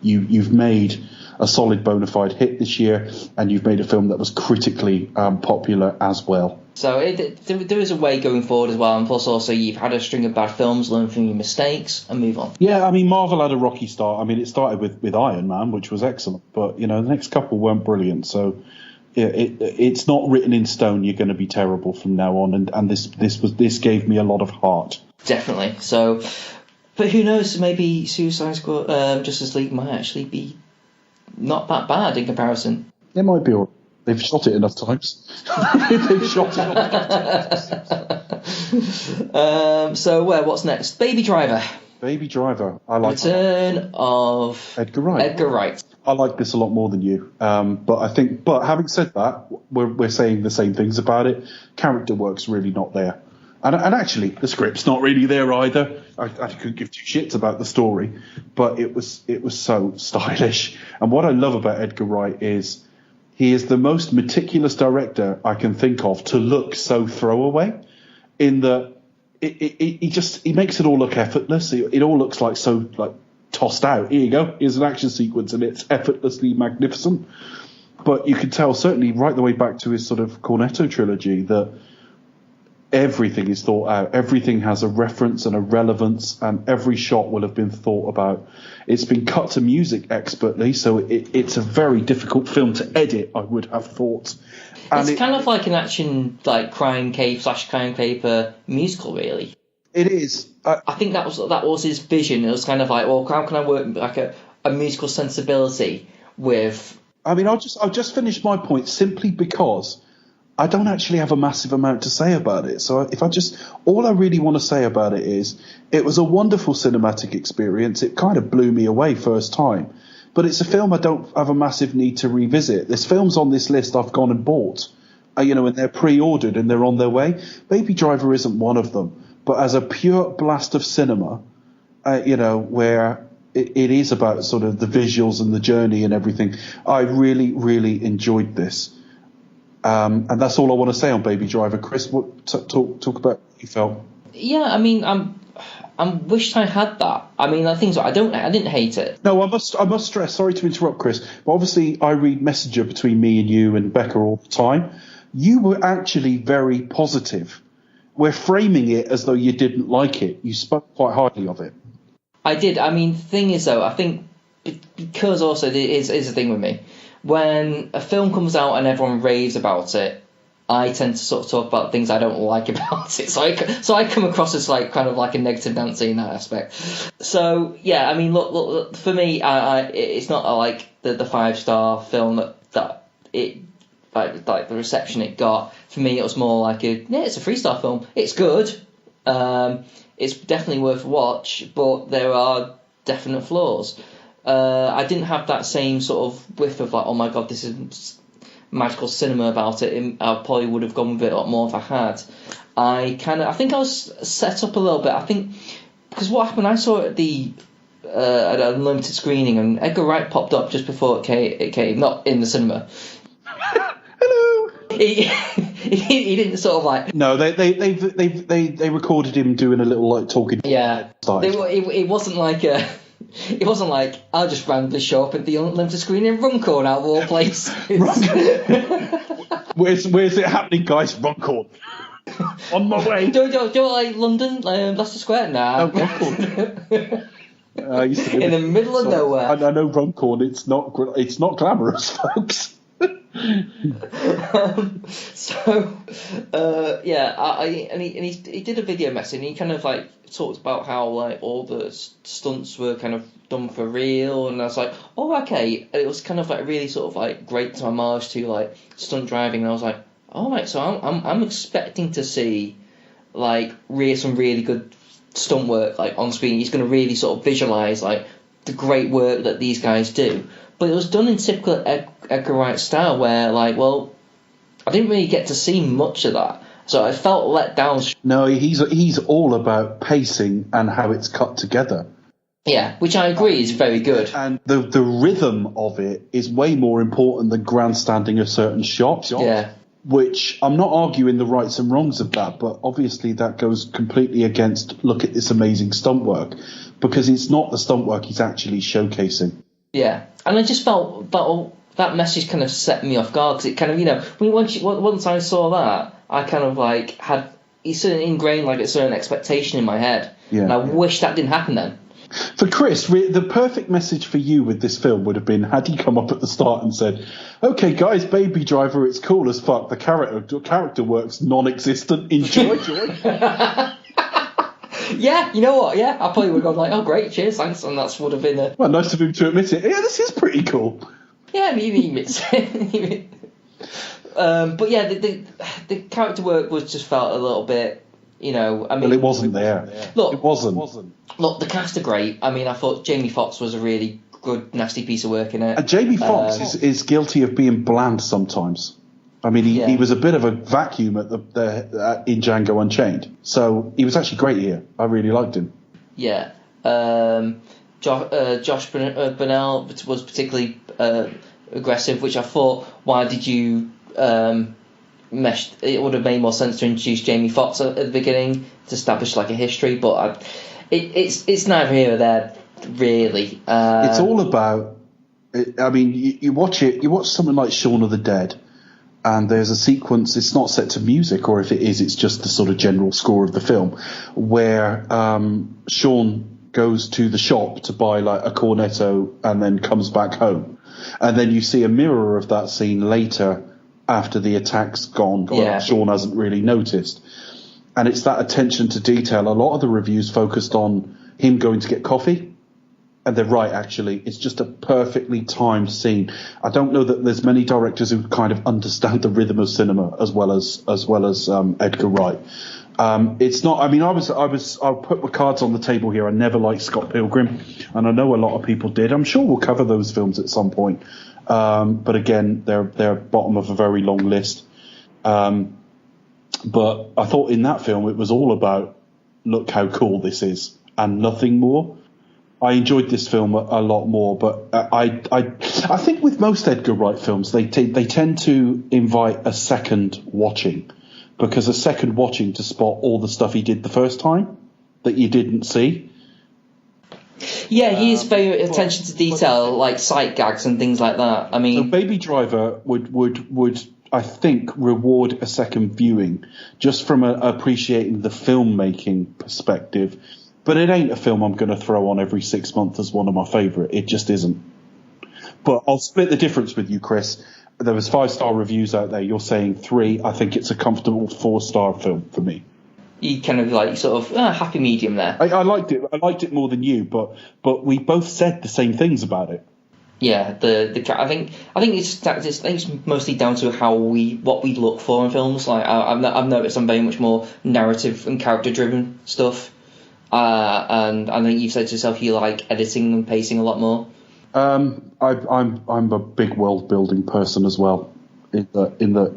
you've made a solid bona fide hit this year, and you've made a film that was critically popular as well. So there is a way going forward as well, and plus also you've had a string of bad films, learn from your mistakes, and move on. Yeah, I mean, Marvel had a rocky start. I mean, it started with Iron Man, which was excellent, but the next couple weren't brilliant. So it's not written in stone. You're going to be terrible from now on, and this gave me a lot of heart. Definitely. So, but who knows? Maybe Suicide Squad, Justice League might actually be not that bad in comparison. It might be. They've shot it enough times. So what's next? Baby Driver. Baby Driver. I like Return of Edgar Wright. I like this a lot more than you. But having said that, we're saying the same things about it. Character work's really not there. And actually, the script's not really there either. I couldn't give two shits about the story, but it was so stylish. And what I love about Edgar Wright is he is the most meticulous director I can think of to look so throwaway. In that he makes it all look effortless. It all looks like so like tossed out. Here you go. Here's an action sequence, and it's effortlessly magnificent. But you can tell certainly right the way back to his sort of Cornetto trilogy that everything is thought out. Everything has a reference and a relevance, and every shot will have been thought about. It's been cut to music expertly, so it's a very difficult film to edit, I would have thought. And it's kind of like an action, like crime caper musical, really. It is. I think that was his vision. It was kind of like, well, how can I work like a musical sensibility with? I mean, I'll just finish my point simply because I don't actually have a massive amount to say about it. So all I really want to say about it is it was a wonderful cinematic experience. It kind of blew me away first time. But it's a film I don't have a massive need to revisit. There's films on this list I've gone and bought, and they're pre-ordered and they're on their way. Baby Driver isn't one of them. But as a pure blast of cinema, where it is about sort of the visuals and the journey and everything, I really, really enjoyed this. And that's all I want to say on Baby Driver. Chris, talk about what you felt. Yeah, I mean, I wished I had that. I mean, I didn't hate it. No, I must stress. Sorry to interrupt, Chris, but obviously I read Messenger between me and you and Becca all the time. You were actually very positive. We're framing it as though you didn't like it. You spoke quite highly of it. I did. I mean, the thing is, though, I think because also it is the thing with me. When a film comes out and everyone raves about it, I tend to sort of talk about things I don't like about it. So I come across as like kind of like a negative Nancy in that aspect. So yeah, I mean, look for me, it's not like the 5-star film that it like the reception it got. For me, it was more like it's a 3-star film. It's good. It's definitely worth a watch, but there are definite flaws. I didn't have that same sort of whiff of like, oh my god, this is magical cinema about it. I probably would have gone with it a lot more if I had. I think I was set up a little bit. I think because what happened, I saw it at the at a limited screening, and Edgar Wright popped up just before it came, not in the cinema. Hello. He didn't sort of like. No, they recorded him doing a little like talking. Yeah, it wasn't like a. It wasn't like I'll just randomly show up at the unlimited screening in Runcorn out of all places. Where's it happening, guys? Runcorn. On my way. Do you like London, Leicester Square? Nah. No, Runcorn. In the middle of nowhere. I know Runcorn. It's not glamorous, folks. He did a video message, and he kind of like talked about how like all the stunts were kind of done for real, and I was like, oh okay, and it was kind of like really sort of like great homage to like stunt driving, and I was like, all right, so I'm expecting to see like some really good stunt work like on screen. He's going to really sort of visualize like the great work that these guys do. But it was done in typical Edgar Wright style, where like, well, I didn't really get to see much of that, so I felt let down. No, he's all about pacing and how it's cut together. Yeah, which I agree is very good. And the rhythm of it is way more important than grandstanding a certain shot. Yeah. Which I'm not arguing the rights and wrongs of that, but obviously that goes completely against look at this amazing stunt work, because it's not the stunt work he's actually showcasing. Yeah, and I just felt that message kind of set me off guard, because it kind of, once I saw that, I kind of like had ingrained like a certain expectation in my head, and I wish that didn't happen then. For Chris, the perfect message for you with this film would have been had he come up at the start and said, "Okay, guys, Baby Driver, it's cool as fuck. The character work's non-existent. Enjoy." Yeah, you know what? Yeah, I probably would have gone like, "Oh, great, cheers, thanks," and that would have been well, nice of him to admit it. Yeah, this is pretty cool. Yeah, he admits it. But yeah, the character work just felt a little bit, I mean. Well, it wasn't there. Look, it wasn't. Look, the cast are great. I mean, I thought Jamie Foxx was a really good, nasty piece of work in it. And Jamie Foxx is guilty of being bland sometimes. I mean, he was a bit of a vacuum at in Django Unchained. So he was actually great here. I really liked him. Yeah. Josh Burnell was particularly aggressive, which I thought, why did you mesh? It would have made more sense to introduce Jamie Foxx at the beginning to establish like a history, but it's neither here or there, really. It's all about. I mean, you watch something like Shaun of the Dead, and there's a sequence. It's not set to music, or if it is, it's just the sort of general score of the film, where Shaun goes to the shop to buy like a cornetto and then comes back home, and then you see a mirror of that scene later after the attack's gone. Yeah. Shaun hasn't really noticed, and it's that attention to detail. A lot of the reviews focused on him going to get coffee, and they're right, actually. It's just a perfectly timed scene. I don't know that there's many directors who kind of understand the rhythm of cinema as well as Edgar Wright. It's not. I mean, I'll put my cards on the table here. I never liked Scott Pilgrim, and I know a lot of people did. I'm sure we'll cover those films at some point. But again, they're bottom of a very long list. But I thought in that film it was all about look how cool this is and nothing more. I enjoyed this film a lot more, but I think with most Edgar Wright films they tend to invite a second watching, because a second watching to spot all the stuff he did the first time that you didn't see. Yeah, he is very attention to detail, like sight gags and things like that. I mean, so Baby Driver would I think reward a second viewing just from appreciating the filmmaking perspective. But it ain't a film I'm going to throw on every 6 months as one of my favourite. It just isn't. But I'll split the difference with you, Chris. There was 5-star reviews out there. You're saying 3. I think it's a comfortable 4-star film for me. You kind of like sort of happy medium there. I liked it. I liked it more than you, but we both said the same things about it. Yeah, I think it's mostly down to what we look for in films. Like I've noticed I'm very much more narrative and character driven stuff. And I think you've said to yourself you like editing and pacing a lot more. I'm a big world building person as well. In that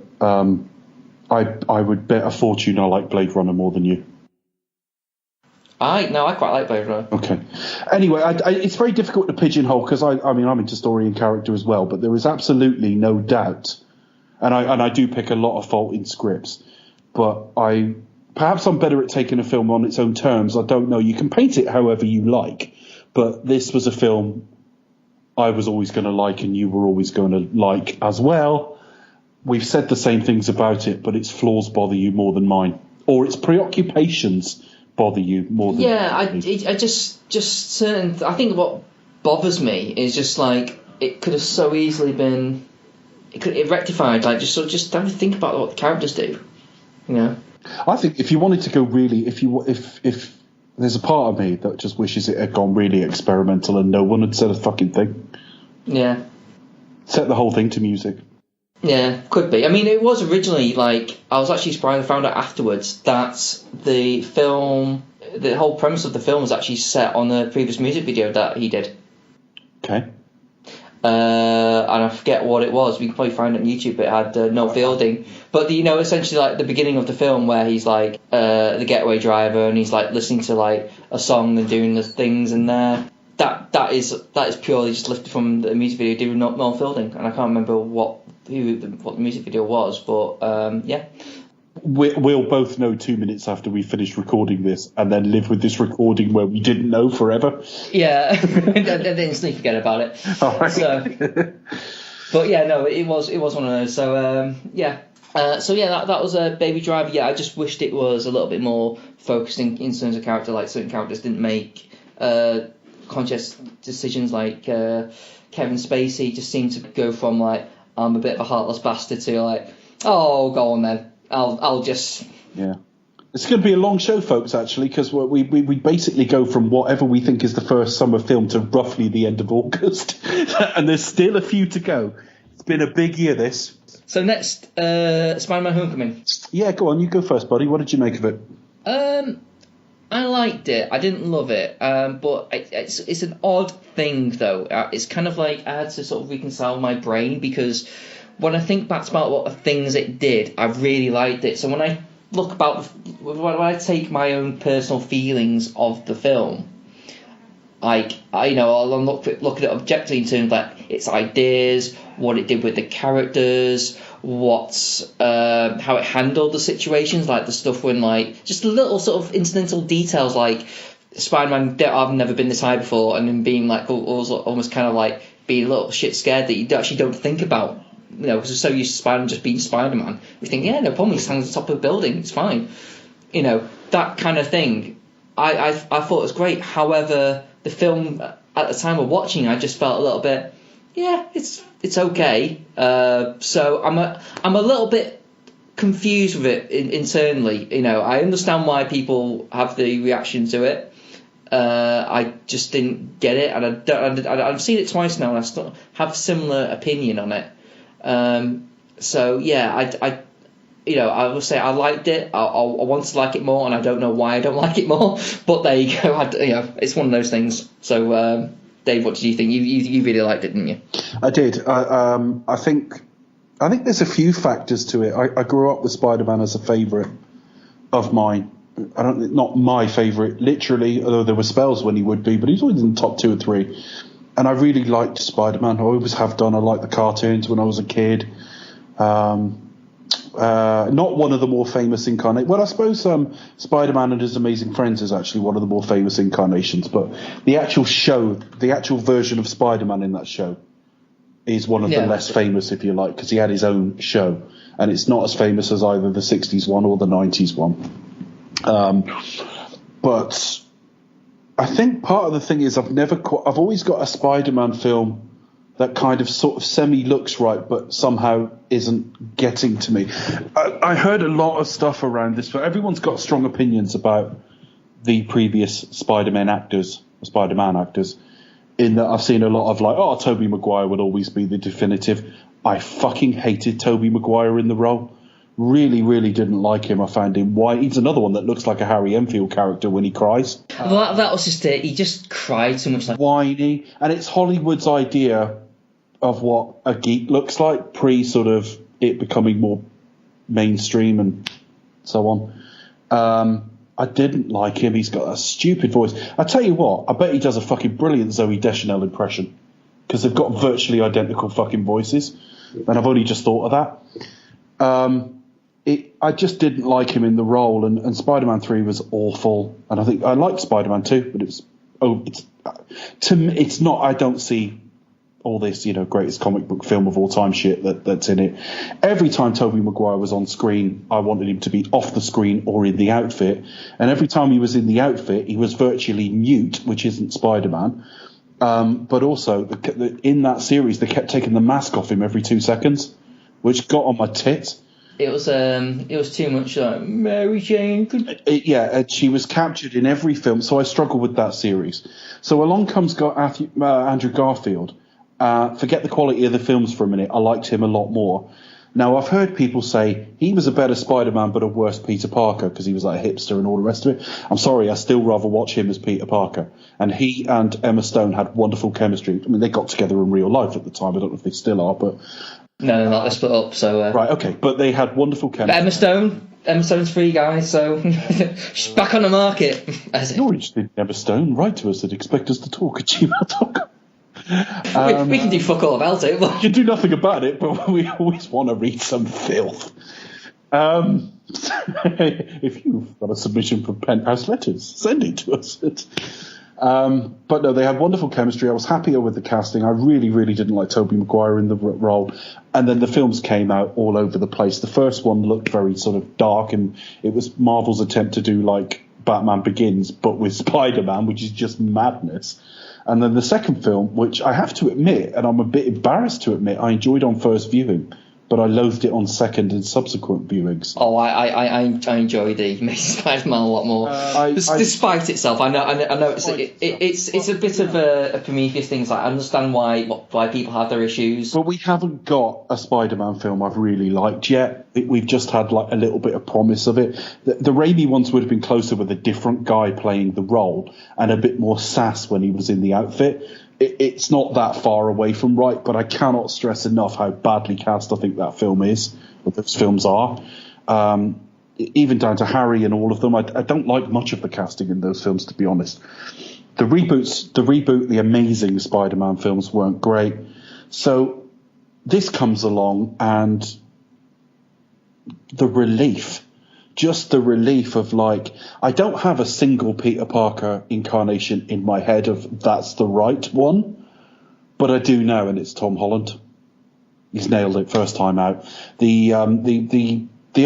I would bet a fortune I like Blade Runner more than you. I quite like Blade Runner. Okay. Anyway, it's very difficult to pigeonhole because I mean I'm into story and character as well, but there is absolutely no doubt, and I do pick a lot of fault in scripts, but perhaps I'm better at taking a film on its own terms. I don't know. You can paint it however you like, but this was a film I was always going to like and you were always going to like as well. We've said the same things about it, but its flaws bother you more than mine, or its preoccupations bother you more than I just certain. I think what bothers me is just like it could have so easily been. It rectified. Like just don't think about what the characters do. You know. I think if you wanted to go really, if there's a part of me that just wishes it had gone really experimental and no one had said a fucking thing. Yeah. Set the whole thing to music. Yeah, could be. I mean, it was originally like I was actually surprised. I found out afterwards that the whole premise of the film was actually set on a previous music video that he did. Okay. And I forget what it was. We can probably find it on YouTube. It had no Fielding, but essentially like the beginning of the film where he's like the getaway driver and he's like listening to like a song and doing the things in there. That is purely just lifted from the music video doing Noel Fielding, and I can't remember what the music video was, but yeah. We'll both know 2 minutes after we finish recording this, and then live with this recording where we didn't know forever. Yeah, then instantly forget about it. All right. So, but yeah, no, it was one of those. So yeah. That was a Baby Driver. Yeah, I just wished it was a little bit more focused in terms of character. Like certain characters didn't make conscious decisions. Like Kevin Spacey just seemed to go from like I'm a bit of a heartless bastard to like, oh, go on then. I'll just... Yeah. It's going to be a long show, folks, actually, because we basically go from whatever we think is the first summer film to roughly the end of August. And there's still a few to go. It's been a big year, this. So next, Spider-Man Homecoming. Yeah, go on. You go first, buddy. What did you make of it? I liked it. I didn't love it. But it's an odd thing, though. It's kind of like I had to sort of reconcile my brain because when I think back about what the things it did, I really liked it. So when I look about, when I take my own personal feelings of the film, like, I'll look at it objectively in terms of like its ideas, what it did with the characters, how it handled the situations, like the stuff when, like, just the little sort of incidental details, like Spider-Man, I've never been this high before, and then being like almost kind of like being a little shit scared that you actually don't think about, because we're so used to Spider-Man just being Spider-Man. We think, yeah, no problem, he stands on top of a building, it's fine. That kind of thing. I thought it was great. However, the film at the time of watching, I just felt a little bit, yeah, it's okay. So I'm a little bit confused with it internally. I understand why people have the reaction to it. I just didn't get it, and I've seen it twice now, and I still have a similar opinion on it. So yeah, I will say I liked it. I want to like it more, and I don't know why I don't like it more. But there you go. It's one of those things. So, Dave, what did you think? You really liked it, didn't you? I did. I think there's a few factors to it. I grew up with Spider-Man as a favourite of mine. Not my favourite, literally, although there were spells when he would be, but he's always in the top 2 or 3. And I really liked Spider-Man. I always have done. I liked the cartoons when I was a kid. Not one of the more famous incarnations. Well, I suppose Spider-Man and His Amazing Friends is actually one of the more famous incarnations, but the actual show, the actual version of Spider-Man in that show is one of the less famous, if you like, because he had his own show, and it's not as famous as either the 60s one or the 90s one. But I think part of the thing is I've always got a Spider-Man film that kind of sort of semi-looks right, but somehow isn't getting to me. I heard a lot of stuff around this, but everyone's got strong opinions about the previous Spider-Man actors, in that I've seen a lot of like, Tobey Maguire would always be the definitive. I fucking hated Tobey Maguire in the role. Really, really didn't like him. I found him white. He's another one that looks like a Harry Enfield character when he cries. Well, that was just it. He just cried so much. Whiny. And it's Hollywood's idea of what a geek looks like, pre sort of it becoming more mainstream and so on. I didn't like him. He's got a stupid voice. I tell you what, I bet he does a fucking brilliant Zooey Deschanel impression, because they've got virtually identical fucking voices, and I've only just thought of that. I just didn't like him in the role, and Spider-Man 3 was awful, and I think I liked Spider-Man 2, but it's not. I don't see all this, greatest comic book film of all time shit that's in it. Every time Tobey Maguire was on screen, I wanted him to be off the screen or in the outfit, and every time he was in the outfit, he was virtually mute, which isn't Spider-Man. But also, in that series, they kept taking the mask off him every 2 seconds, which got on my tits. It was too much Mary Jane. And she was captured in every film, so I struggled with that series. So along comes Andrew Garfield. Forget the quality of the films for a minute. I liked him a lot more. Now, I've heard people say he was a better Spider-Man but a worse Peter Parker because he was like a hipster and all the rest of it. I'm sorry, I still rather watch him as Peter Parker. And he and Emma Stone had wonderful chemistry. I mean, they got together in real life at the time. I don't know if they still are, but... No, they're not. They split up, so... Right, okay. But they had wonderful chemistry. Emma Stone's free, guys, so she's back on the market. You're interested in Emma Stone. Write to us and expect us to talk at gmail.com. We can do fuck all about it. You can do nothing about it, but we always want to read some filth. If you've got a submission for Penthouse Letters, send it to us. But no, they had wonderful chemistry. I was happier with the casting. I really, really didn't like Tobey Maguire in the role. And then the films came out all over the place. The first one looked very sort of dark, and it was Marvel's attempt to do like Batman Begins, but with Spider-Man, which is just madness. And then the second film, which I have to admit, and I'm a bit embarrassed to admit, I enjoyed on first viewing, but I loathed it on second and subsequent viewings. Oh, I enjoy the Amazing Spider-Man a lot more. Despite itself, I know it's a bit of a Prometheus thing. Like, I understand why people have their issues. But we haven't got a Spider-Man film I've really liked yet. We've just had like a little bit of promise of it. The Raimi ones would have been closer with a different guy playing the role and a bit more sass when he was in the outfit. it's not that far away from right, but I cannot stress enough how badly cast I think that film is, or those films are. Even down to Harry and all of them. I don't like much of the casting in those films, to be honest. The reboot, the amazing Spider-Man films weren't great. So this comes along, and the relief of, like, I don't have a single Peter Parker incarnation in my head of that's the right one, but I do now, and it's Tom Holland. He's nailed it first time out. The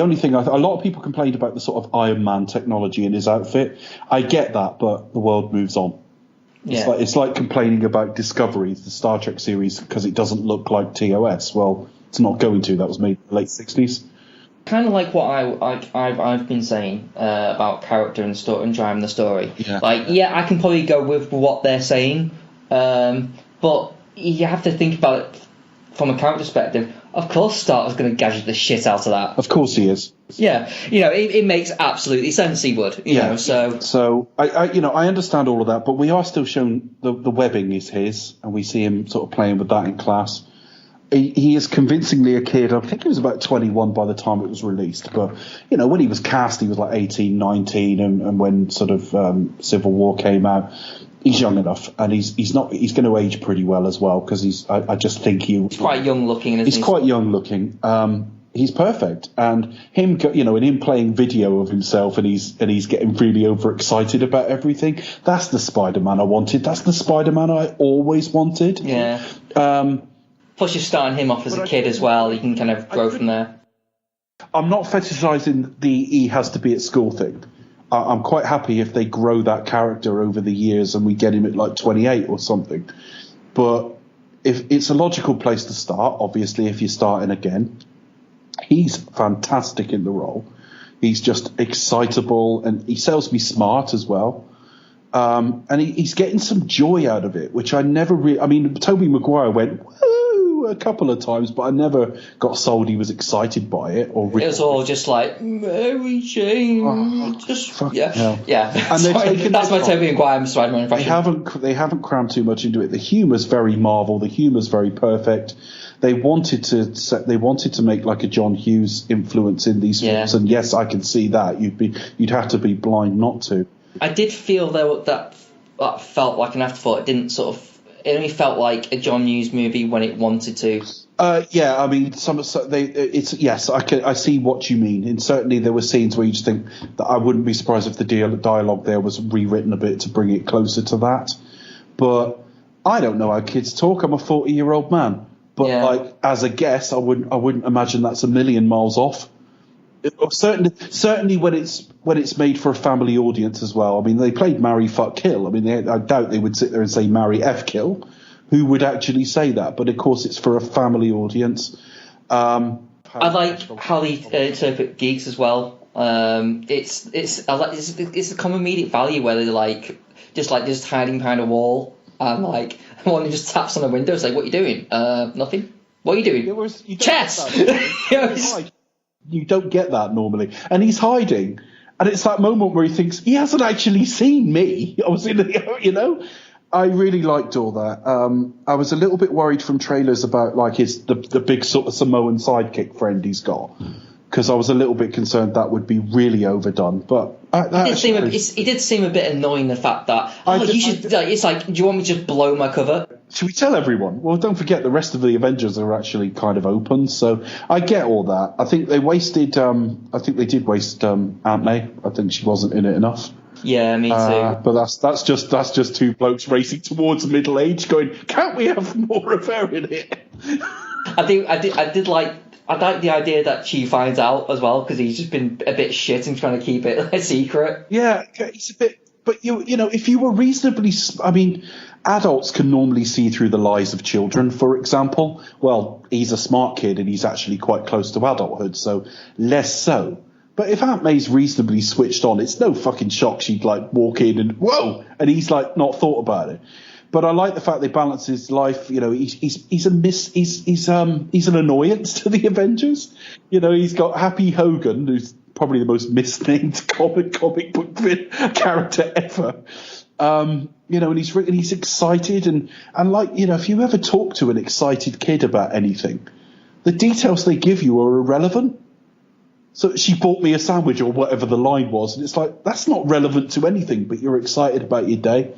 only thing, a lot of people complained about the sort of Iron Man technology in his outfit. I get that, but the world moves on. Yeah. It's like complaining about Discovery, the Star Trek series, because it doesn't look like TOS. Well, it's not going to. That was made in the late 60s. Kind of like what I've been saying about character and story and driving the story. Yeah. Like, yeah, I can probably go with what they're saying, but you have to think about it from a character perspective. Of course, Stark's going to gadget the shit out of that. Of course he is. Yeah, it makes absolutely sense. He would, you know. So I understand all of that, but we are still shown the webbing is his, and we see him sort of playing with that in class. He is convincingly a kid. I think he was about 21 by the time it was released. But, when he was cast, he was like 18, 19, and when sort of Civil War came out, he's young enough, and he's going to age pretty well as well, because I just think he's quite young looking. He's quite young looking. He's perfect, and him, and him playing video of himself, and he's getting really overexcited about everything. That's the Spider-Man I wanted. That's the Spider-Man I always wanted. Yeah. Plus, you're starting him off as a kid as well. You can kind of grow from there. I'm not fetishizing the he has to be at school thing. I'm quite happy if they grow that character over the years and we get him at like 28 or something. But if it's a logical place to start, obviously, if you're starting again, he's fantastic in the role. He's just excitable, and he sells me smart as well. And he's getting some joy out of it, which I never really... I mean, Tobey Maguire went, woo, a couple of times, but I never got sold he was excited by it. Or it was all just like, Mary Jane, yeah. And that's my Tobey Maguire Spider-Man impression. They haven't crammed too much into it. The humour's very Marvel. The humour's very perfect. They wanted to make like a John Hughes influence in these films, and yes, I can see that. You'd have to be blind not to. I did feel though that felt like an afterthought. It only felt like a John Hughes movie when it wanted to. Yeah, I mean, I see what you mean. And certainly there were scenes where you just think that I wouldn't be surprised if the dialogue there was rewritten a bit to bring it closer to that. But I don't know how kids talk. I'm a 40-year-old man. But like as a guess, I wouldn't imagine that's a million miles off. Certainly when it's made for a family audience as well. I mean, they played marry, fuck, kill. I mean, I doubt they would sit there and say marry, f, kill. Who would actually say that? But of course, it's for a family audience. I like how they interpret geeks as well. It's a common immediate value where they're just hiding behind a wall, and like one just taps on the window. It's like, what are you doing? Nothing. What are you doing? Chess. You don't get that normally. And he's hiding. And it's that moment where he thinks, he hasn't actually seen me. I was I really liked all that. I was a little bit worried from trailers about like the big sort of Samoan sidekick friend he's got. Because I was a little bit concerned that would be really overdone. But it did seem a bit annoying, the fact that it's like, do you want me to just blow my cover? Should we tell everyone? Well, don't forget the rest of the Avengers are actually kind of open, so I get all that. I think they wasted. I think they did waste Aunt May. I think she wasn't in it enough. Yeah, me too. But that's just two blokes racing towards middle age, going, "Can't we have more of her in it?" I like the idea that she finds out as well, because he's just been a bit shit and trying to keep it a secret. Yeah, it's a bit. But if you were reasonably, I mean, adults can normally see through the lies of children, for example. Well, he's a smart kid and he's actually quite close to adulthood, so less so. But if Aunt May's reasonably switched on, it's no fucking shock she'd like walk in and whoa, and he's like not thought about it. But I like the fact they balance his life. He's an annoyance to the Avengers. He's got Happy Hogan, who's probably the most misnamed comic book character ever. And he's excited and like, if you ever talk to an excited kid about anything, the details they give you are irrelevant. So she bought me a sandwich or whatever the line was, and it's like, that's not relevant to anything, but you're excited about your day.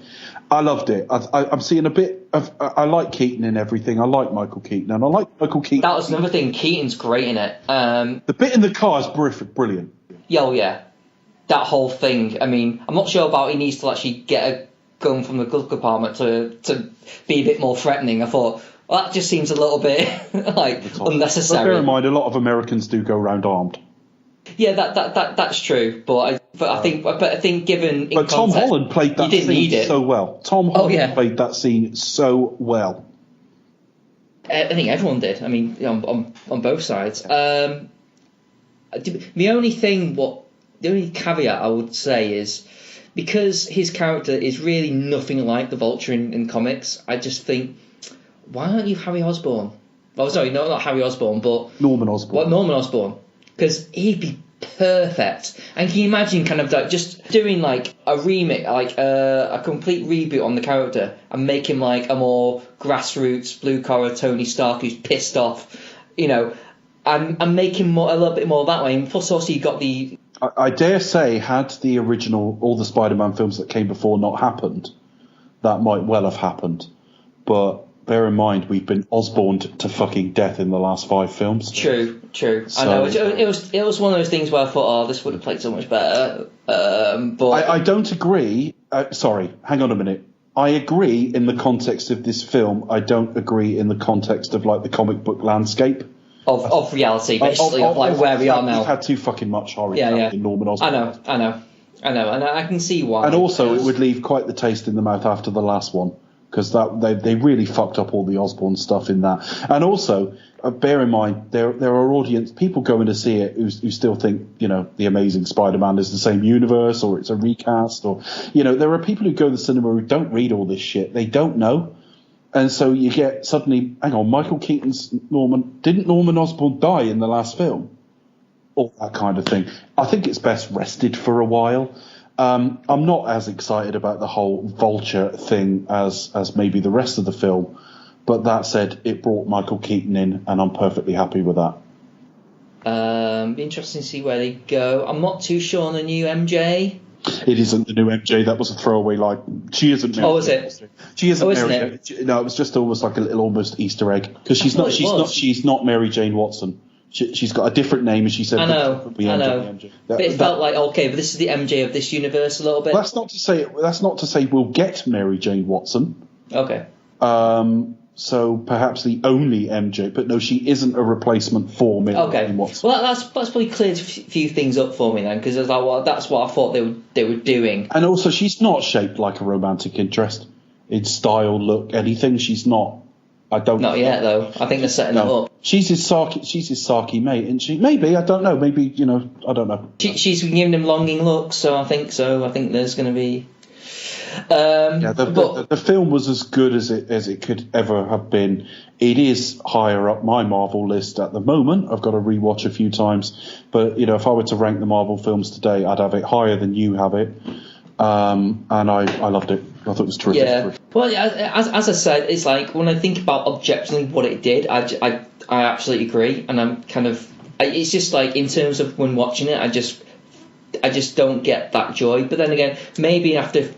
I loved it. I'm seeing a bit of... I like Keaton in everything. I like Michael Keaton, and I like Michael Keaton. That was another thing. Keaton's great in it. The bit in the car is brilliant. Yeah. That whole thing. I mean, I'm not sure about he needs to actually get a gun from the glove compartment to be a bit more threatening. I thought, well, that just seems a little bit unnecessary. But bear in mind, a lot of Americans do go around armed. Yeah, that's true, but I think given in Tom context, Holland played that scene so well. Tom Holland played that scene so well. I think everyone did. I mean, on both sides. The only caveat I would say is because his character is really nothing like the Vulture in comics. I just think, why aren't you Harry Osborn? Oh, sorry, no, not Harry Osborn, but Norman Osborn. What, Norman Osborn? Because he'd be perfect. And can you imagine kind of like just doing like a remake, like a complete reboot on the character and make him like a more grassroots blue collar Tony Stark who's pissed off, and make him a little bit more that way. And plus also you got the... I dare say, had the original, all the Spider-Man films that came before not happened, that might well have happened. But bear in mind, we've been Osborned to fucking death in the last 5 films. True. So, I know it was one of those things where I thought, this would have played so much better. But I don't agree. Sorry, hang on a minute. I agree in the context of this film. I don't agree in the context of like the comic book landscape of reality, basically, of where we are now. We've had too fucking much horror in Norman Osborn. I know, and I can see why. And also, it would leave quite the taste in the mouth after the last one. Because they really fucked up all the Osborn stuff in that. And also, bear in mind, there are people going to see it who still think, The Amazing Spider-Man is the same universe or it's a recast. Or, there are people who go to the cinema who don't read all this shit. They don't know. And so you get suddenly, hang on, Michael Keaton's Norman... Didn't Norman Osborn die in the last film? All that kind of thing. I think it's best rested for a while. I'm not as excited about the whole Vulture thing as maybe the rest of the film, but that said, it brought Michael Keaton in, and I'm perfectly happy with that. Be interesting to see where they go. I'm not too sure on the new MJ. It isn't the new MJ. That was a throwaway line. She isn't married. Oh, is it? She isn't isn't married. No, it was just almost like a little almost Easter egg because she's not Mary Jane Watson. She's got a different name, as she said. I know. But it felt like, okay, but this is the MJ of this universe a little bit. That's not to say we'll get Mary Jane Watson. Okay. So perhaps the only MJ, but no, she isn't a replacement for Mary Jane Watson. Well, that's probably cleared a few things up for me then, because I was like, well, that's what I thought they were doing. And also, she's not shaped like a romantic interest in style, look, anything. She's not. Not yet, though. I think they're setting it up. She's his Sarky mate, isn't she? Maybe, I don't know. Maybe, I don't know. She's been giving him longing looks, so I think there's going to be... The film was as good as it could ever have been. It is higher up my Marvel list at the moment. I've got to rewatch a few times. But, if I were to rank the Marvel films today, I'd have it higher than you have it. And I loved it. I thought it was terrific. Yeah. Well, as I said, it's like when I think about objectively what it did, I absolutely agree, and I'm kind of. It's just like in terms of when watching it, I just don't get that joy. But then again, maybe after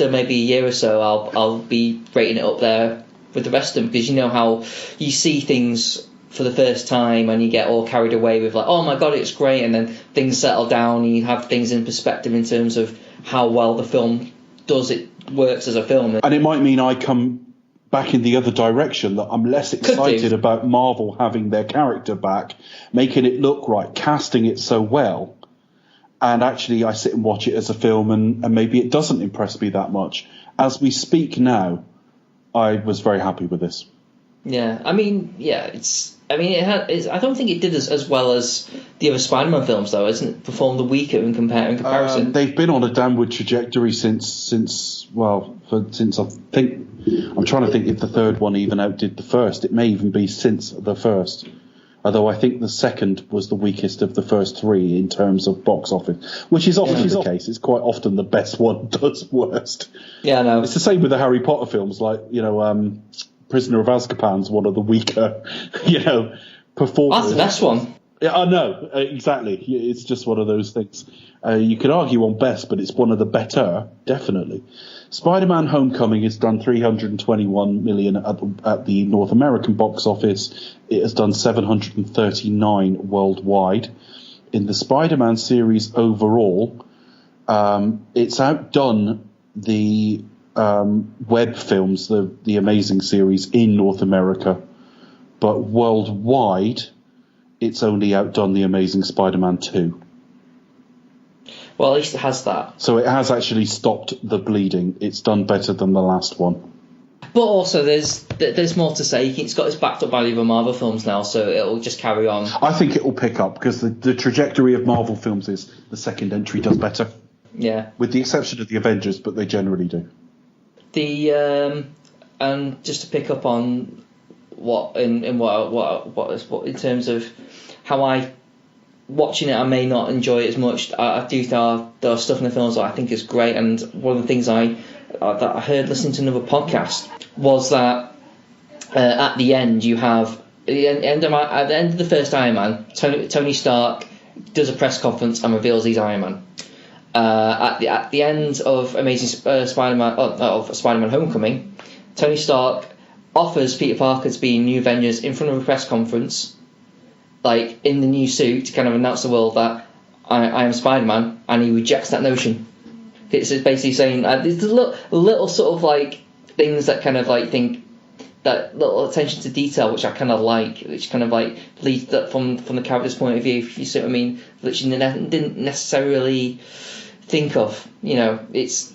maybe a year or so, I'll be rating it up there with the rest of them, because you know how you see things for the first time and you get all carried away with like, oh my god, it's great, and then things settle down and you have things in perspective in terms of how well the film works as a film. And it might mean I come back in the other direction, that I'm less excited about Marvel having their character back, making it look right, casting it so well, and actually I sit and watch it as a film and maybe it doesn't impress me that much. As we speak now, I was very happy with this. Yeah, I mean, I don't think it did as well as the other Spider-Man films, though. Isn't it performed weaker in comparison? They've been on a downward trajectory since I think, I'm trying to think if the third one even outdid the first. It may even be since the first. Although I think the second was the weakest of the first three in terms of box office, which is often the case. It's quite often the best one does worst. Yeah, I know. It's the same with the Harry Potter films, like, Prisoner of Azkaban's one of the weaker, performers. That's the best one. Yeah, I know, exactly. It's just one of those things. You could argue on best, but it's one of the better, definitely. Spider-Man Homecoming has done $321 million at the North American box office. It has done $739 worldwide. In the Spider-Man series overall, it's outdone the web films, the Amazing series in North America, but worldwide, it's only outdone the Amazing Spider-Man 2. Well, at least it has that. So it has actually stopped the bleeding. It's done better than the last one. But also, there's more to say. It's backed up by the other Marvel films now, so it'll just carry on. I think it will pick up, because the trajectory of Marvel films is the second entry does better. Yeah. With the exception of the Avengers, but they generally do. And just to pick up on what in terms of how I watching it, I may not enjoy it as much. I do think there are stuff in the films that I think is great, and one of the things that I heard listening to another podcast was that at the end you have at the end of the first Iron Man, Tony Stark does a press conference and reveals he's Iron Man. At the end of Amazing Spider-Man of Spider-Man Homecoming, Tony Stark offers Peter Parker to be in New Avengers in front of a press conference, like in the new suit, to kind of announce to the world that I am Spider-Man, and he rejects that notion. It's basically saying there's little sort of like things that kind of like think that little attention to detail, which I kind of like, which kind of like leads that from the character's point of view, if you see what I mean, which you didn't necessarily think of. It's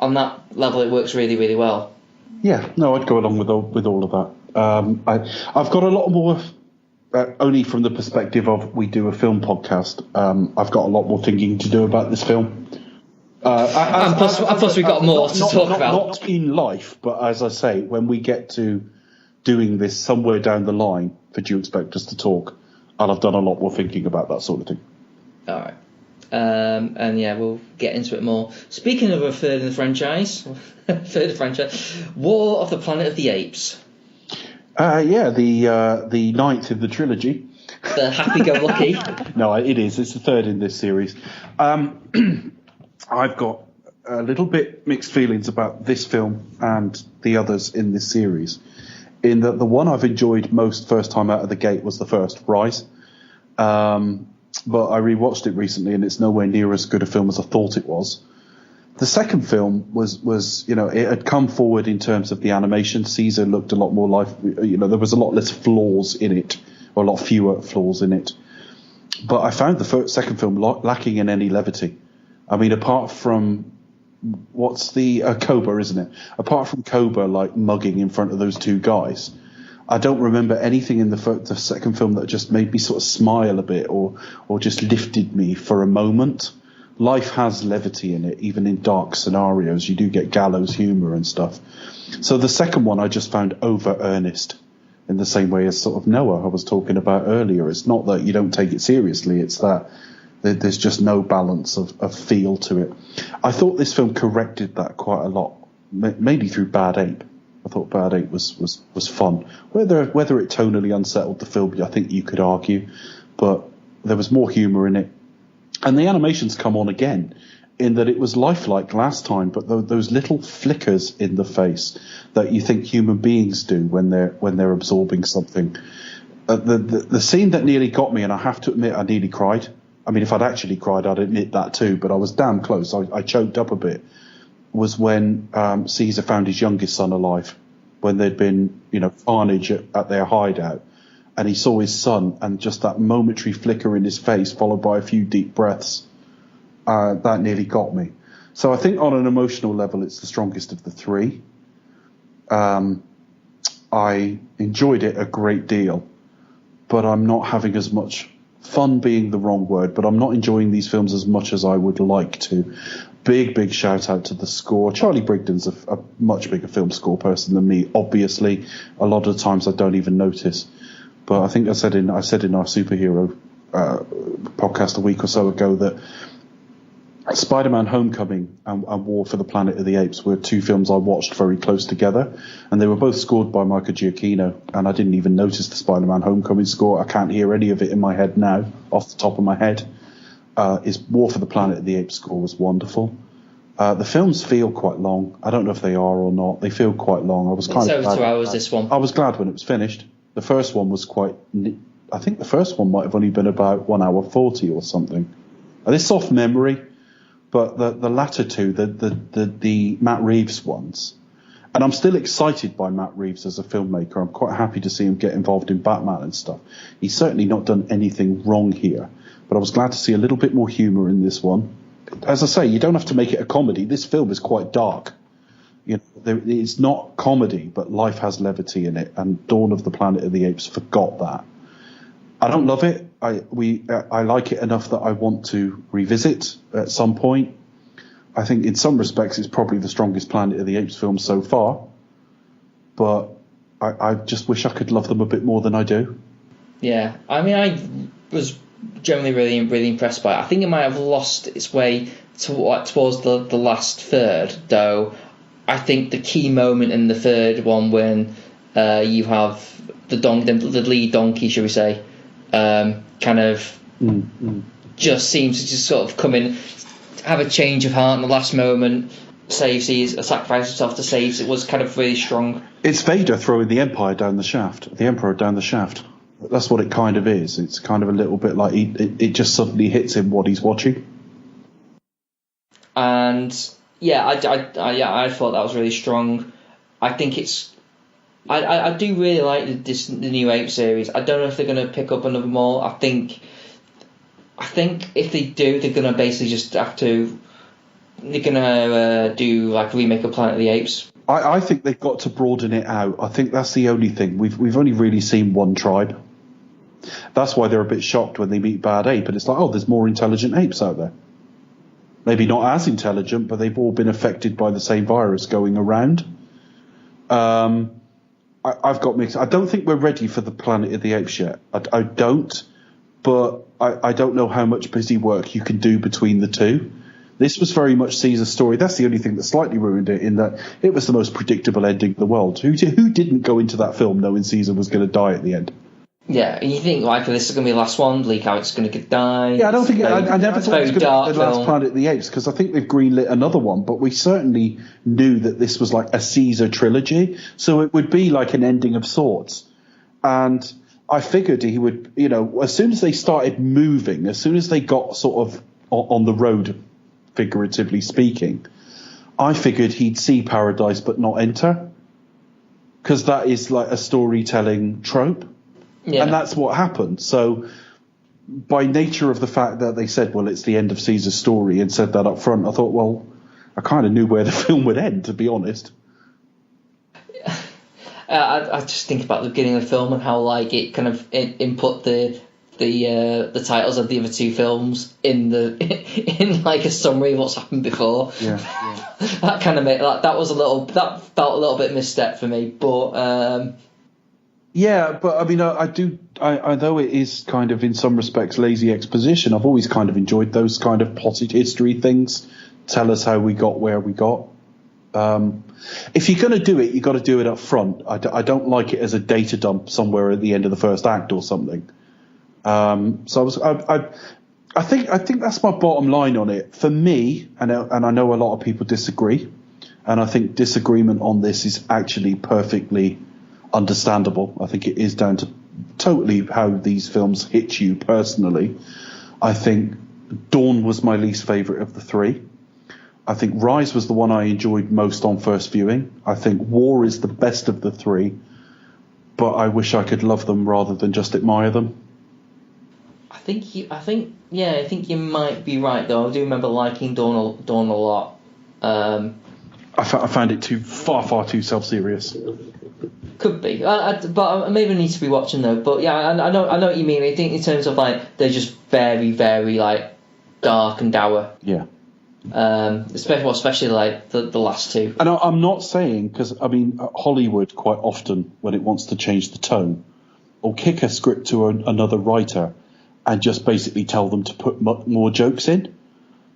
on that level, it works really, really well. Yeah, no, I'd go along with all of that. I've got a lot more, only from the perspective of we do a film podcast. I've got a lot more thinking to do about this film. And plus we've got more to talk about. Not in life, but as I say, when we get to doing this somewhere down the line, for Do You Expect Us to Talk, I'll have done a lot more thinking about that sort of thing. All right. And yeah, we'll get into it more. Speaking of a third in the franchise, War of the Planet of the Apes. The ninth in the trilogy. The happy-go-lucky. No, it is. It's the third in this series. I've got a little bit mixed feelings about this film and the others in this series, in that the one I've enjoyed most first time out of the gate was the first, Rise. But I rewatched it recently, and it's nowhere near as good a film as I thought it was. The second film was it had come forward in terms of the animation. Caesar looked a lot more like, there was a lot less flaws in it, or a lot fewer flaws in it. But I found the second film lacking in any levity. I mean, apart from what's the Cobra, isn't it? Apart from Cobra like mugging in front of those two guys, I don't remember anything in the second film that just made me sort of smile a bit or just lifted me for a moment. Life has levity in it, even in dark scenarios. You do get gallows humour and stuff. So the second one I just found over earnest, in the same way as sort of Noah I was talking about earlier. It's not that you don't take it seriously, it's that there's just no balance of feel to it. I thought this film corrected that quite a lot, mainly through Bad Ape. I thought Bad Ape was fun. Whether it tonally unsettled the film, I think you could argue, but there was more humour in it. And the animations come on again, in that it was lifelike last time, but those little flickers in the face that you think human beings do when they're absorbing something. The scene that nearly got me, and I have to admit I nearly cried. I mean, if I'd actually cried, I'd admit that too, but I was damn close. I choked up a bit. Was when Caesar found his youngest son alive, when there'd been carnage at their hideout, and he saw his son, and just that momentary flicker in his face, followed by a few deep breaths, that nearly got me. So I think on an emotional level, it's the strongest of the three. I enjoyed it a great deal, but I'm not having as much fun, being the wrong word, but I'm not enjoying these films as much as I would like to. Big shout out to the score. Charlie Brigden's a much bigger film score person than me, obviously. A lot of the times I don't even notice. but I think I said in our superhero podcast a week or so ago that Spider-Man: Homecoming and War for the Planet of the Apes were two films I watched very close together, and they were both scored by Michael Giacchino, and I didn't even notice the Spider-Man: Homecoming score. I can't hear any of it in my head now, off the top of my head. His War for the Planet of the Apes score was wonderful. The films feel quite long. I don't know if they are or not. They feel quite long. I was kind of over 2 hours, this one. I was glad when it was finished. The first one was I think the first one might have only been about 1 hour 40 or something. This off memory, but the latter two, the Matt Reeves ones, and I'm still excited by Matt Reeves as a filmmaker. I'm quite happy to see him get involved in Batman and stuff. He's certainly not done anything wrong here, but I was glad to see a little bit more humour in this one. As I say, you don't have to make it a comedy. This film is quite dark. You know, it's not comedy, but life has levity in it, and Dawn of the Planet of the Apes forgot that. I don't love it. I like it enough that I want to revisit at some point. I think in some respects it's probably the strongest Planet of the Apes film so far, but I just wish I could love them a bit more than I do. Yeah, I mean, I was generally really impressed by it. I think it might have lost its way towards the last third, though. I think the key moment in the third one when you have the lead donkey, shall we say, kind of just seems to just sort of come in, have a change of heart in the last moment, sacrifice himself to save. It was kind of really strong. It's Vader throwing the Emperor down the shaft. That's what it kind of is. It's kind of a little bit like it just suddenly hits him what he's watching. And yeah, I thought that was really strong. I think I do really like the new Ape series. I don't know if they're going to pick up another more. I think if they do, they're going to basically just have to. They're going to do like a remake of Planet of the Apes. I think they've got to broaden it out. I think that's the only thing. We've only really seen one tribe. That's why they're a bit shocked when they meet Bad Ape, and it's like, oh, there's more intelligent apes out there. Maybe not as intelligent, but they've all been affected by the same virus going around. I've got mixed. I don't think we're ready for the Planet of the Apes yet. I don't, but I don't know how much busy work you can do between the two. This was very much Caesar's story. That's the only thing that slightly ruined it, in that it was the most predictable ending in the world. Who didn't go into that film knowing Caesar was going to die at the end? Yeah, and you think, like, this is going to be the last one, like how it's going to die. Yeah, I don't think I never thought it was going to be the last Planet of the Apes, because I think they've greenlit another one, but we certainly knew that this was like a Caesar trilogy, so it would be like an ending of sorts. And I figured he would, as soon as they started moving, as soon as they got sort of on the road, figuratively speaking, I figured he'd see paradise but not enter, because that is like a storytelling trope. Yeah. And that's what happened. So by nature of the fact that they said, well, it's the end of Caesar's story, and said that up front, I thought, well, I kind of knew where the film would end, to be honest. I just think about the beginning of the film and how like it kind of input the titles of the other two films in like a summary of what's happened before. Yeah. That kind of that felt a little bit misstep for me, but. Yeah, but I mean, I though it is kind of in some respects lazy exposition, I've always kind of enjoyed those kind of potted history things. Tell us how we got where we got. If you're going to do it, you've got to do it up front. I don't like it as a data dump somewhere at the end of the first act or something. So I think that's my bottom line on it. For me, and I know a lot of people disagree, and I think disagreement on this is actually perfectly understandable. I think it is down to totally how these films hit you personally. I think Dawn was my least favourite of the three. I think Rise was the one I enjoyed most on first viewing. I think War is the best of the three, but I wish I could love them rather than just admire them. I think you might be right though. I do remember liking Dawn a lot. I found it far too self-serious. Could be, but maybe I need to be watching though. But yeah, I know what you mean. I think in terms of like they're just very, very like dark and dour. Yeah. Especially like the last two. And I'm not saying, because I mean Hollywood quite often when it wants to change the tone or kick a script to another writer and just basically tell them to put more jokes in.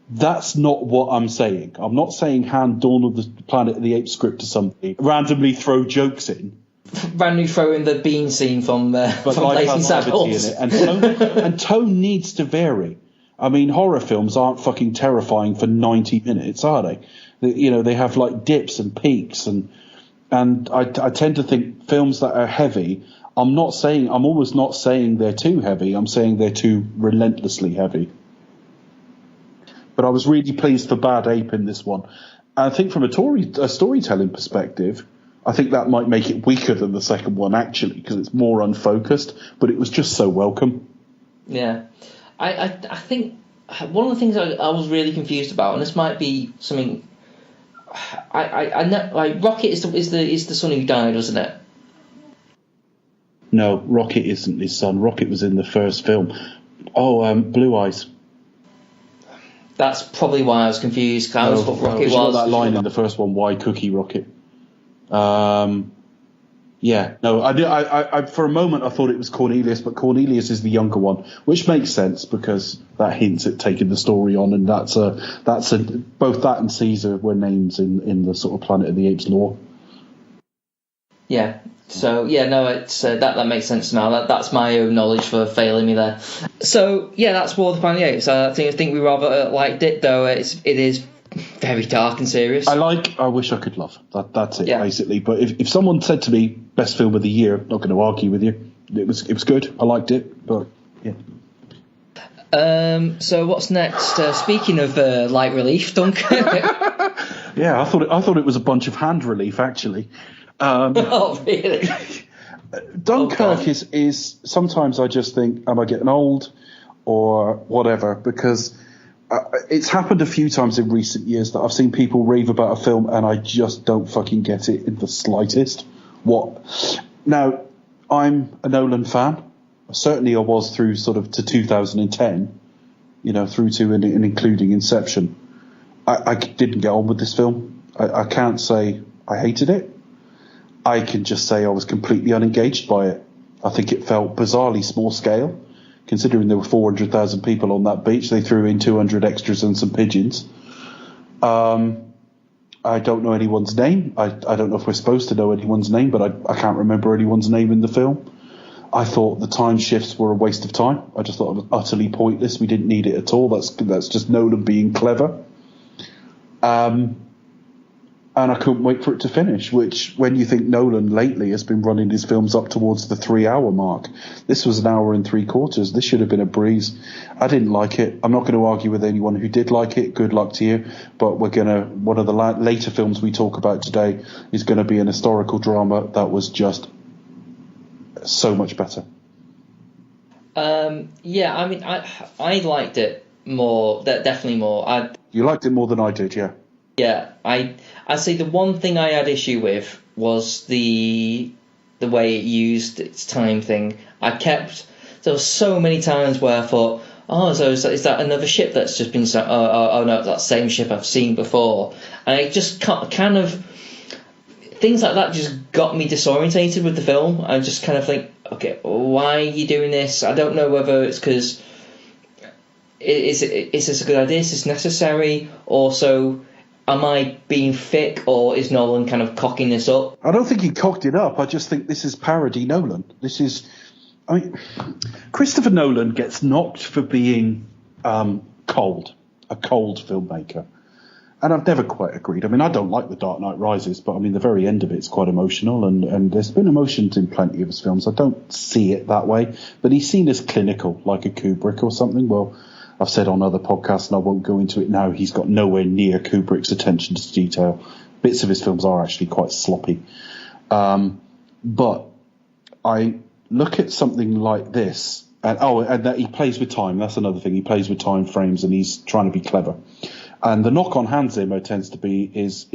That's not what I'm saying. I'm not saying hand Dawn of the Planet of the Apes script to somebody, randomly throw jokes in. Randomly throw in the bean scene from Blazing Saddles. And tone needs to vary. I mean, horror films aren't fucking terrifying for 90 minutes, are they? They have like dips and peaks, and I tend to think films that are heavy, I'm almost not saying they're too heavy, I'm saying they're too relentlessly heavy. But I was really pleased for Bad Ape in this one. I think from a storytelling perspective, I think that might make it weaker than the second one, actually, because it's more unfocused, but it was just so welcome. Yeah. I think one of the things I was really confused about, and this might be something... I know, like, Rocket is the son who died, wasn't it? No, Rocket isn't his son. Rocket was in the first film. Blue Eyes. That's probably why I was confused. I was what Rocket was. That line in the first one, why Cookie Rocket? Yeah, no, I for a moment I thought it was Cornelius, but Cornelius is the younger one, which makes sense because that hints at taking the story on, and that's both that and Caesar were names in the sort of Planet of the Apes lore. Yeah. So yeah, no, it's that makes sense now. That's my own knowledge for failing me there. So yeah, that's War of the Planet of the Apes. I think we rather liked it, though it is very dark and serious. I wish I could love. That's it, basically. But if someone said to me best film of the year, I'm not going to argue with you. It was good. I liked it, but yeah. So what's next? Speaking of light relief, Dunkirk. Yeah, I thought it was a bunch of hand relief, actually. Oh, really? Dunkirk is sometimes I just think, am I getting old or whatever? Because it's happened a few times in recent years that I've seen people rave about a film and I just don't fucking get it in the slightest. What? Now, I'm a Nolan fan. Certainly I was through sort of to 2010, through to and including Inception. I didn't get on with this film. I can't say I hated it. I can just say I was completely unengaged by it. I think it felt bizarrely small scale. Considering there were 400,000 people on that beach, they threw in 200 extras and some pigeons. I don't know anyone's name. I don't know if we're supposed to know anyone's name, but I can't remember anyone's name in the film. I thought the time shifts were a waste of time. I just thought it was utterly pointless. We didn't need it at all. That's just Nolan being clever. And I couldn't wait for it to finish, which, when you think Nolan lately has been running his films up towards the 3-hour mark, this was 1 hour and 3/4. This should have been a breeze. I didn't like it. I'm not going to argue with anyone who did like it. Good luck to you. But one of the later films we talk about today is going to be an historical drama that was just so much better. Yeah, I mean, I liked it more, definitely more. You liked it more than I did, yeah. Yeah, I'd say the one thing I had issue with was the way it used its time thing. There were so many times where I thought, so is that another ship that's just been sunk? Oh no, it's that same ship I've seen before. And it just kind of, things like that just got me disorientated with the film. I just kind of think, okay, why are you doing this? I don't know whether it's because, is this a good idea? Is this necessary? Also, am I being thick, or is Nolan kind of cocking this up? I don't think he cocked it up. I just think this is parody Nolan. Christopher Nolan gets knocked for being a cold filmmaker. And I've never quite agreed. I mean, I don't like The Dark Knight Rises, but I mean, the very end of it's quite emotional, and there's been emotions in plenty of his films. I don't see it that way. But he's seen as clinical, like a Kubrick or something. Well, I've said on other podcasts, and I won't go into it now, he's got nowhere near Kubrick's attention to detail. Bits of his films are actually quite sloppy. But I look at something like this, and that he plays with time. That's another thing. He plays with time frames, and he's trying to be clever. And the knock on Hans Zimmer tends to be is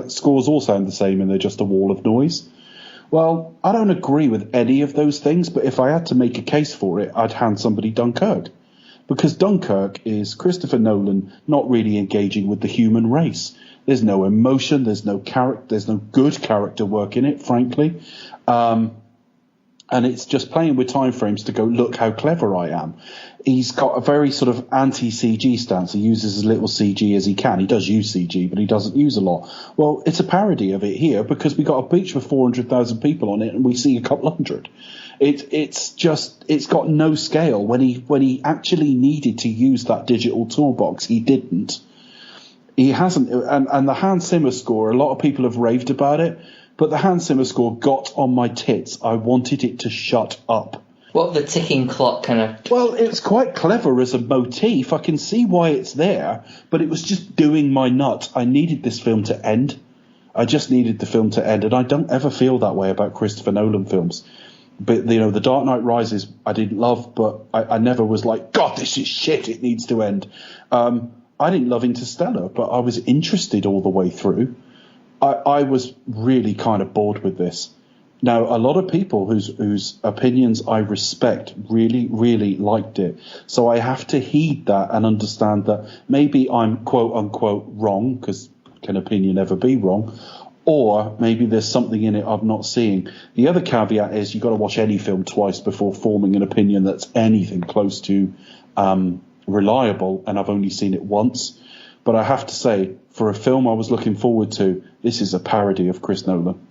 scores all sound the same, and they're just a wall of noise. Well, I don't agree with any of those things, but if I had to make a case for it, I'd hand somebody Dunkirk. Because Dunkirk is Christopher Nolan not really engaging with the human race. There's no emotion, there's no character, there's no good character work in it, frankly. And And it's just playing with timeframes to go, look how clever I am. He's got a very sort of anti-CG stance. He uses as little CG as he can. He does use CG, but he doesn't use a lot. Well, it's a parody of it here because we got a beach with 400,000 people on it and we see a couple hundred. It's got no scale. When he actually needed to use that digital toolbox, he didn't. He hasn't. And the Hans Zimmer score, a lot of people have raved about it, but the Hans Zimmer score got on my tits. I wanted it to shut up. What, the ticking clock kind of... Well, it's quite clever as a motif. I can see why it's there, but it was just doing my nut. I needed this film to end. I just needed the film to end, and I don't ever feel that way about Christopher Nolan films. But, you know, The Dark Knight Rises I didn't love, but I never was like, God, this is shit, it needs to end. I didn't love Interstellar, but I was interested all the way through. I was really kind of bored with this. Now, a lot of people whose opinions I respect really, really liked it. So I have to heed that and understand that maybe I'm quote-unquote wrong, because can opinion ever be wrong, or maybe there's something in it I'm not seeing. The other caveat is you've got to watch any film twice before forming an opinion that's anything close to reliable, and I've only seen it once. But I have to say, for a film I was looking forward to, this is a parody of Chris Nolan.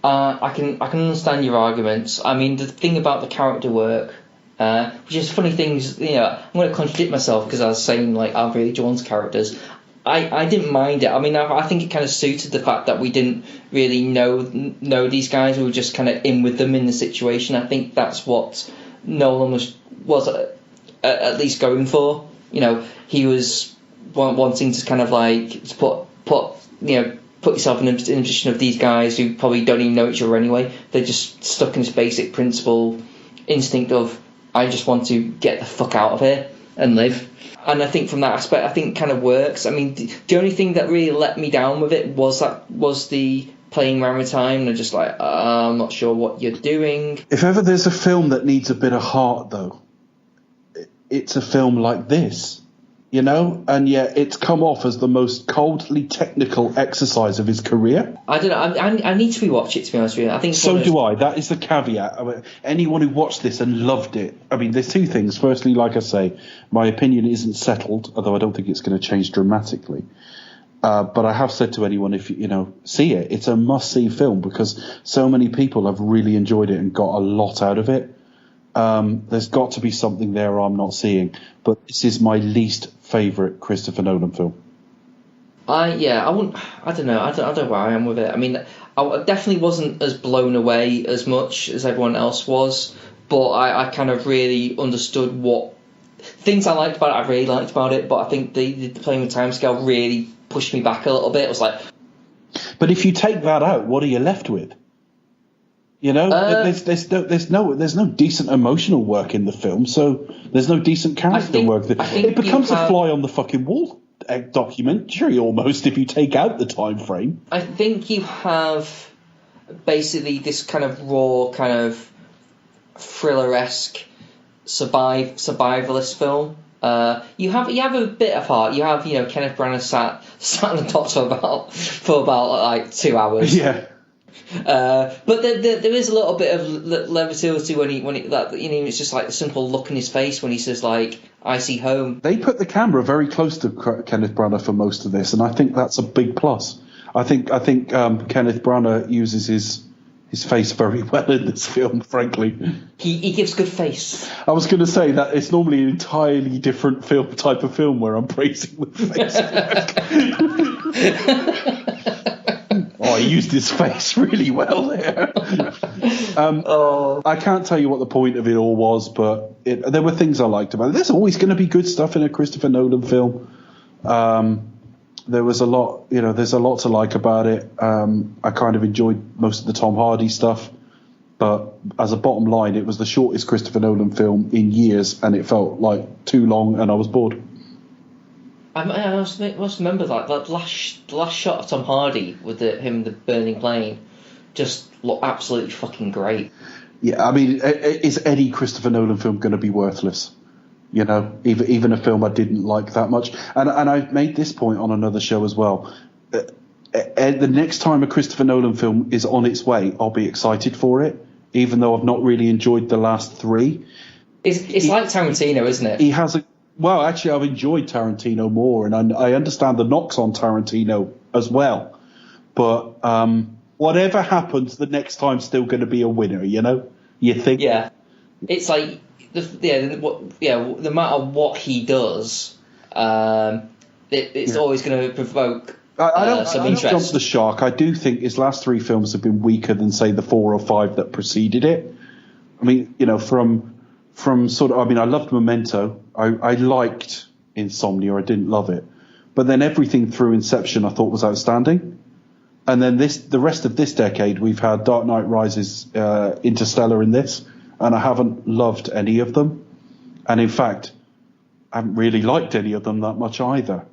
I can understand your arguments. I mean, the thing about the character work, which is funny things, you know, I'm going to contradict myself because I was saying, like, I'm really drawn to characters. I didn't mind it. I mean, I think it kind of suited the fact that we didn't really know these guys. We were just kind of in with them in the situation. I think that's what Nolan was at least going for. You know, he was wanting to kind of like to put yourself in a position of these guys who probably don't even know each other anyway. They're just stuck in this basic principle instinct of, I just want to get the fuck out of here and live. And I think from that aspect, I think it kind of works. I mean, the only thing that really let me down with it was the playing around with time. And I'm just like, I'm not sure what you're doing. If ever there's a film that needs a bit of heart, though, it's a film like this. You know, and yet it's come off as the most coldly technical exercise of his career. I don't know. I need to rewatch it, to be honest with you. I think so do I. That is the caveat. I mean, anyone who watched this and loved it. I mean, there's two things. Firstly, like I say, my opinion isn't settled, although I don't think it's going to change dramatically. But I have said to anyone, if you see it, it's a must-see film because so many people have really enjoyed it and got a lot out of it. There's got to be something there I'm not seeing, but this is my least favourite Christopher Nolan film. I don't know. I don't know where I am with it. I mean, I definitely wasn't as blown away as much as everyone else was, but I kind of really understood what things I liked about it. I really liked about it, but I think the playing with timescale really pushed me back a little bit. It was like, but if you take that out, what are you left with? You know, there's no decent emotional work in the film, so there's no decent character work. It becomes a fly on the fucking wall documentary almost if you take out the time frame. I think you have basically this kind of raw, kind of thriller-esque survivalist film. You have a bit of heart. You have Kenneth Branagh sat on the top for about like 2 hours. Yeah. But there is a little bit of levity when he it's just like the simple look in his face when he says like, I see home. They put the camera very close to Kenneth Branagh for most of this, and I think that's a big plus. I think Kenneth Branagh uses his face very well in this film, frankly. He gives good face. I was going to say that it's normally an entirely different type of film where I'm praising the face. Oh, he used his face really well there. I can't tell you what the point of it all was, but there were things I liked about it. There's always going to be good stuff in a Christopher Nolan film. There was a lot, there's a lot to like about it. I kind of enjoyed most of the Tom Hardy stuff, but as a bottom line, it was the shortest Christopher Nolan film in years, and it felt like too long, and I was bored. I must remember that last shot of Tom Hardy with the burning plane just looked absolutely fucking great. Yeah, I mean, is any Christopher Nolan film going to be worthless? Even a film I didn't like that much. And I made this point on another show as well. The next time a Christopher Nolan film is on its way, I'll be excited for it. even though I've not really enjoyed the last three. It's like Tarantino, isn't it? He has well, actually, I've enjoyed Tarantino more, and I understand the knocks on Tarantino as well. But whatever happens, the next time's still going to be a winner, You think? Yeah. It's like, no matter what he does, it's always going to provoke some interest. I don't jump the shark. I do think his last three films have been weaker than, say, the 4 or 5 that preceded it. I mean, from sort of, I loved Memento. I liked Insomnia. I didn't love it. But then everything through Inception I thought was outstanding. And then the rest of this decade, we've had Dark Knight Rises, Interstellar in this, and I haven't loved any of them. And in fact, I haven't really liked any of them that much either.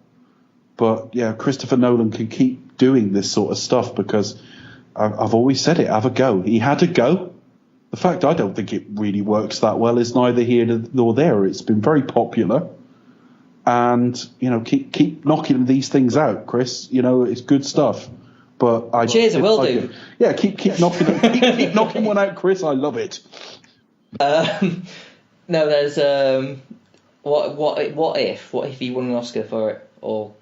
But yeah, Christopher Nolan can keep doing this sort of stuff because I've always said it, have a go. He had a go. The fact I don't think it really works that well is neither here nor there. It's been very popular. And, keep knocking these things out, Chris. It's good stuff. But cheers, I will do. Yeah, keep knocking keep knocking one out, Chris. I love it. No, there's what if he won an Oscar for it, or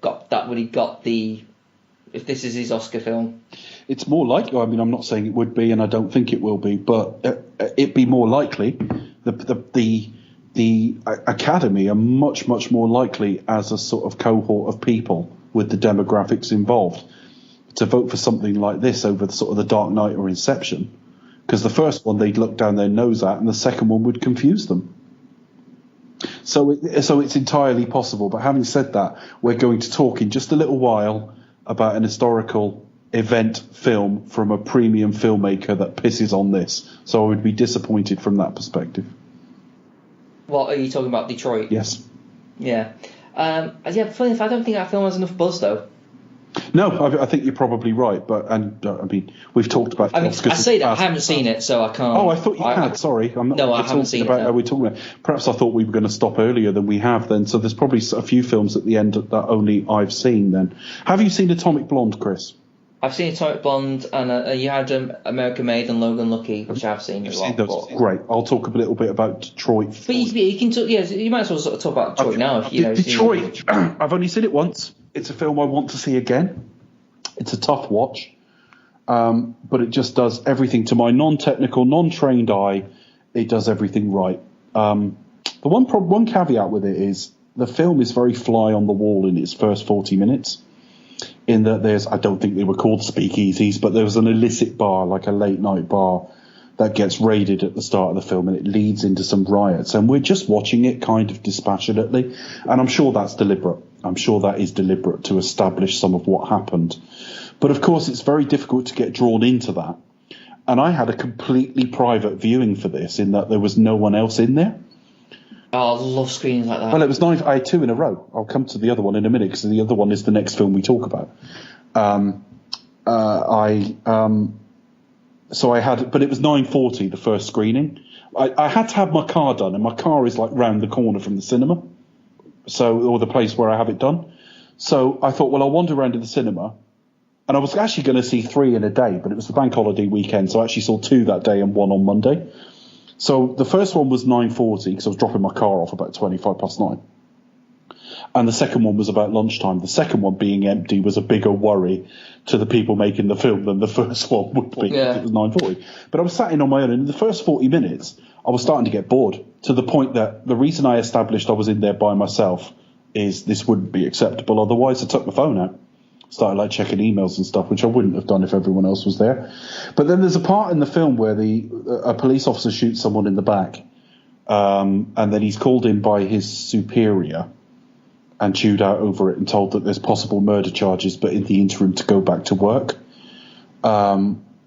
if this is his Oscar film? It's more likely. I mean, I'm not saying it would be, and I don't think it will be, but it'd be more likely. The Academy are much more likely as a sort of cohort of people with the demographics involved to vote for something like this over the Dark Knight or Inception, because the first one they'd look down their nose at, and the second one would confuse them. So it's entirely possible. But having said that, we're going to talk in just a little while about an historical event film from a premium filmmaker that pisses on this. So I would be disappointed from that perspective. What are you talking about? Detroit? Yes. Yeah. Funny enough, I don't think that film has enough buzz though. No, I think you're probably right, we've talked about. I say that I haven't seen it, so I can't. Oh, I thought you had. Sorry, I'm not. No, I haven't seen it. Are we talking about? Perhaps I thought we were going to stop earlier than we have. Then, so there's probably a few films at the end that only I've seen. Then, have you seen Atomic Blonde, Chris? I've seen Atomic Blonde, and you had American Made and Logan Lucky, which I've seen as well. Great. I'll talk a little bit about Detroit. But you can talk. Yeah, you might as well sort of talk about Detroit now. If you know. Detroit. I've only seen it once. It's a film I want to see again. It's a tough watch, but it just does everything to my non-technical, non-trained eye. It does everything right. The one caveat with it is the film is very fly on the wall in its first 40 minutes. In that I don't think they were called speakeasies, but there was an illicit bar, like a late night bar, that gets raided at the start of the film, and it leads into some riots. And we're just watching it kind of dispassionately, and I'm sure that's deliberate. I'm sure that is deliberate to establish some of what happened. But of course, it's very difficult to get drawn into that. And I had a completely private viewing for this, in that there was no one else in there. Oh, I love screenings like that. Well, it was nice. I had 2 in a row. I'll come to the other one in a minute, because the other one is the next film we talk about. So I had, but it was 9:40 the first screening. I had to have my car done, and my car is like round the corner from the cinema, or the place where I have it done. So I thought, well, I'll wander around to the cinema, and I was actually going to see 3 in a day, but it was the bank holiday weekend, so I actually saw 2 that day and 1 on Monday. So the first one was 9:40 because I was dropping my car off about 9:25. And the second one was about lunchtime. The second one being empty was a bigger worry to the people making the film than the first one would be. Yeah. It was 9:40. But I was sat in on my own, and in the first 40 minutes, I was starting to get bored, to the point that the reason I established I was in there by myself is this wouldn't be acceptable. Otherwise, I took my phone out, started checking emails and stuff, which I wouldn't have done if everyone else was there. But then there's a part in the film where a police officer shoots someone in the back, and then he's called in by his superior and chewed out over it and told that there's possible murder charges, but in the interim to go back to work,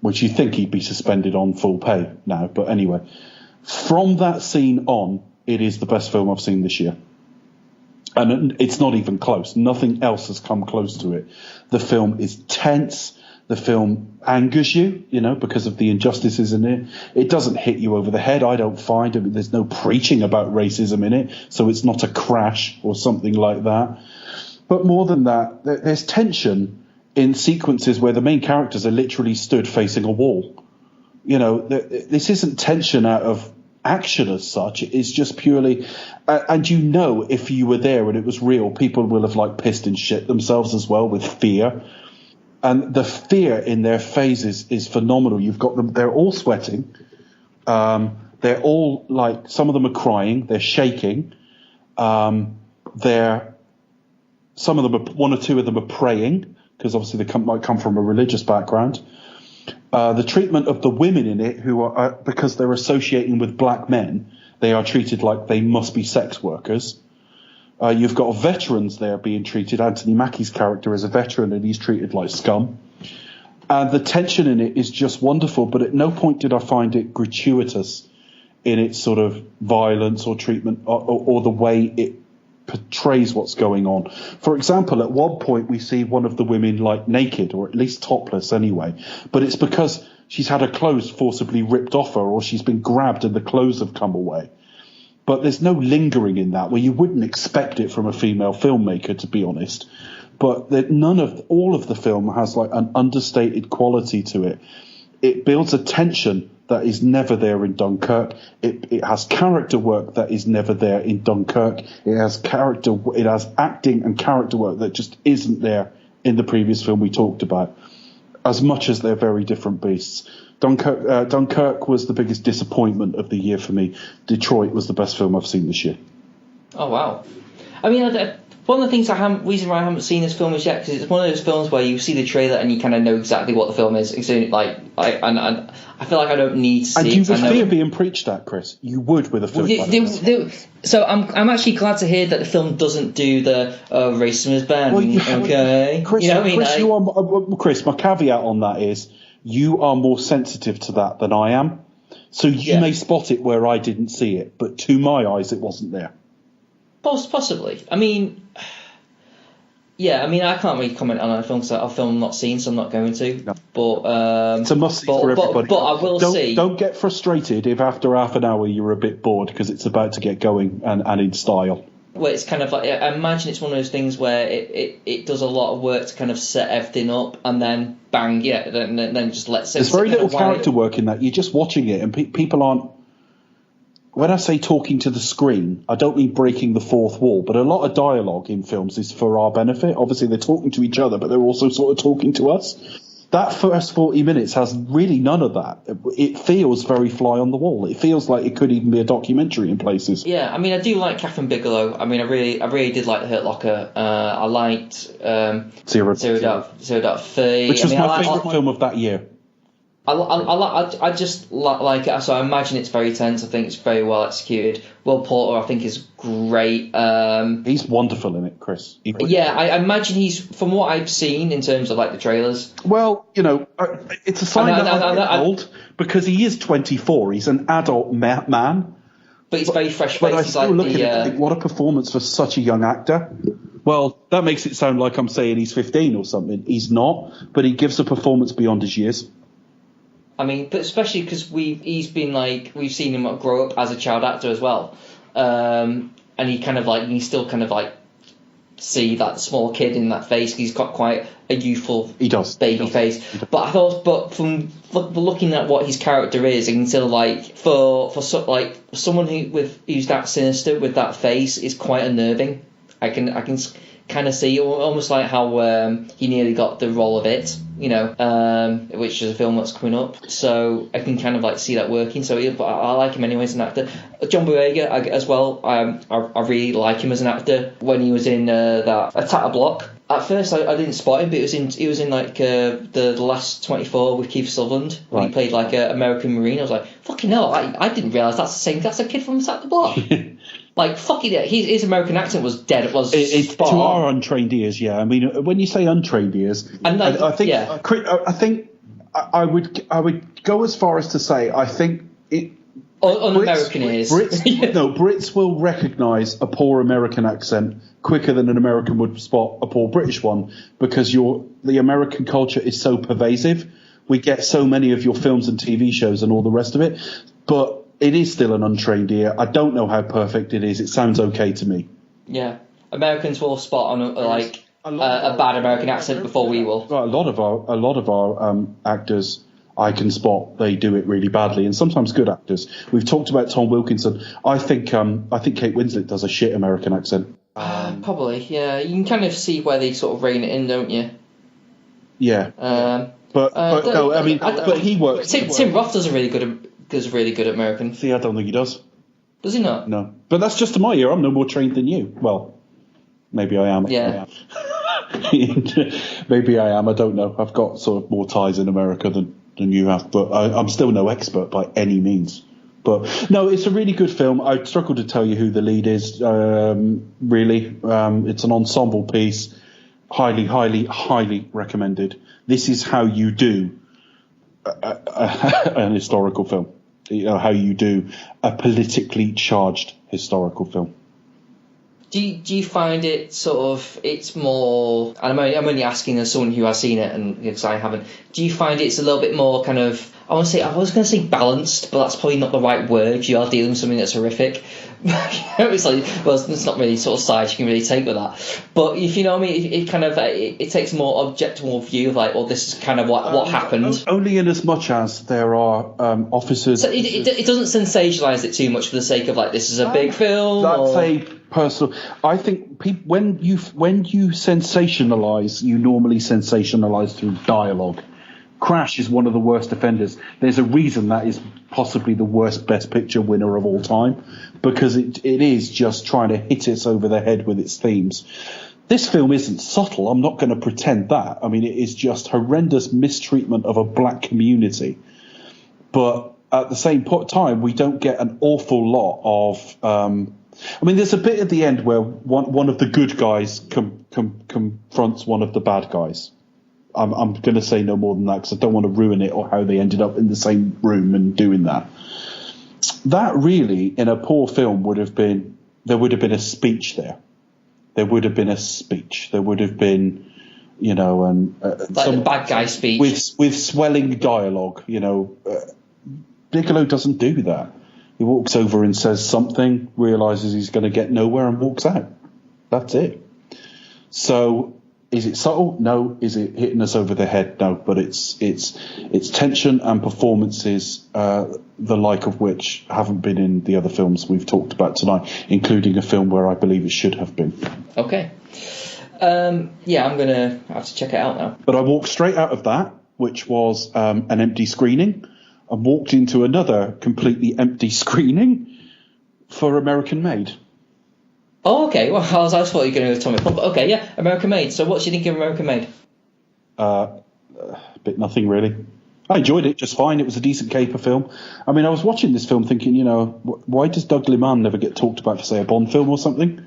which you think he'd be suspended on full pay now. But anyway, from that scene on, it is the best film I've seen this year. And it's not even close. Nothing else has come close to it. The film is tense. The film angers you, because of the injustices in it. It doesn't hit you over the head, I don't find. I mean, there's no preaching about racism in it, so it's not a Crash or something like that. But more than that, there's tension in sequences where the main characters are literally stood facing a wall. This isn't tension out of action as such. It's just purely, and if you were there and it was real, people will have like pissed and shit themselves as well with fear. And the fear in their faces is phenomenal. You've got them; they're all sweating. They're all like, some of them are crying. They're shaking. One or two of them are praying, because obviously they might come from a religious background. The treatment of the women in it, who are because they're associating with black men, they are treated like they must be sex workers. You've got veterans there being treated. Anthony Mackie's character is a veteran, and he's treated like scum. And the tension in it is just wonderful, but at no point did I find it gratuitous in its sort of violence or treatment or the way it portrays what's going on. For example, at one point we see one of the women like naked, or at least topless anyway, but it's because she's had her clothes forcibly ripped off her, or she's been grabbed and the clothes have come away. But there's no lingering in that, where you wouldn't expect it from a female filmmaker, to be honest. But all of the film has like an understated quality to it. It builds a tension that is never there in Dunkirk. It has character work that is never there in Dunkirk. It has acting and character work that just isn't there in the previous film we talked about, as much as they're very different beasts. Dunkirk was the biggest disappointment of the year for me. Detroit was the best film I've seen this year. Oh, wow. I mean, one of the reason why I haven't seen this film is yet, because it's one of those films where you see the trailer and you kind of know exactly what the film is. And I feel like I don't need to see it. And you would fear being preached at, Chris. You would with a film like this. So I'm actually glad to hear that the film doesn't do the racism is banned. Okay, Chris, my caveat on that is you are more sensitive to that than I am. So you may spot it where I didn't see it, but to my eyes, it wasn't there. Possibly. I mean, I can't really comment on a film because a film I'm not seen, so I'm not going to. No. But it's a must-see for everybody. But I will see. Don't get frustrated if after half an hour you're a bit bored, because it's about to get going and in style. Well, it's kind of like, I imagine it's one of those things where it does a lot of work to kind of set everything up, and then bang, then just lets it. There's very little character work in that. You're just watching it, and people aren't. When I say talking to the screen, I don't mean breaking the fourth wall, but a lot of dialogue in films is for our benefit. Obviously, they're talking to each other, but they're also sort of talking to us. That first 40 minutes has really none of that. It feels very fly on the wall. It feels like it could even be a documentary in places. Yeah, I mean, I do like Catherine Bigelow. I mean, I really did like The Hurt Locker. I liked Zero Dark Thirty, which was my favourite film of that year. I just like it. So I imagine it's very tense. I think it's very well executed. Will Porter, I think, is great. He's wonderful in it, Chris. I imagine he's, from what I've seen in terms of like the trailers. Well, it's a sign that I'm old, because he is 24. He's an adult man. But he's very fresh-faced. But I still look at it and think, what a performance for such a young actor. Well, that makes it sound like I'm saying he's 15 or something. He's not, but he gives a performance beyond his years. I mean, but especially because we've seen him grow up as a child actor as well, and you still kind of like see that small kid in that face. He's got quite a youthful baby face. But from looking at what his character is, until like for someone who's that sinister with that face is quite unnerving. I can kind of see almost like how he nearly got the role of It, which is a film that's coming up. So I can kind of like see that working. So I like him anyway as an actor. John Boyega as well. I really like him as an actor. When he was in that Attack the Block, at first I didn't spot him, but he was in like the Last 24 with Keith Sutherland, when he played like an American Marine. I was like, fucking hell, I didn't realise that's a kid from Attack the Block. Like, fucking it, his American accent was dead. It was spot to on. our untrained ears, yeah. I mean, when you say untrained ears, I think I would go as far as to say I think it. American ears. Brits will recognise a poor American accent quicker than an American would spot a poor British one, because the American culture is so pervasive. We get so many of your films and TV shows and all the rest of it, but it is still an untrained ear. I don't know how perfect it is. It sounds okay to me. Yeah, Americans will spot on a bad American accent before we will. A lot of our actors I can spot they do it really badly, and sometimes good actors. We've talked about Tom Wilkinson. I think Kate Winslet does a shit American accent. Probably, yeah. You can kind of see where they sort of rein it in, don't you? Yeah. But he works. Tim Roth does really good American. See, I don't think he does. Does he not? No. But that's just to my ear. I'm no more trained than you. Well, maybe I am. Yeah. Maybe I am. I don't know. I've got sort of more ties in America than you have, but I'm still no expert by any means. But no, it's a really good film. I struggle to tell you who the lead is, really. It's an ensemble piece. Highly, highly, highly recommended. This is how you do an historical film. You know, how you do a politically charged historical film. Do you find it sort of, it's more, and I'm only asking as someone who has seen it, and because I haven't, do you find it's a little bit more kind of, I was going to say balanced, but that's probably not the right word. You are dealing with something that's horrific. It's like, well, it's not really sort of sides you can really take with that. But if you know what I mean, it kind of, it takes a more objective view of like, well, this is kind of what happened. Only in as much as there are officers. So it doesn't sensationalise it too much for the sake of like, this is a big film. That's a personal. I think when you sensationalise, you normally sensationalise through dialogue. Crash is one of the worst offenders. There's a reason that is possibly the worst Best Picture winner of all time, because it is just trying to hit us over the head with its themes. This film isn't subtle. I'm not going to pretend that. I mean, it is just horrendous mistreatment of a black community. But at the same time, we don't get an awful lot of... I mean, there's a bit at the end where one of the good guys confronts one of the bad guys. I'm going to say no more than that because I don't want to ruin it or how they ended up in the same room and doing that. That really, in a poor film, there would have been a speech there. There would have been a speech. There would have been, you know, like some bad guy speech with swelling dialogue. You know, Bigelow doesn't do that. He walks over and says something, realizes he's going to get nowhere, and walks out. That's it. So. Is it subtle? No. Is it hitting us over the head? No. But it's tension and performances, the like of which haven't been in the other films we've talked about tonight, including a film where I believe it should have been. Okay. Yeah, I'm gonna have to check it out now. But I walked straight out of that, which was an empty screening, and walked into another completely empty screening for American Made. Oh, okay. Well, I thought you were going to go Tommy Pond, but okay, yeah, American Made. So what do you think of American Made? A bit nothing, really. I enjoyed it just fine. It was a decent caper film. I mean, I was watching this film thinking, you know, why does Doug Liman never get talked about for, say, a Bond film or something?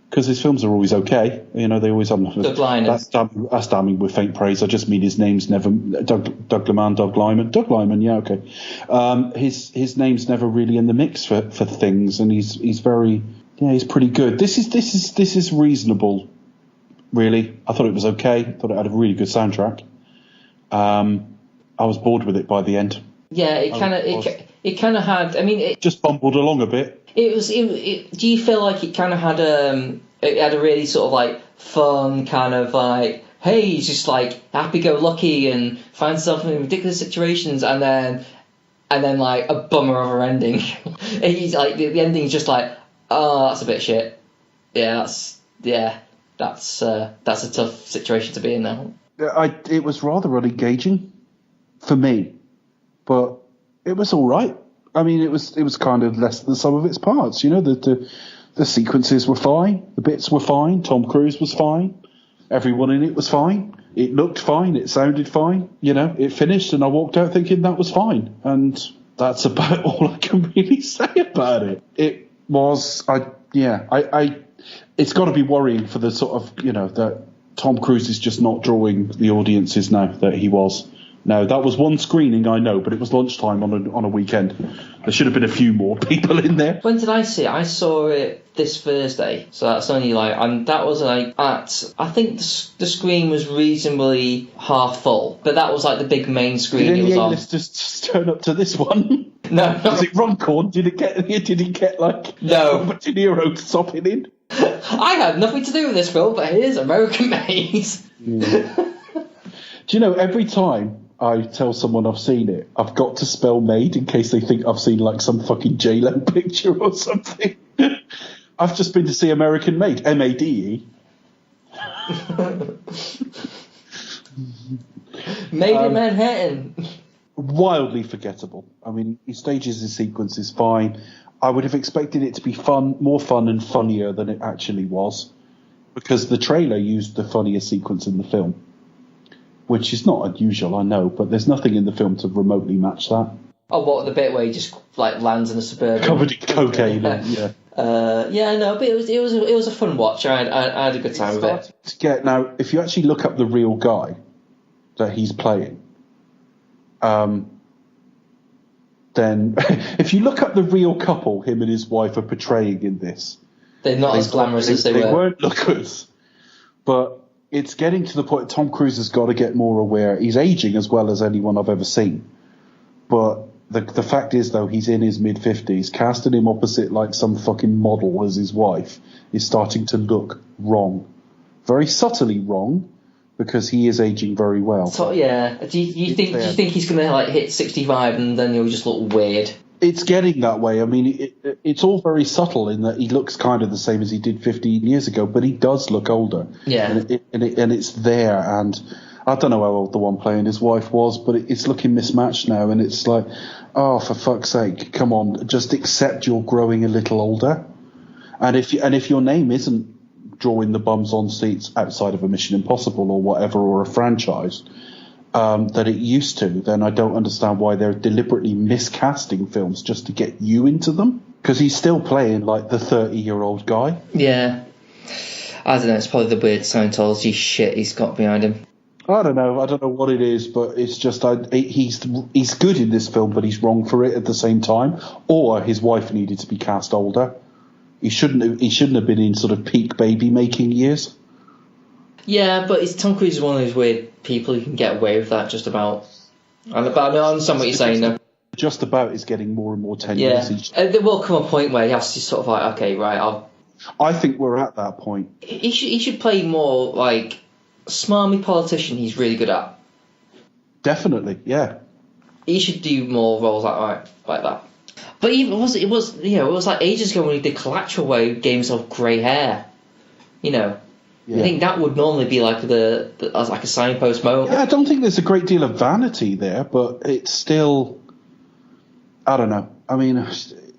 Because his films are always okay. You know, they always have... Doug Liman. That's damning with faint praise. I just mean his name's never... Doug Liman, Doug Lyman. Doug Lyman, yeah, okay. His name's never really in the mix for things, and he's very... Yeah, he's pretty good. This is reasonable, really. I thought it was okay. I thought it had a really good soundtrack. I was bored with it by the end. Yeah, it kind of had. I mean, it just bumbled along a bit. It was. Do you feel like it kind of had it had a really sort of like fun kind of like, hey, he's just like happy-go-lucky and finds himself in ridiculous situations, and then like a bummer of an ending. He's like the ending's just like. Oh, that's a bit shit. Yeah, that's a tough situation to be in now. It was rather unengaging for me, but it was all right. I mean, it was kind of less than the sum of its parts. You know, the sequences were fine, the bits were fine, Tom Cruise was fine, everyone in it was fine. It looked fine, it sounded fine. You know, it finished, and I walked out thinking that was fine, and that's about all I can really say about it. It's got to be worrying for the sort of, you know, that Tom Cruise is just not drawing the audiences now that he was. Now, that was one screening, I know, but it was lunchtime on a weekend. There should have been a few more people in there. When did I see it? I saw it this Thursday, so that's only like, and that was like at, I think the screen was reasonably half full, but that was like the big main screen it was on. Did any just turn up to this one? No. Was it Runcorn? Did it get like no Robert De Niro sopping in? I had nothing to do with this film, but here's American Made. Do you know, every time I tell someone I've seen it, I've got to spell Made in case they think I've seen like some fucking J-Lo picture or something. I've just been to see American Made, M-A-D-E. Made in Manhattan. Wildly forgettable. I mean, he stages his sequences fine. I would have expected it to be more fun and funnier than it actually was, because the trailer used the funniest sequence in the film, which is not unusual, I know, but there's nothing in the film to remotely match that. Oh, what, the bit where he just like lands in a Suburban? Covered in cocaine, yeah. No, but it was a fun watch. I had a good time with it. Now, if you actually look up the real guy that he's playing, then if you look up the real couple him and his wife are portraying in this, they're not as glamorous as they were. They weren't lookers, but it's getting to the point Tom Cruise has got to get more aware. He's aging as well as anyone I've ever seen, but the fact is, though, he's in his mid-50s. Casting him opposite like some fucking model as his wife is starting to look wrong, very subtly wrong, because he is aging very well. So yeah, do you think he's gonna like hit 65 and then he'll just look weird? It's getting that way. I mean, it's all very subtle in that he looks kind of the same as he did 15 years ago, but he does look older. Yeah, and it's there. And I don't know how old the one playing his wife was, but it's looking mismatched now. And it's like, oh, for fuck's sake, come on, just accept you're growing a little older. And if your name isn't drawing the bums on seats outside of a Mission Impossible or whatever, or a franchise that it used to, then I don't understand why they're deliberately miscasting films just to get you into them. Because he's still playing like the 30-year-old guy. Yeah. I don't know, it's probably the weird Scientology shit he's got behind him. I don't know what it is, but it's just he's good in this film, but he's wrong for it at the same time. Or his wife needed to be cast older. He shouldn't have been in sort of peak baby making years. Yeah, but Tom Cruise is one of those weird people who can get away with that just about. I understand what you're saying though. Just about is getting more and more tenuous. Yeah, there will come a point where he has to sort of like, okay, right, I think we're at that point. He should play more like smarmy politician. He's really good at. Definitely, yeah. He should do more roles like that. But even it was like ages ago when he did Collateral, where he gave himself grey hair. You know, yeah. I think that would normally be like as like a signpost moment. Yeah, I don't think there's a great deal of vanity there, but it's still, I don't know. I mean,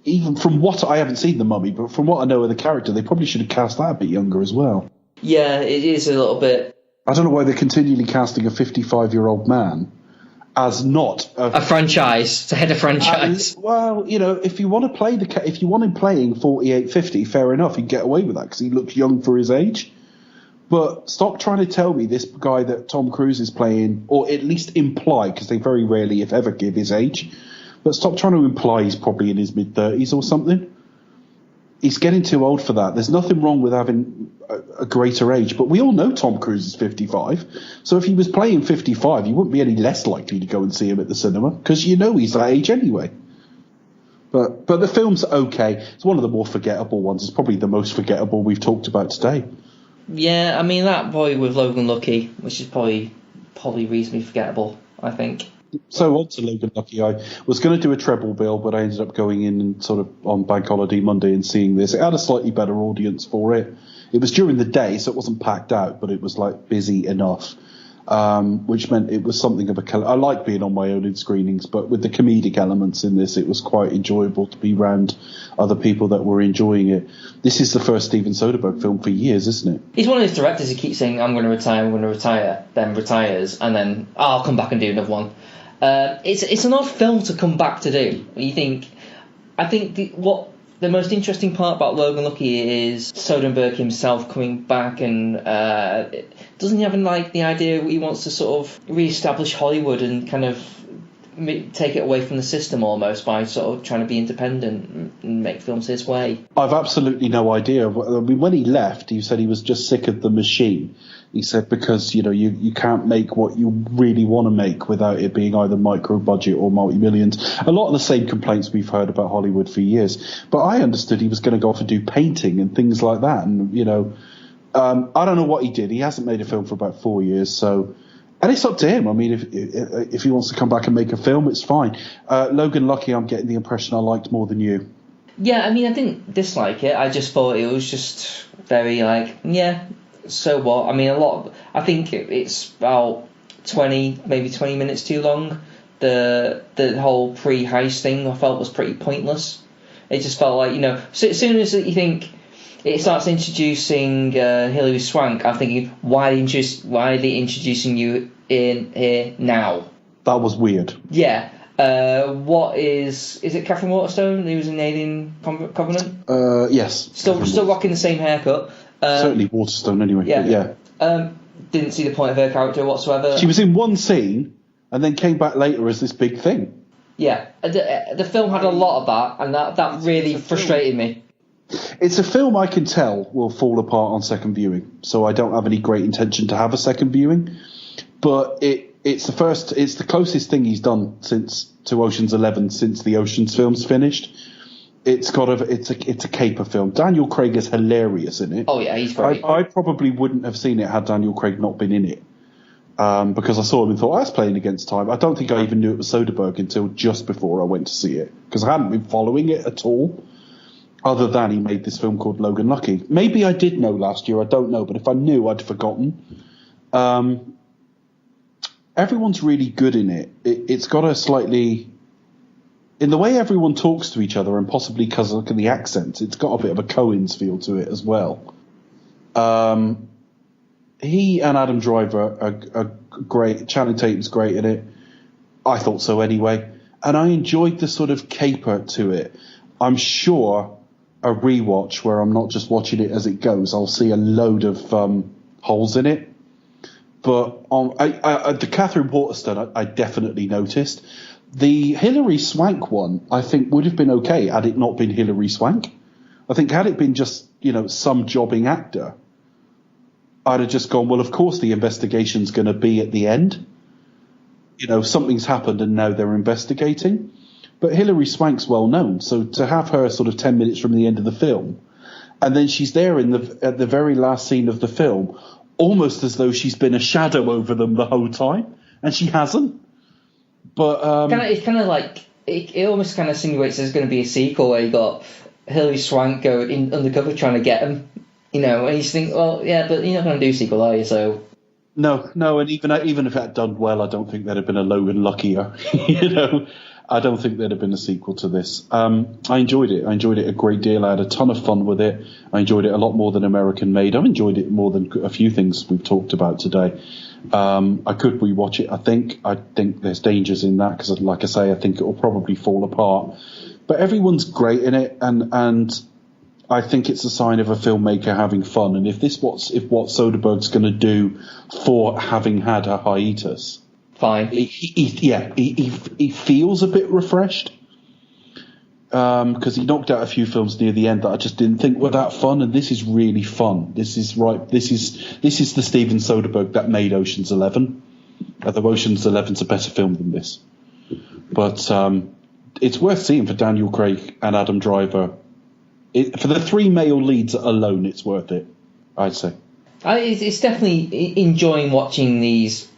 even from what I haven't seen The Mummy, but from what I know of the character, they probably should have cast that a bit younger as well. Yeah, it is a little bit. I don't know why they're continually casting a 55-year-old man as not a franchise, to head a franchise. Well, you know, if you want him playing 48, 50, fair enough, he'd get away with that because he looks young for his age. But stop trying to tell me this guy that Tom Cruise is playing, or at least imply, because they very rarely, if ever, give his age. But stop trying to imply he's probably in his mid-30s or something. He's getting too old for that. There's nothing wrong with having a greater age, but we all know Tom Cruise is 55. So if he was playing 55, you wouldn't be any less likely to go and see him at the cinema, because you know he's that age anyway. But the film's okay. It's one of the more forgettable ones. It's probably the most forgettable we've talked about today. Yeah, I mean, that boy with Logan Lucky, which is probably reasonably forgettable, I think. So on to Logan Lucky. I was going to do a treble bill, but I ended up going in and sort of on Bank Holiday Monday and seeing this. It had a slightly better audience for it. It was during the day, so it wasn't packed out, but it was like busy enough, which meant it was something of a. I like being on my own in screenings, but with the comedic elements in this, it was quite enjoyable to be around other people that were enjoying it. This is the first Steven Soderbergh film for years, isn't it? He's one of those directors who keeps saying, I'm going to retire, then retires, and then I'll come back and do another one. It's an odd film to come back to do. I think what the most interesting part about Logan Lucky is Soderbergh himself coming back, and doesn't he have like the idea he wants to sort of re-establish Hollywood and kind of take it away from the system almost by sort of trying to be independent and make films his way? I've absolutely no idea. I mean, when he left, he said he was just sick of the machine. He said because, you know, you can't make what you really want to make without it being either micro-budget or multi-millions. A lot of the same complaints we've heard about Hollywood for years. But I understood he was going to go off and do painting and things like that. And, you know, I don't know what he did. He hasn't made a film for about 4 years, so And it's up to him. I mean, if he wants to come back and make a film, it's fine. Logan Lucky, I'm getting the impression I liked more than you. Yeah, I mean, I didn't dislike it. I just thought it was just very so what? I mean, I think it's about 20 minutes too long. The whole pre-heist thing I felt was pretty pointless. It just felt like, so as soon as you think it starts introducing Hilary Swank, I'm thinking, why are they introducing you in here now? That was weird. Yeah. What is it Catherine Waterstone who was in Alien Covenant? Yes. Still rocking the same haircut. Certainly Waterstone anyway. Yeah. Didn't see the point of her character whatsoever. She was in one scene and then came back later as this big thing. Yeah. The film had a lot of that, and that really frustrated me. It's a film I can tell will fall apart on second viewing, so I don't have any great intention to have a second viewing. But it's the closest thing he's done to Ocean's 11 since the Ocean's films finished. It's a caper film. Daniel Craig is hilarious in it. Oh yeah, he's great. I probably wouldn't have seen it had Daniel Craig not been in it, because I saw him and thought, I was playing against time. I don't think I even knew it was Soderbergh until just before I went to see it, because I hadn't been following it at all. Other than he made this film called Logan Lucky. Maybe I did know last year, I don't know, but if I knew, I'd forgotten. Everyone's really good in it. It's got a slightly... In the way everyone talks to each other, and possibly because of the accents, it's got a bit of a Coen's feel to it as well. He and Adam Driver are great. Channing Tatum's great in it. I thought so anyway. And I enjoyed the sort of caper to it. I'm sure a rewatch where I'm not just watching it as it goes, I'll see a load of holes in it. But the Catherine Waterston, I definitely noticed. The Hilary Swank one, I think, would have been okay had it not been Hilary Swank. I think had it been just, some jobbing actor, I'd have just gone, well, of course the investigation's going to be at the end. Something's happened and now they're investigating. But Hilary Swank's well known, so to have her sort of 10 minutes from the end of the film, and then she's there at the very last scene of the film, almost as though she's been a shadow over them the whole time, and she hasn't. But it's kind of like it almost kind of insinuates there's going to be a sequel where you got Hilary Swank go in undercover trying to get him, and you think, well, yeah, but you're not going to do a sequel, are you? So no, and even if that done well, I don't think there'd have been a Logan Luckier, I don't think there'd have been a sequel to this. I enjoyed it. I enjoyed it a great deal. I had a ton of fun with it. I enjoyed it a lot more than American Made. I've enjoyed it more than a few things we've talked about today. I could rewatch it, I think. I think there's dangers in that because, like I say, I think it will probably fall apart. But everyone's great in it, and I think it's a sign of a filmmaker having fun. And if what Soderbergh's going to do for having had a hiatus... Fine. He feels a bit refreshed because he knocked out a few films near the end that I just didn't think were that fun, and this is really fun. This is right. This is the Steven Soderbergh that made Ocean's 11. Although Ocean's 11's a better film than this, but it's worth seeing for Daniel Craig and Adam Driver. For the three male leads alone, it's worth it, I'd say. It's definitely enjoying watching these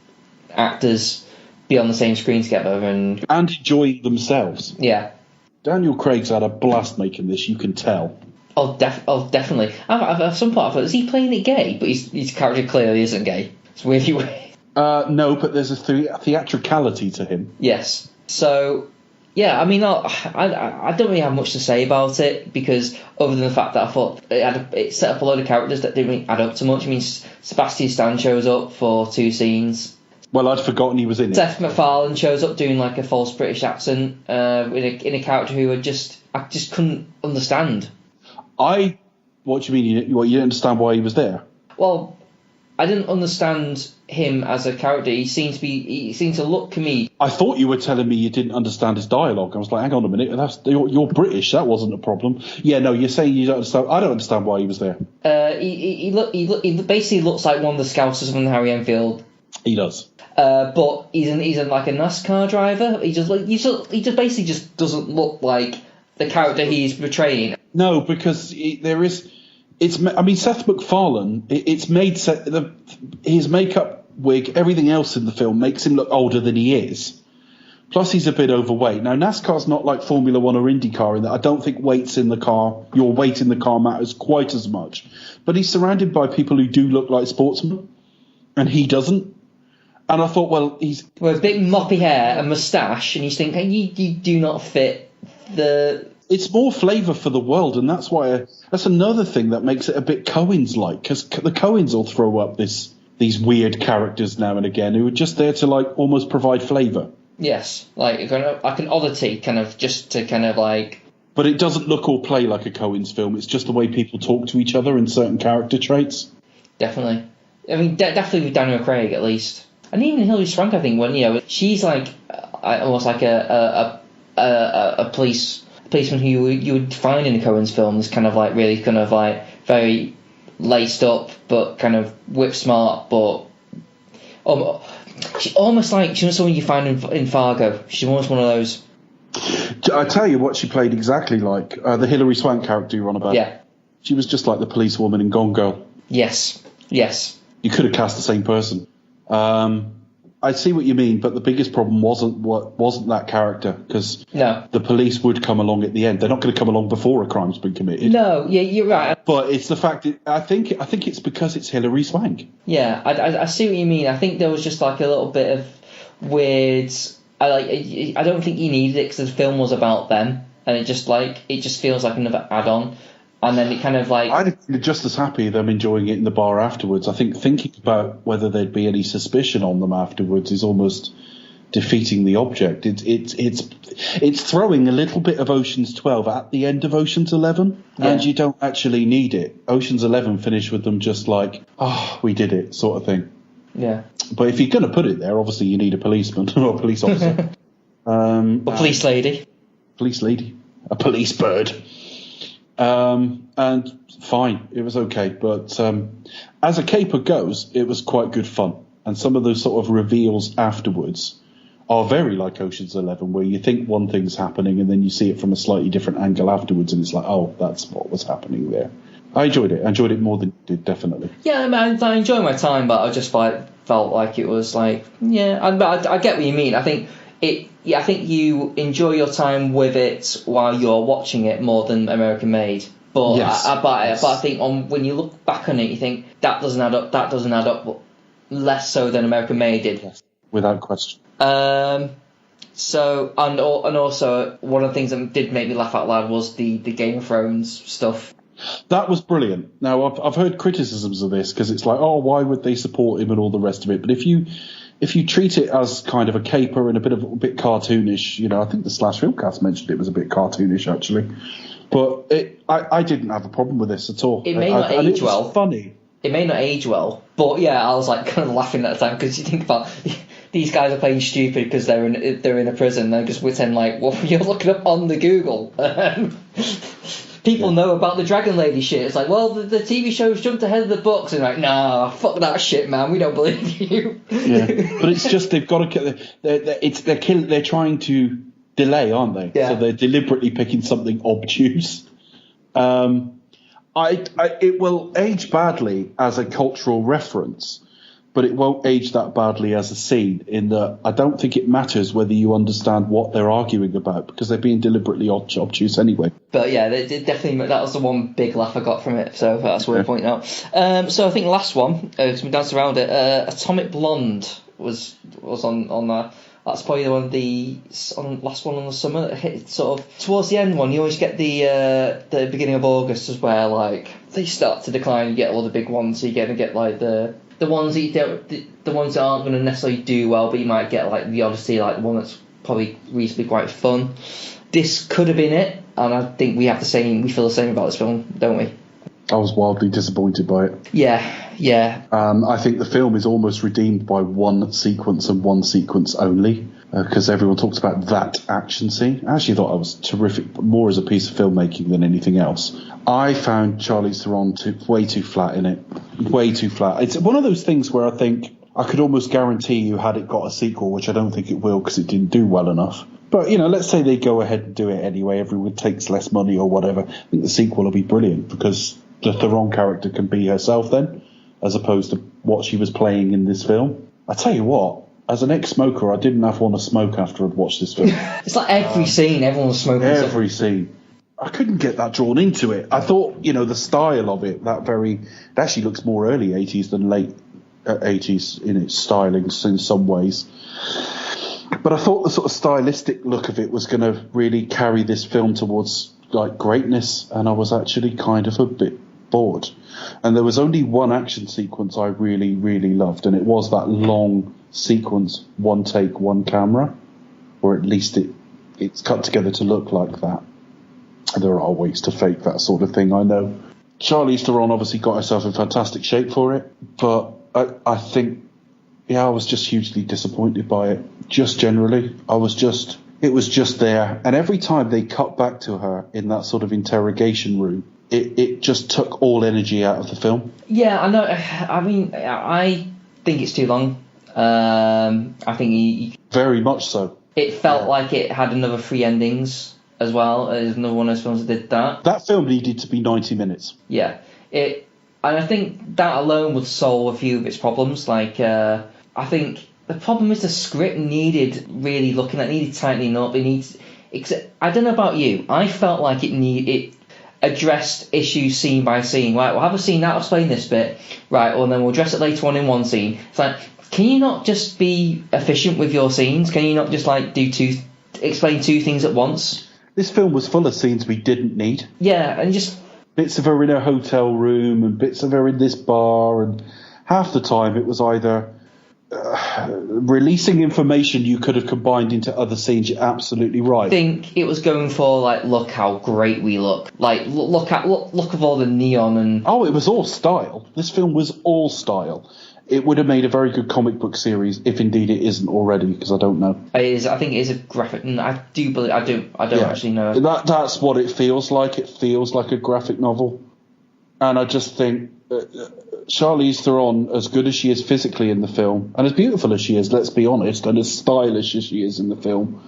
actors be on the same screen together and enjoying themselves. Yeah. Daniel Craig's had a blast making this, you can tell. Oh, definitely. At some point I thought, is he playing it gay? But his character clearly isn't gay. It's really weird. No, but there's a theatricality to him. Yes. So, yeah, I mean, I don't really have much to say about it, because other than the fact that I thought it set up a load of characters that didn't really add up to much. I mean, Sebastian Stan shows up for 2 scenes. Well, I'd forgotten he was in it. Seth MacFarlane shows up doing like a false British accent in a character who I just couldn't understand. What do you mean? You didn't understand why he was there? Well, I didn't understand him as a character. He seemed to look comedic. I thought you were telling me you didn't understand his dialogue. I was like, hang on a minute, you're British. That wasn't a problem. Yeah, no, you're saying you don't understand. I don't understand why he was there. He basically looks like one of the Scousers from Harry Enfield. He does. But he's like a NASCAR driver. He just basically just doesn't look like the character he's portraying. No, because Seth MacFarlane. It's made his makeup wig, everything else in the film makes him look older than he is. Plus, he's a bit overweight. Now, NASCAR's not like Formula One or IndyCar in that I don't think your weight in the car matters quite as much. But he's surrounded by people who do look like sportsmen, and he doesn't. And I thought, well, with big moppy hair and moustache, and you think, you do not fit the... It's more flavour for the world, and that's another thing that makes it a bit Coens-like, because the Coens will throw up these weird characters now and again who are just there to like almost provide flavour. Yes, like an oddity, kind of just to kind of like. But it doesn't look or play like a Coens film. It's just the way people talk to each other and certain character traits. Definitely, I mean, definitely with Daniel Craig at least, and even Hilary Swank. I think when she's like almost like a policeman who you would find in the Coens films, kind of like really kind of like very laced up, but kind of whip smart, but. She's almost like someone you find in Fargo. She's almost one of those. I tell you what, she played exactly like the Hilary Swank character you're on about. Yeah, she was just like the policewoman in Gone Girl. Yes. You could have cast the same person. I see what you mean, but the biggest problem wasn't that character, because the police would come along at the end. They're not going to come along before a crime's been committed. No, yeah, you're right. But it's the fact that I think it's because it's Hilary Swank. Yeah, I see what you mean. I think there was just like a little bit of weird. I don't think you needed it because the film was about them, and it just feels like another add-on. And then it kind of like... I'd be just as happy them enjoying it in the bar afterwards. I think thinking about whether there'd be any suspicion on them afterwards is almost defeating the object. It's throwing a little bit of Ocean's 12 at the end of Ocean's 11, and you don't actually need it. Ocean's 11 finished with them just like, we did it, sort of thing. Yeah. But if you're going to put it there, obviously you need a policeman or a police officer. A police lady. Police lady. A police bird. And fine, it was okay. But as a caper goes, it was quite good fun. And some of those sort of reveals afterwards are very like Ocean's 11, where you think one thing's happening and then you see it from a slightly different angle afterwards, and it's like, oh, that's what was happening there. I enjoyed it. I enjoyed it more than you did, definitely. Yeah, I enjoyed my time, but I just felt like it was like, I get what you mean. I think you enjoy your time with it while you're watching it more than American Made. But yes. But I think when you look back on it, you think that doesn't add up. That doesn't add up, less so than American Made did. Yes, without question. So and also one of the things that did make me laugh out loud was the Game of Thrones stuff. That was brilliant. Now I've heard criticisms of this because it's like, oh, why would they support him and all the rest of it? But if you treat it as kind of a caper and a bit cartoonish, I think the Slash Filmcast mentioned it was a bit cartoonish actually. But I didn't have a problem with this at all. It may not age well. Funny. It may not age well, but yeah, I was like kind of laughing at the time because you think about these guys are playing stupid because they're in a prison. They just pretend like, well, you're looking up on the Google. People know about the Dragon Lady shit. It's like, well, the TV show's jumped ahead of the books, and like, nah, fuck that shit, man. We don't believe you. Yeah, but it's just they've got to. They're trying to delay, aren't they? Yeah. So they're deliberately picking something obtuse. It will age badly as a cultural reference, but it won't age that badly as a scene, in that I don't think it matters whether you understand what they're arguing about, because they're being deliberately obtuse anyway. But yeah, definitely that was the one big laugh I got from it, so that's worth pointing out. So I think the last one, because we danced around it, Atomic Blonde was on there. That's probably the last one on the summer that hit sort of towards the end one. You always get the beginning of August as where like they start to decline. You get all the big ones. So you're gonna get like the ones that you don't, the ones that aren't going to necessarily do well, but you might get like the Odyssey, like the one that's probably reasonably quite fun. This could have been it, and I think we feel the same about this film, don't we? I was wildly disappointed by it. Yeah. I think the film is almost redeemed by one sequence and one sequence only, because everyone talks about that action scene. I actually thought it was terrific, more as a piece of filmmaking than anything else. I found Charlize Theron way too flat in it. Way too flat. It's one of those things where I think I could almost guarantee you had it got a sequel, which I don't think it will because it didn't do well enough. But, let's say they go ahead and do it anyway. Everyone takes less money or whatever. I think the sequel will be brilliant because the Theron character can be herself then. as opposed to what she was playing in this film. I tell you what, as an ex-smoker, I didn't have one to smoke after I'd watched this film. It's like every scene, everyone's smoking. Every scene. I couldn't get that drawn into it. I thought, the style of it, it actually looks more early 80s than late 80s in its stylings in some ways. But I thought the sort of stylistic look of it was going to really carry this film towards like greatness, and I was actually kind of a bit bored. And there was only one action sequence I really, really loved, and it was that long sequence, one take, one camera, or at least it's cut together to look like that. There are ways to fake that sort of thing, I know. Charlize Theron obviously got herself in fantastic shape for it, but I think, I was just hugely disappointed by it. Just generally, it was just there. And every time they cut back to her in that sort of interrogation room, it just took all energy out of the film. Yeah, I know. I mean, I think it's too long. I think very much so. It felt like it had another 3 endings as well. There's another one of those films that did that. That film needed to be 90 minutes. Yeah. And I think that alone would solve a few of its problems. Like, I think the problem is the script needed really looking at, needed tightening up. I don't know about you. I felt like it addressed issues scene by scene. Right, we'll have a scene that'll explain this bit. Right, well, then we'll address it later on in one scene. It's like, can you not just be efficient with your scenes? Can you not just like explain 2 things at once? This film was full of scenes we didn't need. Yeah, and just bits of her in a hotel room and bits of her in this bar, and half the time it was either releasing information you could have combined into other scenes. You're absolutely right. I think it was going for like, look how great we look. Like, look of all the neon and. Oh, it was all style. This film was all style. It would have made a very good comic book series, if indeed it isn't already, because I don't know. It is. I think it is a graphic. I do believe. I don't actually know. That's what it feels like. It feels like a graphic novel, and I just think Charlize Theron, as good as she is physically in the film, and as beautiful as she is, let's be honest, and as stylish as she is in the film,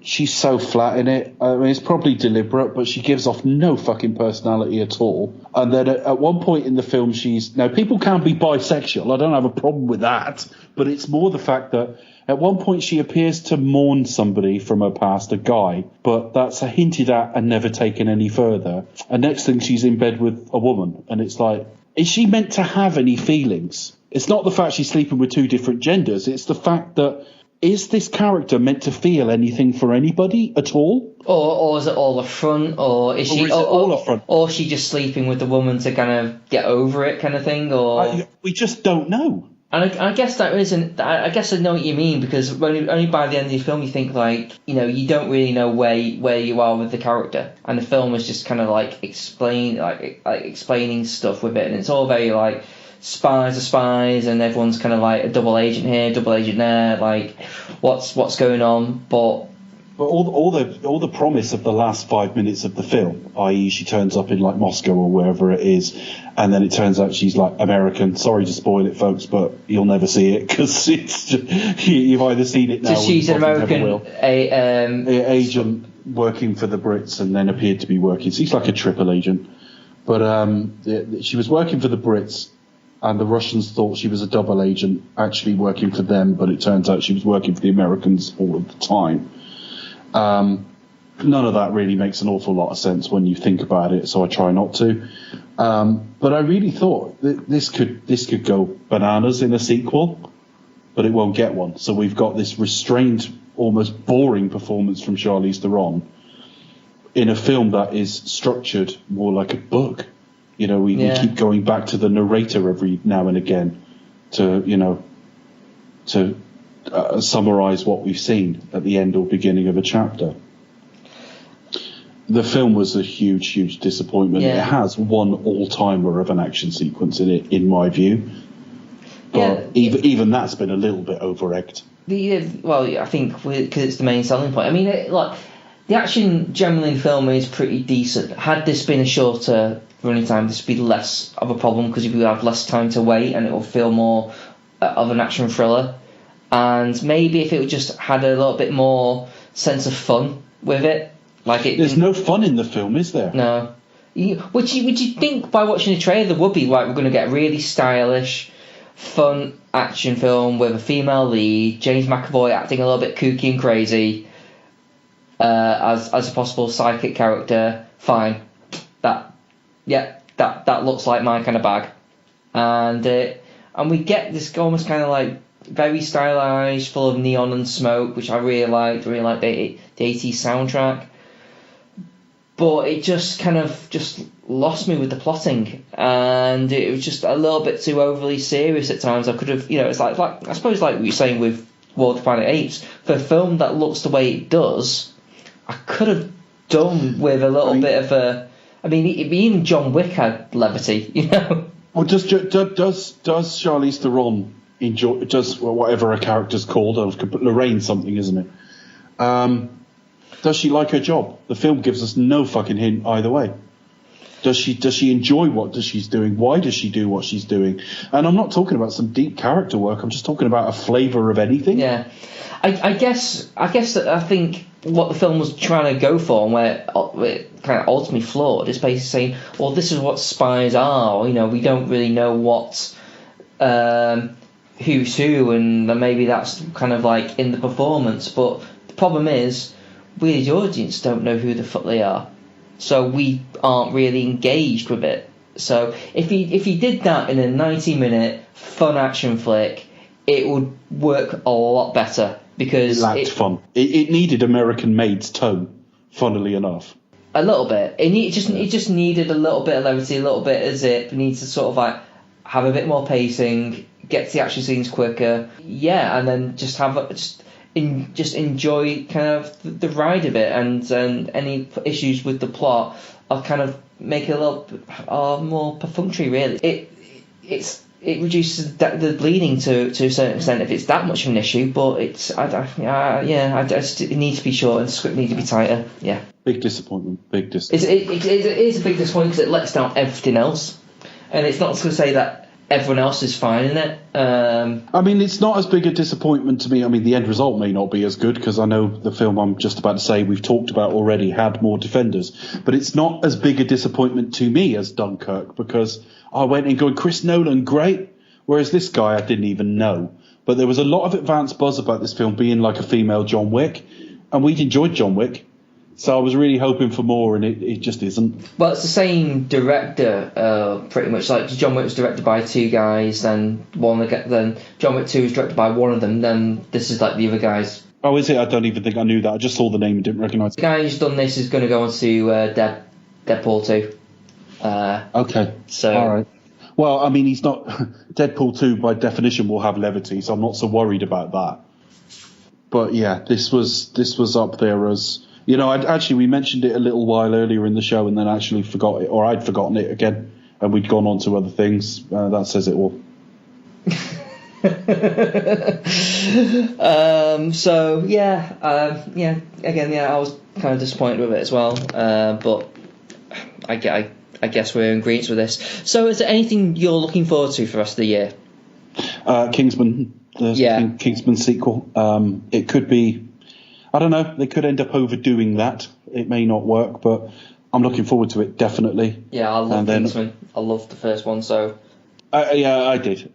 she's so flat in it. I mean, it's probably deliberate, but she gives off no fucking personality at all. And then at one point in the film, now people can be bisexual. I don't have a problem with that, but it's more the fact that at one point she appears to mourn somebody from her past, a guy, but that's hinted at and never taken any further. And next thing, she's in bed with a woman, and it's like, is she meant to have any feelings? It's not the fact she's sleeping with 2 different genders. It's the fact that, is this character meant to feel anything for anybody at all? Or is it all a front? Or is she all a front? Or is she just sleeping with the woman to kind of get over it, kind of thing? Or we just don't know. And I guess that isn't. I guess I know what you mean, because only by the end of the film you think like, you don't really know where you are with the character, and the film is just kind of like explaining stuff with it, and it's all very like spies are spies, and everyone's kind of like a double agent here, double agent there, like what's going on, but all the promise of the last 5 minutes of the film, i.e. she turns up in like Moscow or wherever it is, and then it turns out she's like American. Sorry to spoil it, folks, but you'll never see it because it's you've either seen it now. So she's an American agent working for the Brits, and then appeared to be working. She's like a triple agent, but she was working for the Brits, and the Russians thought she was a double agent, actually working for them, but it turns out she was working for the Americans all of the time. None of that really makes an awful lot of sense when you think about it, so I try not to. But I really thought that this could go bananas in a sequel, but it won't get one. So we've got this restrained, almost boring performance from Charlize Theron in a film that is structured more like a book. We keep going back to the narrator every now and again to summarize what we've seen at the end or beginning of a chapter. The film was a huge, huge disappointment. Yeah. It has one all-timer of an action sequence in it, in my view. But even that's been a little bit over-egged. I think because it's the main selling point. I mean, the action generally in film is pretty decent. Had this been a shorter running time, this would be less of a problem, because you would have less time to wait and it will feel more of an action thriller. And maybe if it just had a little bit more sense of fun with it. There's no fun in the film, is there? No. Which you think by watching the trailer would be like, we're going to get a really stylish, fun action film with a female lead, James McAvoy acting a little bit kooky and crazy as a possible sidekick character. Fine, that looks like my kind of bag, and we get this almost kind of like very stylized, full of neon and smoke, which I really liked. Really liked the 80s soundtrack. But it just kind of just lost me with the plotting, and it was just a little bit too overly serious at times. I could have, it's like I suppose like what you're saying with World of Planet Apes, for a film that looks the way it does, I could have done with a little bit of a. I mean, even John Wick had levity, Well, does Charlize Theron enjoy? Does whatever her character's called? Lorraine something, isn't it? Does she like her job? The film gives us no fucking hint either way. Does she enjoy what she's doing? Why does she do what she's doing? And I'm not talking about some deep character work. I'm just talking about a flavour of anything. Yeah, I guess that I think what the film was trying to go for, and where it kind of ultimately flawed, is basically saying, well, this is what spies are. We don't really know what who's who, and maybe that's kind of like in the performance. But the problem is, we as the audience don't know who the fuck they are, so we aren't really engaged with it. So if he did that in a 90-minute fun action flick, it would work a lot better, because it lacked fun. It needed American Maid's tone, funnily enough. A little bit. It just needed a little bit of levity, a little bit of zip. It needs to sort of like have a bit more pacing, get to the action scenes quicker, and then just enjoy kind of the ride of it, and any issues with the plot, I'll kind of make it a little more perfunctory. Really, it reduces the bleeding to a certain extent if it's that much of an issue, but it needs to be short, and the script needs to be tighter. Yeah, big disappointment. It is a big disappointment because it lets down everything else, and it's not to say that everyone else is fine in it. I mean, it's not as big a disappointment to me. I mean, the end result may not be as good, because I know the film I'm just about to say we've talked about already had more defenders, but it's not as big a disappointment to me as Dunkirk, because I went in going, Chris Nolan, great, whereas this guy I didn't even know. But there was a lot of advanced buzz about this film being like a female John Wick, and we'd enjoyed John Wick. So I was really hoping for more, and it just isn't. Well, it's the same director, pretty much. Like John Wick was directed by two guys, then John Wick 2 was directed by one of them. Then this is like the other guys. Oh, is it? I don't even think I knew that. I just saw the name and didn't recognise it. The guy who's done this is going to go on to Deadpool 2. Okay. So. All right. Well, I mean, he's not. Deadpool 2 by definition will have levity, so I'm not so worried about that. But yeah, this was up there as. We mentioned it a little while earlier in the show, and then actually forgot it, or I'd forgotten it again, and we'd gone on to other things. That says it all. I was kind of disappointed with it as well. But I guess we're in agreement with this. So, is there anything you're looking forward to for the rest of the year? Kingsman, the Kingsman sequel. It could be. I don't know. They could end up overdoing that. It may not work, but I'm looking forward to it, definitely. Yeah, I love Kingsman. I loved the first one, so... I did.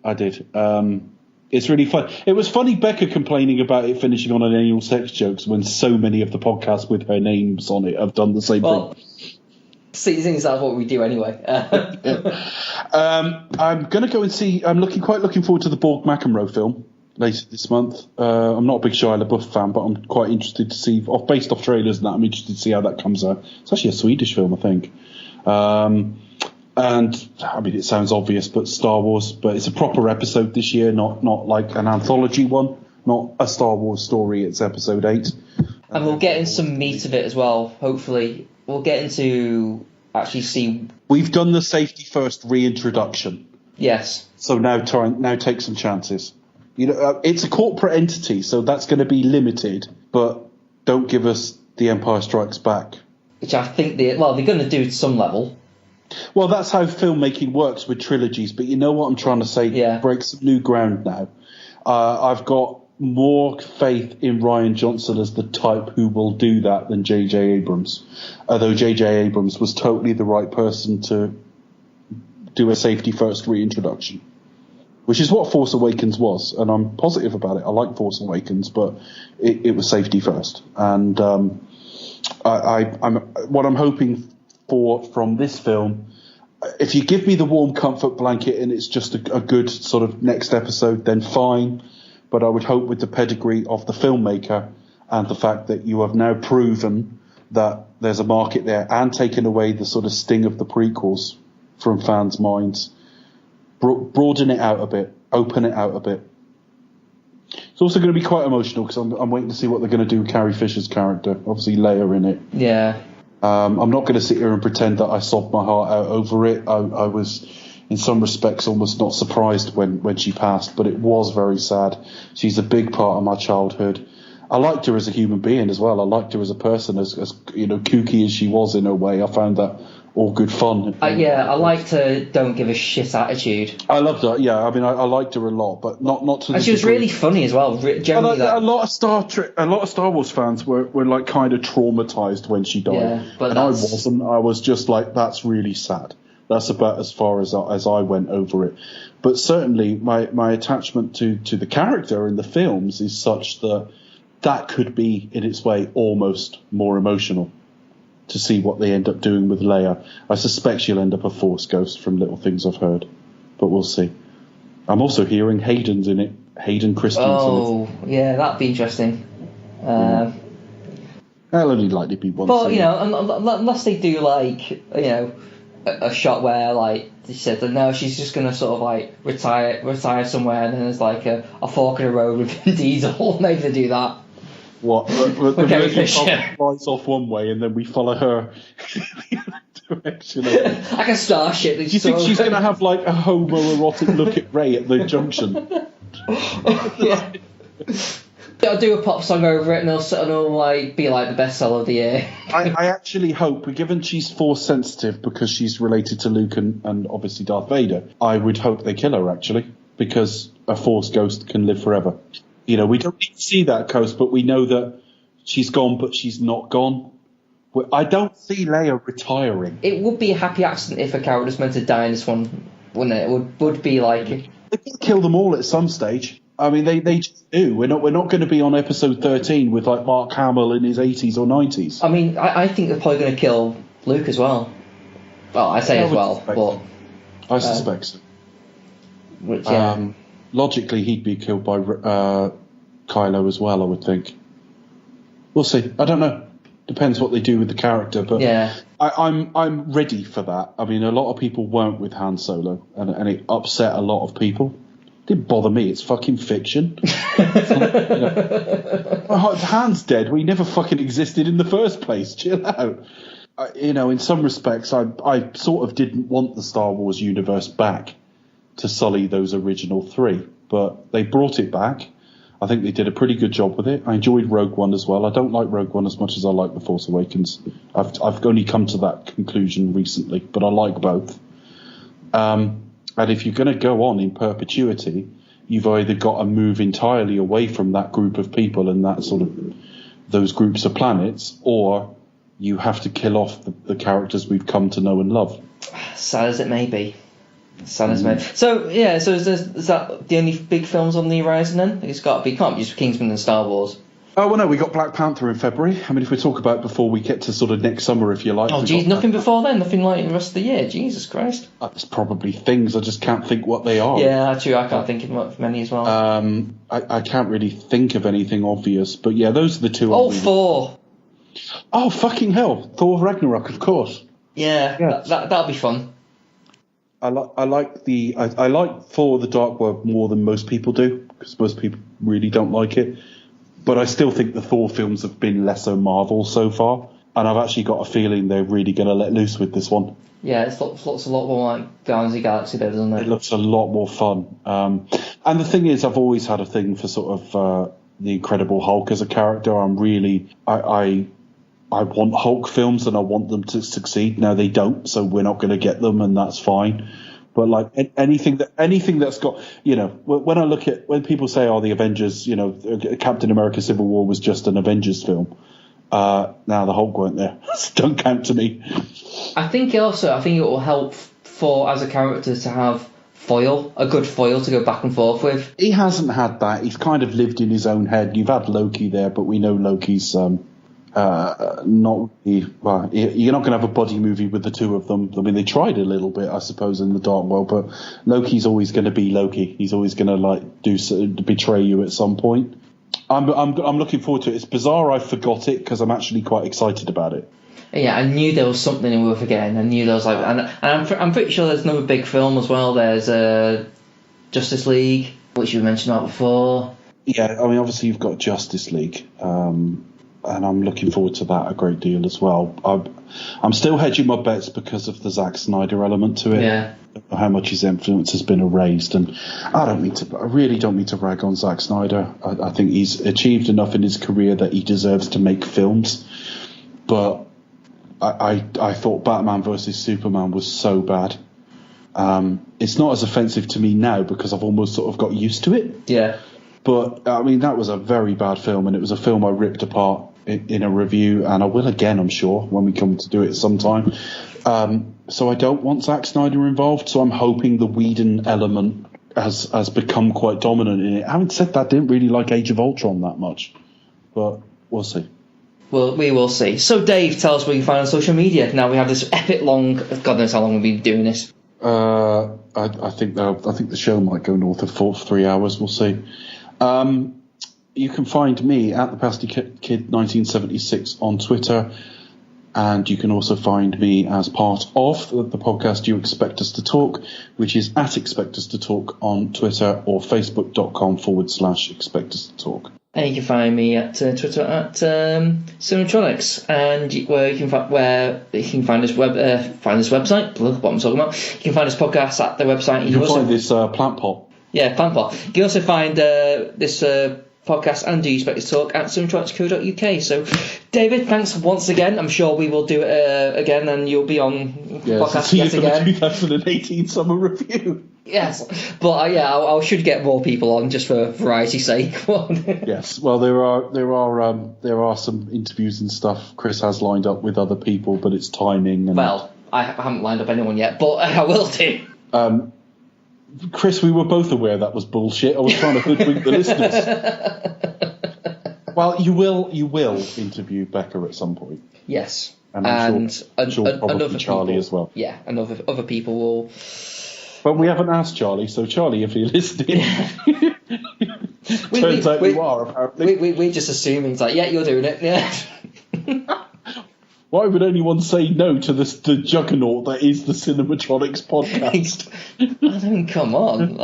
It's really fun. It was funny Becca complaining about it finishing on an anal sex jokes when so many of the podcasts with her names on it have done the same thing. Seeing that's what we do anyway. I'm going to go and see... I'm quite looking forward to the Borg McEnroe film later this month. I'm not a big Shia LaBeouf fan, but I'm quite interested to see, based off trailers and that, I'm interested to see how that comes out. It's actually a Swedish film, I think. And I mean, it sounds obvious, but Star Wars, but it's a proper episode this year, not like an anthology one, not a Star Wars story. It's episode 8. And we'll get in some meat of it as well, hopefully. We'll get into actually see... We've done the safety first reintroduction. Yes. So now take some chances. It's a corporate entity, so that's going to be limited, but don't give us The Empire Strikes Back. Which I think they're going to do to some level. Well, that's how filmmaking works with trilogies, but you know what I'm trying to say? Yeah. Break some new ground now. I've got more faith in Rian Johnson as the type who will do that than J.J. Abrams. Although J.J. Abrams was totally the right person to do a safety-first reintroduction, which is what Force Awakens was, and I'm positive about it. I like Force Awakens, but it was safety first. And what I'm hoping for from this film, if you give me the warm comfort blanket and it's just a good sort of next episode, then fine. But I would hope with the pedigree of the filmmaker and the fact that you have now proven that there's a market there and taken away the sort of sting of the prequels from fans' minds, broaden it out a bit, open it out a bit. It's also going to be quite emotional because I'm waiting to see what they're going to do with Carrie Fisher's character. Obviously, Leia in it. Yeah. I'm not going to sit here and pretend that I sobbed my heart out over it. I was, in some respects, almost not surprised when she passed, but it was very sad. She's a big part of my childhood. I liked her as a human being as well. I liked her as a person, as kooky as she was in her way. I found that all good fun. I liked her don't give a shit attitude. I loved her. Yeah, I mean, I liked her a lot, but not to. And she was really funny as well. Generally, a lot of Star Wars fans were like kind of traumatized when she died, yeah, but and I wasn't. I was just like, that's really sad. That's about as far as I went over it. But certainly, my attachment to the character in the films is such that could be, in its way, almost more emotional to see what they end up doing with Leia. I suspect she'll end up a Force ghost from little things I've heard, but we'll see. I'm also hearing Hayden's in it. Hayden Christensen. Oh, yeah, that'd be interesting. That'll only likely be one. But, unless they do, like, a shot where, like, they said that no, she's just going to sort of, like, retire somewhere, and then there's, like, a fork in the road with Vin Diesel. Maybe they do that. What? The version flies off one way and then we follow her in the other direction. Like a starship. Do you think she's going to have like a homoerotic look at Rey at the junction? Yeah. I'll do a pop song over it and it'll like be like the bestseller of the year. I actually hope, given she's Force sensitive because she's related to Luke and obviously Darth Vader, I would hope they kill her actually, because a Force ghost can live forever. We don't need to see that ghost, but we know that she's gone, but she's not gone. I don't see Leia retiring. It would be a happy accident if a character was meant to die in this one, wouldn't it? It would be like... They can kill them all at some stage. I mean, they just do. We're not going to be on episode 13 with like Mark Hamill in his 80s or 90s. I mean, I think they're probably going to kill Luke as well. Well, I say as well, but... I suspect so. Which, yeah. Logically, he'd be killed by Kylo as well, I would think. We'll see. I don't know. Depends what they do with the character, but yeah. I'm ready for that. I mean, a lot of people weren't with Han Solo, and it upset a lot of people. It didn't bother me. It's fucking fiction. Han's dead. We never fucking existed in the first place. Chill out. In some respects, I sort of didn't want the Star Wars universe back to sully those original three, but they brought it back. I think they did a pretty good job with it. I enjoyed Rogue One as well. I don't like Rogue One as much as I like The Force Awakens. I've only come to that conclusion recently, but I like both. And if you're going to go on in perpetuity, you've either got to move entirely away from that group of people and that sort of those groups of planets, or you have to kill off the characters we've come to know and love. Sad as it may be. So is that the only big films on the horizon then? It's got to be, can't be just Kingsman and Star Wars. Oh, well, no, we got Black Panther in February. I mean, if we talk about before we get to sort of next summer, if you like. Oh, geez, nothing before then? Nothing like the rest of the year? Jesus Christ. There's probably things, I just can't think what they are. Yeah, actually, I can't think of many as well. I can't really think of anything obvious, but yeah, those are the two. Oh, Thor. Oh, fucking hell. Thor Ragnarok, of course. Yeah. That'll be fun. I like Thor: The Dark World more than most people do, because most people really don't like it. But I still think the Thor films have been lesser Marvel so far, and I've actually got a feeling they're really going to let loose with this one. Yeah, it looks a lot more like Guardians of the Galaxy, though, doesn't it? It looks a lot more fun. And the thing is, I've always had a thing for sort of the Incredible Hulk as a character. I want Hulk films and I want them to succeed. Now they don't, so we're not going to get them, and that's fine. But like anything that's got, when I look at when people say, "Oh, the Avengers," Captain America: Civil War was just an Avengers film. Now the Hulk weren't there. Don't count to me. I think it will help for as a character to have a good foil to go back and forth with. He hasn't had that. He's kind of lived in his own head. You've had Loki there, but we know Loki's not really, well, you're not going to have a buddy movie with the two of them. I mean, they tried a little bit, I suppose, in the Dark World, but Loki's always going to be Loki. He's always going to betray you at some point. I'm looking forward to it. It's bizarre I forgot it because I'm actually quite excited about it. Yeah, I knew there was something we were forgetting. I knew there was and I'm pretty sure there's another big film as well. There's Justice League, which you mentioned about before. Yeah, I mean, obviously you've got Justice League. And I'm looking forward to that a great deal as well. I'm still hedging my bets because of the Zack Snyder element to it. Yeah. How much his influence has been erased, and I really don't mean to rag on Zack Snyder. I think he's achieved enough in his career that he deserves to make films. But I thought Batman vs Superman was so bad. It's not as offensive to me now because I've almost sort of got used to it. Yeah. But, I mean, that was a very bad film, and it was a film I ripped apart in a review, and I will again, I'm sure, when we come to do it sometime. So I don't want Zack Snyder involved, so I'm hoping the Whedon element has become quite dominant in it. Having said that, I didn't really like Age of Ultron that much, but we'll see. Well, we will see. So, Dave, tell us where you can find on social media. Now we have this epic long... God knows how long we've been doing this. I think the show might go north of 3 hours. We'll see. You can find me at the Pasty Kid 1976 on Twitter, and you can also find me as part of the podcast You Expect Us to Talk, which is at Expect Us to Talk on Twitter or facebook.com/Expect Us to Talk. And you can find me at Twitter at Cinematronics, and where you can find this website. What I'm talking about. You can find this podcast at the website. You can find this plant pot. Yeah, plant pot. You can also find this podcast and Do You Expect Us to Talk at cinematronics.co.uk. So, David, thanks once again. I'm sure we will do it again, and you'll be on podcast yet again. The 2018 summer review. Yes, but I should get more people on just for variety's sake. Yes, well, there are some interviews and stuff Chris has lined up with other people, but it's timing. And, well, I haven't lined up anyone yet, but I will do. Chris, we were both aware that was bullshit. I was trying to hoodwink the listeners. Well, you will interview Becca at some point. Yes, and I'm sure probably Charlie people, as well. Yeah, and other people will. But we haven't asked Charlie, so Charlie, if you're listening, turns out you are apparently. We're just assuming it's like, yeah, you're doing it. Yeah. Why would anyone say no to the juggernaut that is the Cinematronics podcast? I mean, come on.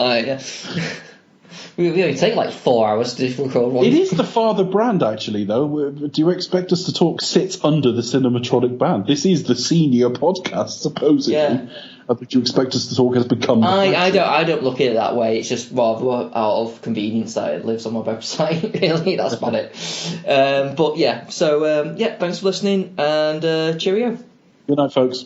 We only take like 4 hours to record one. It is the father brand, actually, though. Do You Expect Us to Talk sits under the Cinematronic brand. This is the senior podcast, supposedly. Yeah. Do You Expect Us to Talk has become I don't look at it that way. It's just rather out of convenience that it lives on my website. Really, that's about it. But yeah, so thanks for listening, and cheerio. Good night, folks.